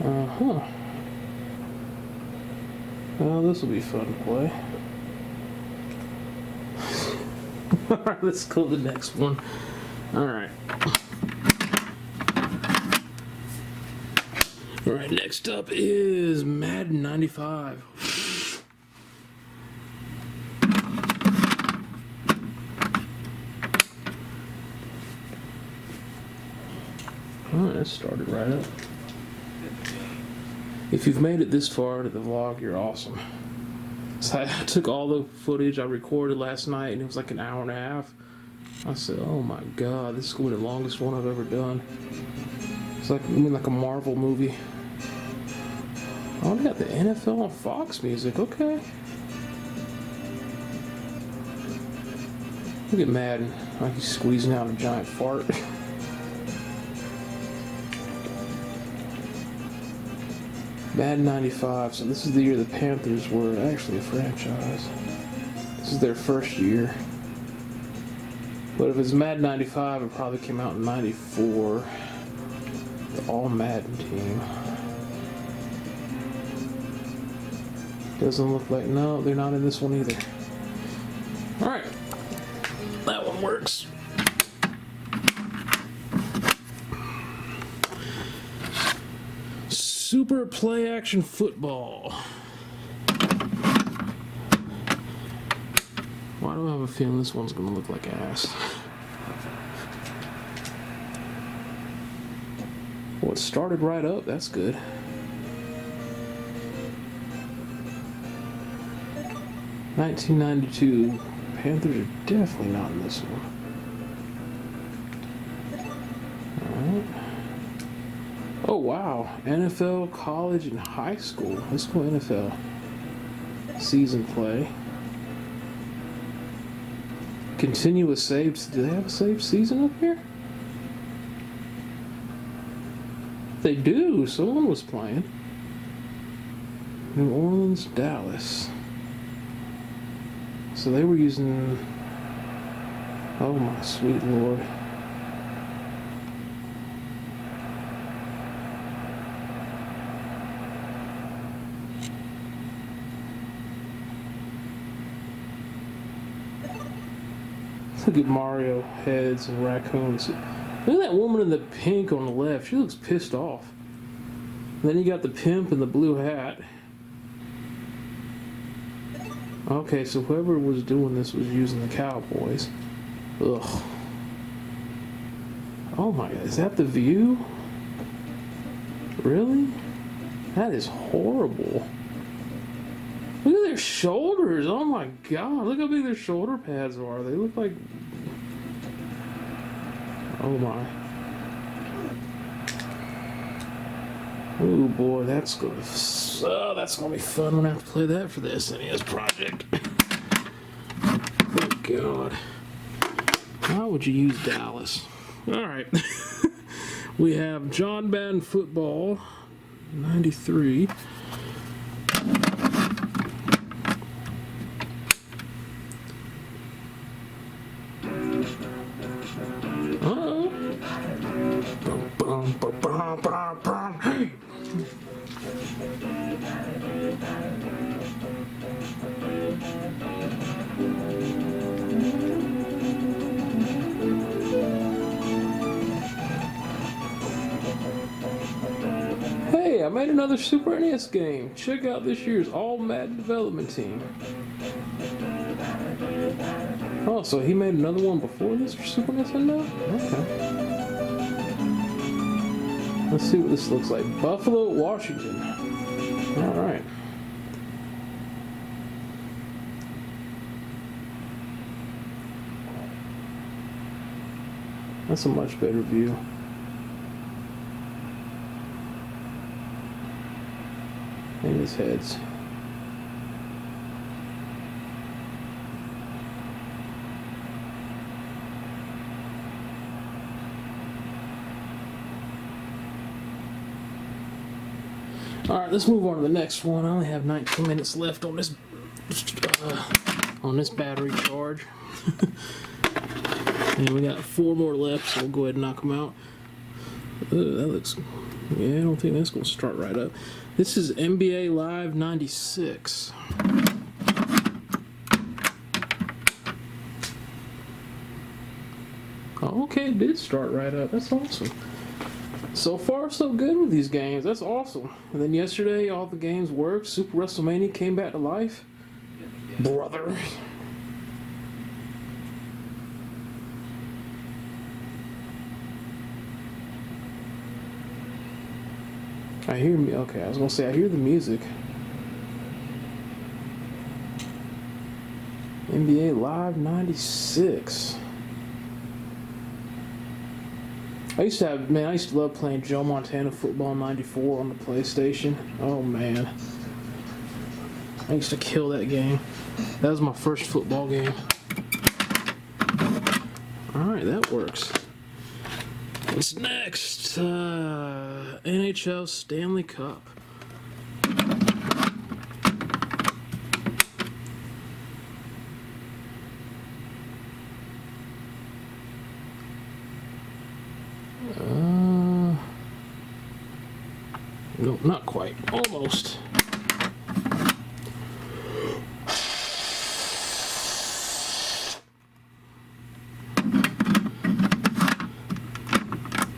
Uh-huh. Well, this will be fun to play. Alright, let's go to the next one. Alright. Alright, next up is Madden 95. Alright, that started right up. If you've made it this far into the vlog, you're awesome. So I took all the footage I recorded last night, and it was like an hour and a half. I said, oh my God, this is going to be the longest one I've ever done. It's like, like a Marvel movie. Oh, we got the NFL on Fox music, okay. Look at Madden, like he's squeezing out a giant fart. Madden 95, so this is the year the Panthers were actually a franchise. This is their first year. But if it's Madden 95, it probably came out in 94. The all Madden team. Doesn't look like, no, they're not in this one either. Alright. That one works. Super Play Action Football. Why do I have a feeling this one's gonna look like ass? Well, it started right up, that's good. $1992. Panthers are definitely not in this one. Alright. Oh wow, NFL, college, and high school. Let's go NFL. Season play. Continuous saves. Do they have a save season up here? They do. Someone was playing. New Orleans, Dallas. So they were using... Oh my sweet Lord. Look at Mario heads and raccoons. Look at that woman in the pink on the left. She looks pissed off. And then you got the pimp in the blue hat. Okay, so whoever was doing this was using the Cowboys. Ugh. Oh my God, is that the view? Really? That is horrible. Look at their their shoulders. Oh my god. Look how big their shoulder pads are. They look like... Oh my. Oh boy, that's gonna be fun when I have to play that for the SNES project. Thank God. How would you use Dallas? Alright. We have John Madden Football 93. Hey, I made another Super NES game. Check out this year's All Madden development team. Oh, so he made another one before this for Super NES now? Okay. Let's see what this looks like. Buffalo, Washington. Alright. That's a much better view. And his heads. Alright, let's move on to the next one. I only have 19 minutes left on this battery charge. And we got 4 more left, so we'll go ahead and knock them out. That looks... Yeah, I don't think that's going to start right up. This is NBA Live 96. Oh, okay, it did start right up. That's awesome. So far, so good with these games. That's awesome. And then yesterday, all the games worked. Super WrestleMania came back to life. Brother. I hear me. Okay, I was gonna say I hear the music. NBA Live 96. I used to love playing Joe Montana Football 94 on the PlayStation. Oh man. I used to kill that game. That was my first football game. Alright, that works. What's next? NHL Stanley Cup. No, not quite. Almost.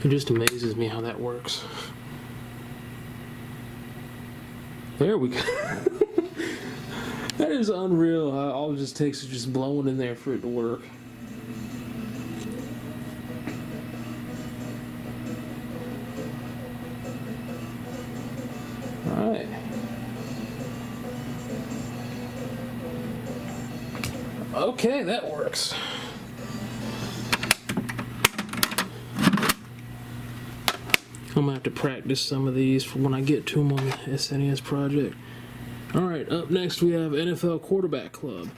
It just amazes me how that works. There we go. That is unreal. All it just takes is just blowing in there for it to work. Alright. Okay, that works. I'm gonna have to practice some of these for when I get to them on the SNES project. Alright, up next we have NFL Quarterback Club.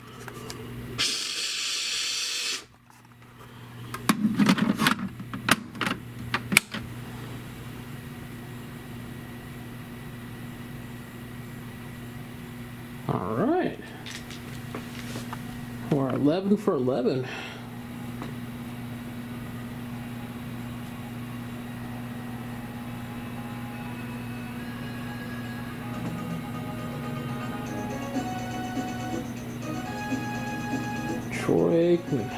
Alright. We're 11 for 11. Troy Aikman.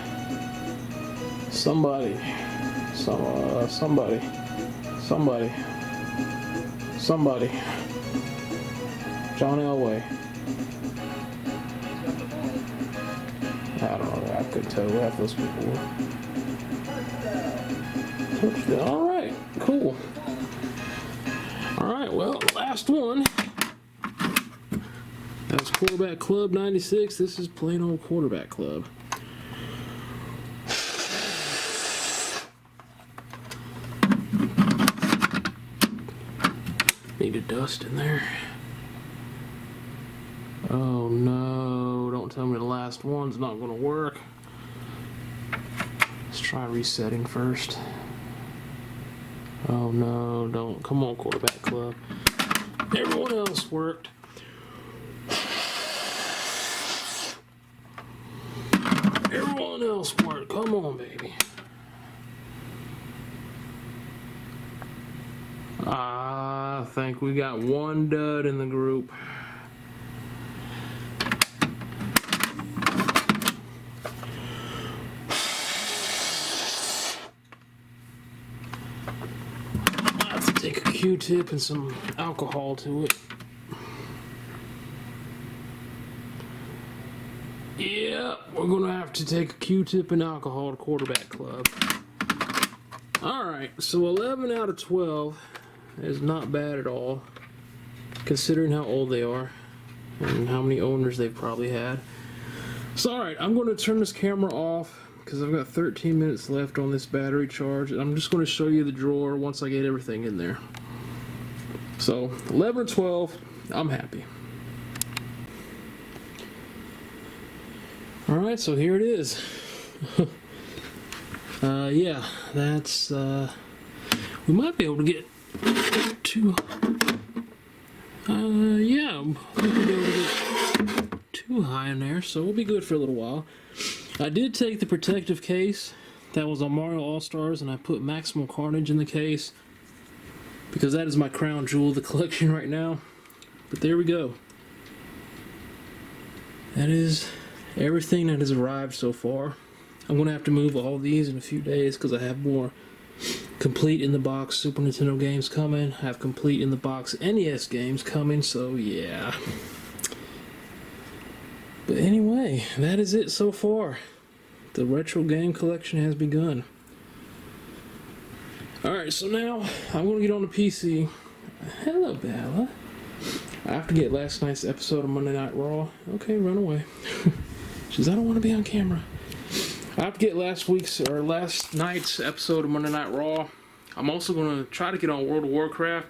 Somebody. John Elway. I don't know. I couldn't tell who half those people were. Alright, cool. Alright, well, last one. That's Quarterback Club 96. This is plain old Quarterback Club. Need a dust in there. Oh no, don't tell me the last one's not gonna work. Let's try resetting first. Oh no, don't. Come on, Quarterback Club. Everyone else worked. Everyone else worked. Come on, baby. I think we got one dud in the group. I have to take a Q-tip and some alcohol to it. Yeah, we're gonna have to take a Q-tip and alcohol to Quarterback Club. Alright, so 11 out of 12 is not bad at all, considering how old they are and how many owners they've probably had. So alright, I'm going to turn this camera off because I've got 13 minutes left on this battery charge. I'm just going to show you the drawer once I get everything in there. So 11 or 12, I'm happy. Alright, so here it is. Yeah, that's, we might be able to get too, yeah, we could be able to get too high in there, so we'll be good for a little while. I did take the protective case that was on Mario All-Stars, and I put Maximal Carnage in the case, because that is my crown jewel of the collection right now. But there we go. That is everything that has arrived so far. I'm going to have to move all these in a few days because I have more complete in the box Super Nintendo games coming. I have complete in the box NES games coming, so yeah. But anyway, that is it so far. The retro game collection has begun. Alright, so now I'm going to get on the PC. Hello, Bella. I have to get last night's episode of Monday Night Raw. Okay, run away. She says, I don't want to be on camera. I have to get last night's episode of Monday Night Raw. I'm also going to try to get on World of Warcraft.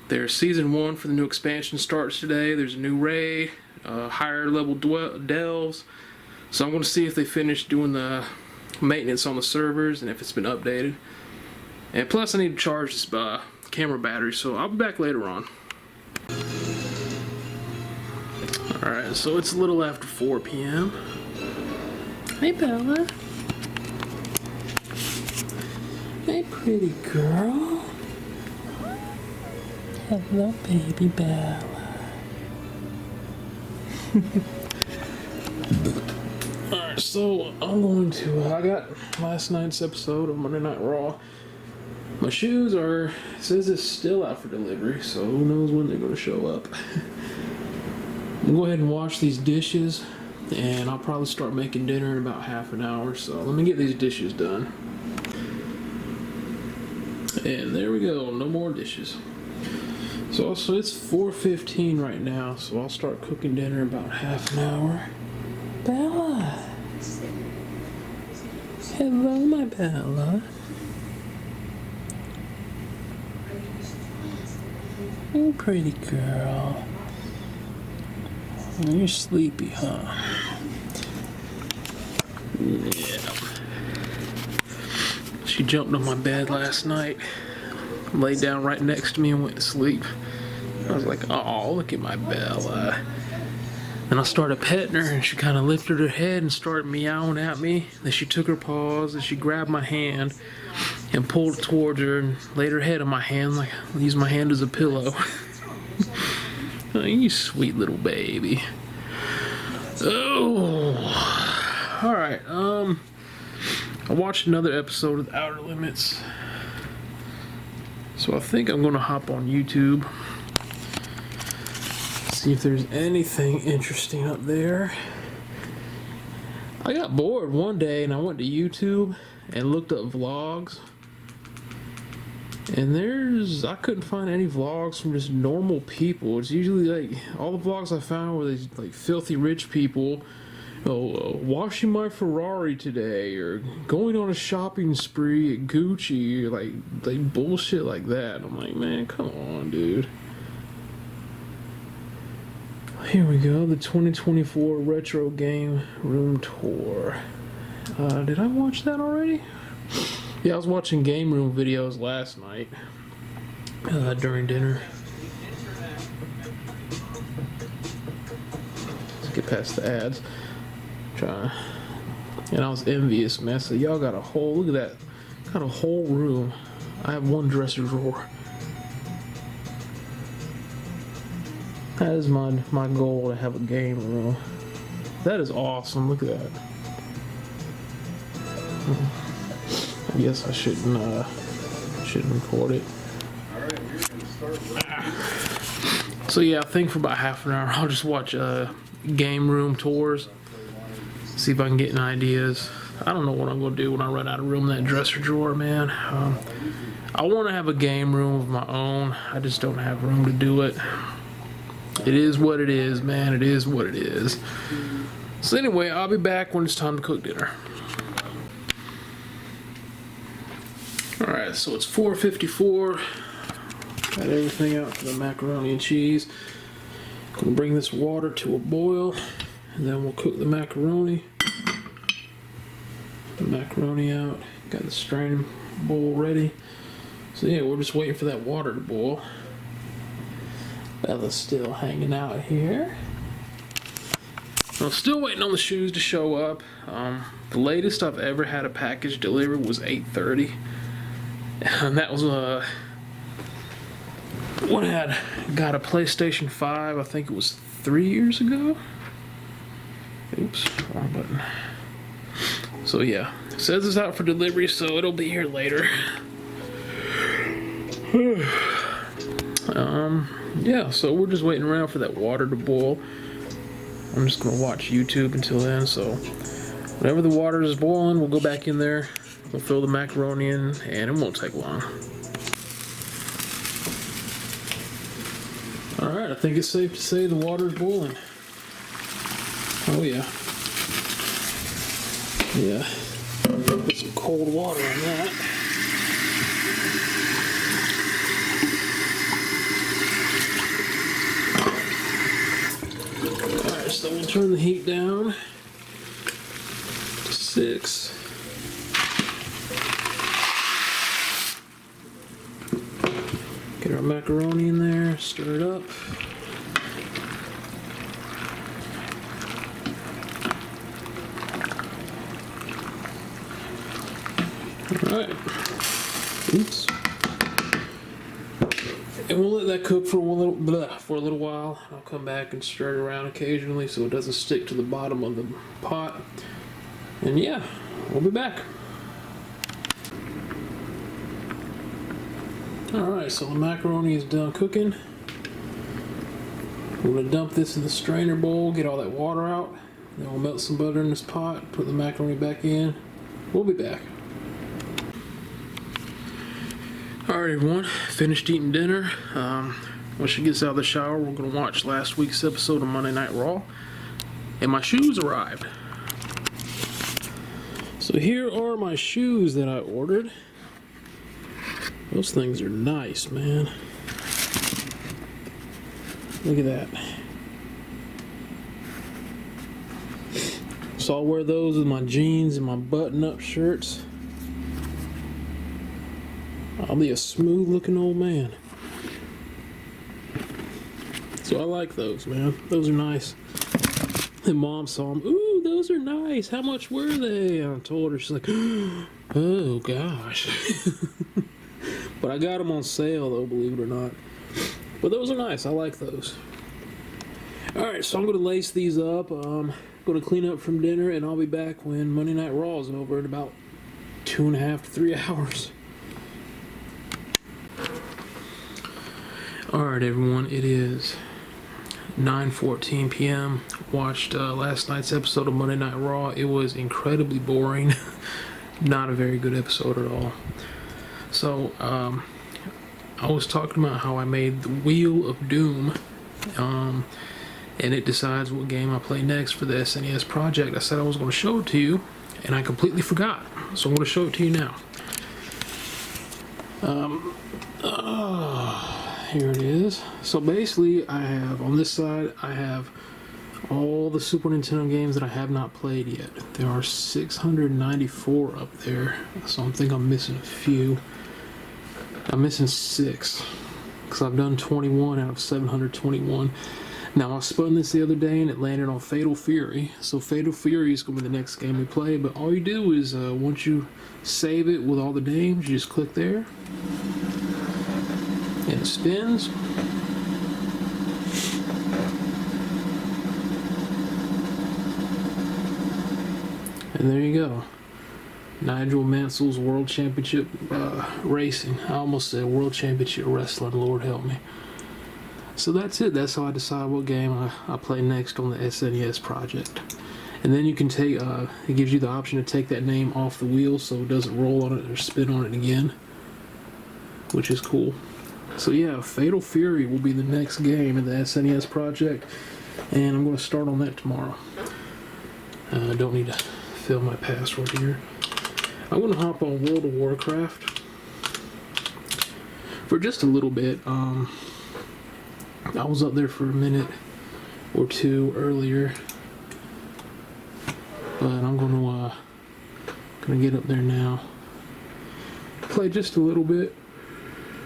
There's Season 1 for the new expansion starts today. There's a new raid, higher level delves. So I'm going to see if they finished doing the maintenance on the servers and if it's been updated. And plus I need to charge this camera battery, so I'll be back later on. Alright, so it's a little after 4 p.m. Hey, Bella. Hey, pretty girl. Hello, baby Bella. Alright, so I'm going to, I got last night's episode of Monday Night Raw. My shoes are, it says it's still out for delivery, so who knows when they're going to show up. I'm going to go ahead and wash these dishes. And I'll probably start making dinner in about half an hour, so let me get these dishes done. And there we go, no more dishes. So also it's 4:15 right now, so I'll start cooking dinner in about half an hour. Bella! Hello, my Bella. Oh, pretty girl. You're sleepy, huh? Yeah. She jumped on my bed last night, laid down right next to me and went to sleep. I was like, oh, look at my Bella. And I started petting her and she kind of lifted her head and started meowing at me. Then she took her paws and she grabbed my hand and pulled it towards her and laid her head on my hand, like I used my hand as a pillow. Oh, you sweet little baby. Oh. Alright, I watched another episode of The Outer Limits. So I think I'm gonna hop on YouTube. See if there's anything interesting up there. I got bored one day and I went to YouTube and looked up vlogs. And I couldn't find any vlogs from just normal people. It's usually like, all the vlogs I found were these like filthy rich people. Oh, washing my Ferrari today, or going on a shopping spree at Gucci, or like bullshit like that. I'm like, man, come on, dude. Here we go, the 2024 Retro Game Room Tour. Did I watch that already? Yeah, I was watching game room videos last night during dinner. Let's get past the ads. And I was envious, man. So y'all got a whole, look at that, got a whole room. I have one dresser drawer. That is my goal, to have a game room. That is awesome. Look at that. I guess I shouldn't record it. Alright, we're gonna start. So yeah, I think for about half an hour I'll just watch game room tours. See if I can get any ideas. I don't know what I'm gonna do when I run out of room in that dresser drawer, man. I want to have a game room of my own. I just don't have room to do it. It is what it is, man. It is what it is. So anyway, I'll be back when it's time to cook dinner. Alright, so it's 4:54. Got everything out for the macaroni and cheese. Gonna bring this water to a boil, and then we'll cook the macaroni. The macaroni out. Got the straining bowl ready. So yeah, we're just waiting for that water to boil. Bella's still hanging out here. I'm still waiting on the shoes to show up. The latest I've ever had a package delivered was 8:30. And that was when I got a PlayStation 5, I think it was 3 years ago. Oops, wrong button. So yeah, it says it's out for delivery, so it'll be here later. Yeah, so we're just waiting around for that water to boil. I'm just gonna watch YouTube until then, so whenever the water is boiling, we'll go back in there, we'll fill the macaroni in, and it won't take long. Alright, I think it's safe to say the water is boiling. Oh yeah. Yeah. Put some cold water on that. Alright, so we'll turn the heat down to 6. Get our macaroni in there, stir it up. Alright. Oops. And we'll let that cook for a little while. I'll come back and stir it around occasionally so it doesn't stick to the bottom of the pot. And yeah, we'll be back. Alright, so the macaroni is done cooking. We're going to dump this in the strainer bowl, get all that water out. Then we'll melt some butter in this pot, put the macaroni back in. We'll be back. Alright everyone, finished eating dinner. When she gets out of the shower, we're going to watch last week's episode of Monday Night Raw. And my shoes arrived. So here are my shoes that I ordered. Those things are nice, man. Look at that. So I'll wear those with my jeans and my button-up shirts. I'll be a smooth-looking old man. So I like those, man. Those are nice. And Mom saw them. Ooh, those are nice. How much were they? I told her. She's like, oh, gosh. But I got them on sale, though, believe it or not. But those are nice. I like those. Alright, so I'm going to lace these up. I'm going to clean up from dinner, and I'll be back when Monday Night Raw is over in about 2.5 to 3 hours. Alright, everyone. It is 9:14 p.m. Watched last night's episode of Monday Night Raw. It was incredibly boring. Not a very good episode at all. So, I was talking about how I made the Wheel of Doom, and it decides what game I play next for the SNES project. I said I was going to show it to you, and I completely forgot. So I'm going to show it to you now. Here it is. So basically, I have on this side, I have all the Super Nintendo games that I have not played yet. There are 694 up there, so I think I'm missing a few. I'm missing 6, because I've done 21 out of 721. Now, I spun this the other day, and it landed on Fatal Fury. So Fatal Fury is going to be the next game we play, but all you do is, once you save it with all the names, you just click there, and it spins. And there you go. Nigel Mansell's World Championship Racing. I almost said World Championship Wrestling, Lord help me. So that's it. That's how I decide what game I play next on the SNES project. And then you can take, it gives you the option to take that name off the wheel so it doesn't roll on it or spin on it again, which is cool. So yeah, Fatal Fury will be the next game in the SNES project, and I'm going to start on that tomorrow. I don't need to fill my password here. I'm going to hop on World of Warcraft for just a little bit. I was up there for a minute or two earlier, but I'm going to get up there now. Play just a little bit.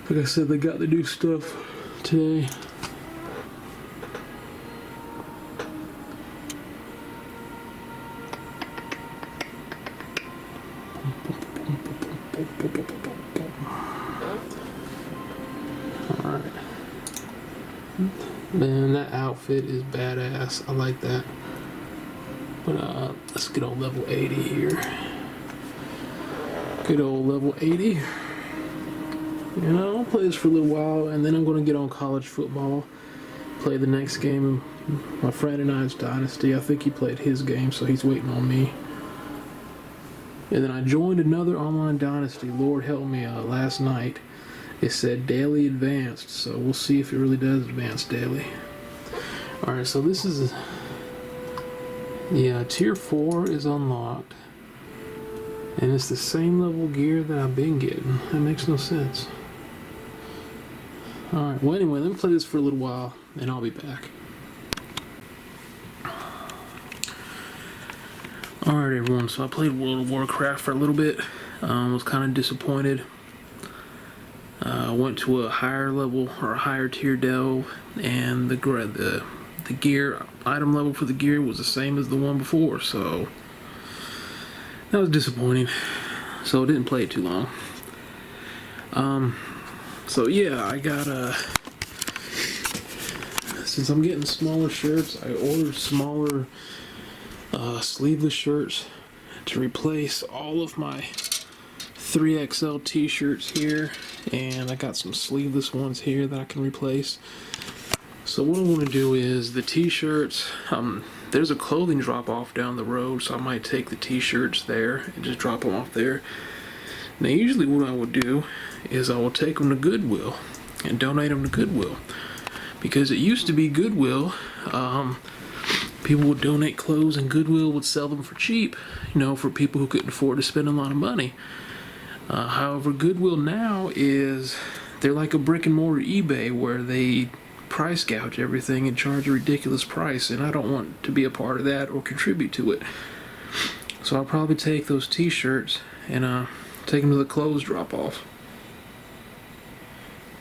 Like I said, they got the new stuff today. Alright. Man, that outfit is badass. I like that. But let's get on level 80 here. Good old level 80. You know, I'll play this for a little while, and then I'm going to get on college football. Play the next game. My friend and I's Dynasty. I think he played his game, so he's waiting on me. And then I joined another online Dynasty, Lord help me, last night. It said daily advanced, so we'll see if it really does advance daily. Alright, so this is... Yeah, Tier 4 is unlocked. And it's the same level gear that I've been getting. That makes no sense. Alright, well anyway, let me play this for a little while, and I'll be back. Alright everyone, so I played World of Warcraft for a little bit. Was kind of disappointed. Went to a higher level, or a higher tier delve, and the gear, item level for the gear was the same as the one before, so... That was disappointing. So I didn't play it too long. So yeah, I got since I'm getting smaller shirts, I ordered smaller sleeveless shirts to replace all of my 3XL t-shirts here, and I got some sleeveless ones here that I can replace. So what I want to do is the t-shirts, there's a clothing drop off down the road, so I might take the t-shirts there and just drop them off there. Now usually what I would do is I will take them to Goodwill and donate them to Goodwill, because it used to be Goodwill, people would donate clothes and Goodwill would sell them for cheap, you know, for people who couldn't afford to spend a lot of money. However, Goodwill now they're like a brick and mortar eBay where they price gouge everything and charge a ridiculous price, and I don't want to be a part of that or contribute to it. So I'll probably take those t-shirts and take them to the clothes drop off.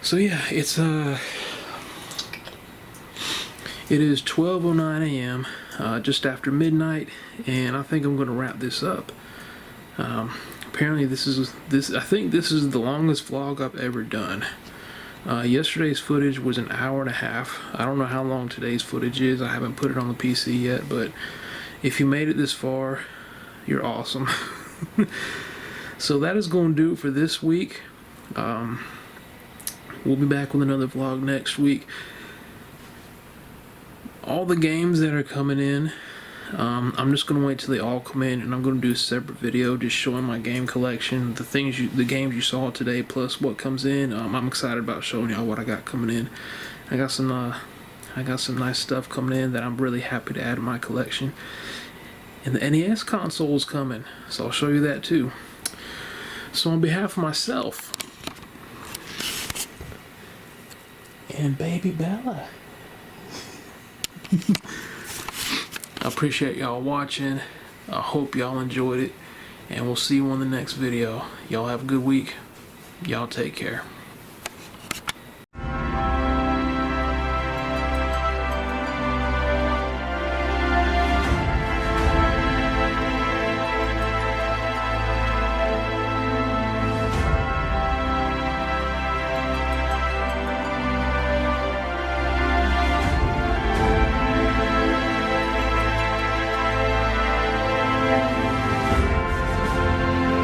So yeah, it is 12:09 a.m., just after midnight, and I think I'm going to wrap this up. Apparently I think this is the longest vlog I've ever done. Yesterday's footage was an hour and a half. I don't know how long today's footage is. I haven't put it on the PC yet, but if you made it this far, you're awesome. So that is going to do it for this week. We'll be back with another vlog next week. All the games that are coming in, I'm just gonna wait till they all come in, and I'm gonna do a separate video just showing my game collection, the games you saw today, plus what comes in. I'm excited about showing y'all what I got coming in. I got some nice stuff coming in that I'm really happy to add to my collection. And the NES console is coming, so I'll show you that too. So on behalf of myself and baby Bella, I appreciate y'all watching. I hope y'all enjoyed it, and we'll see you on the next video. Y'all have a good week. Y'all take care.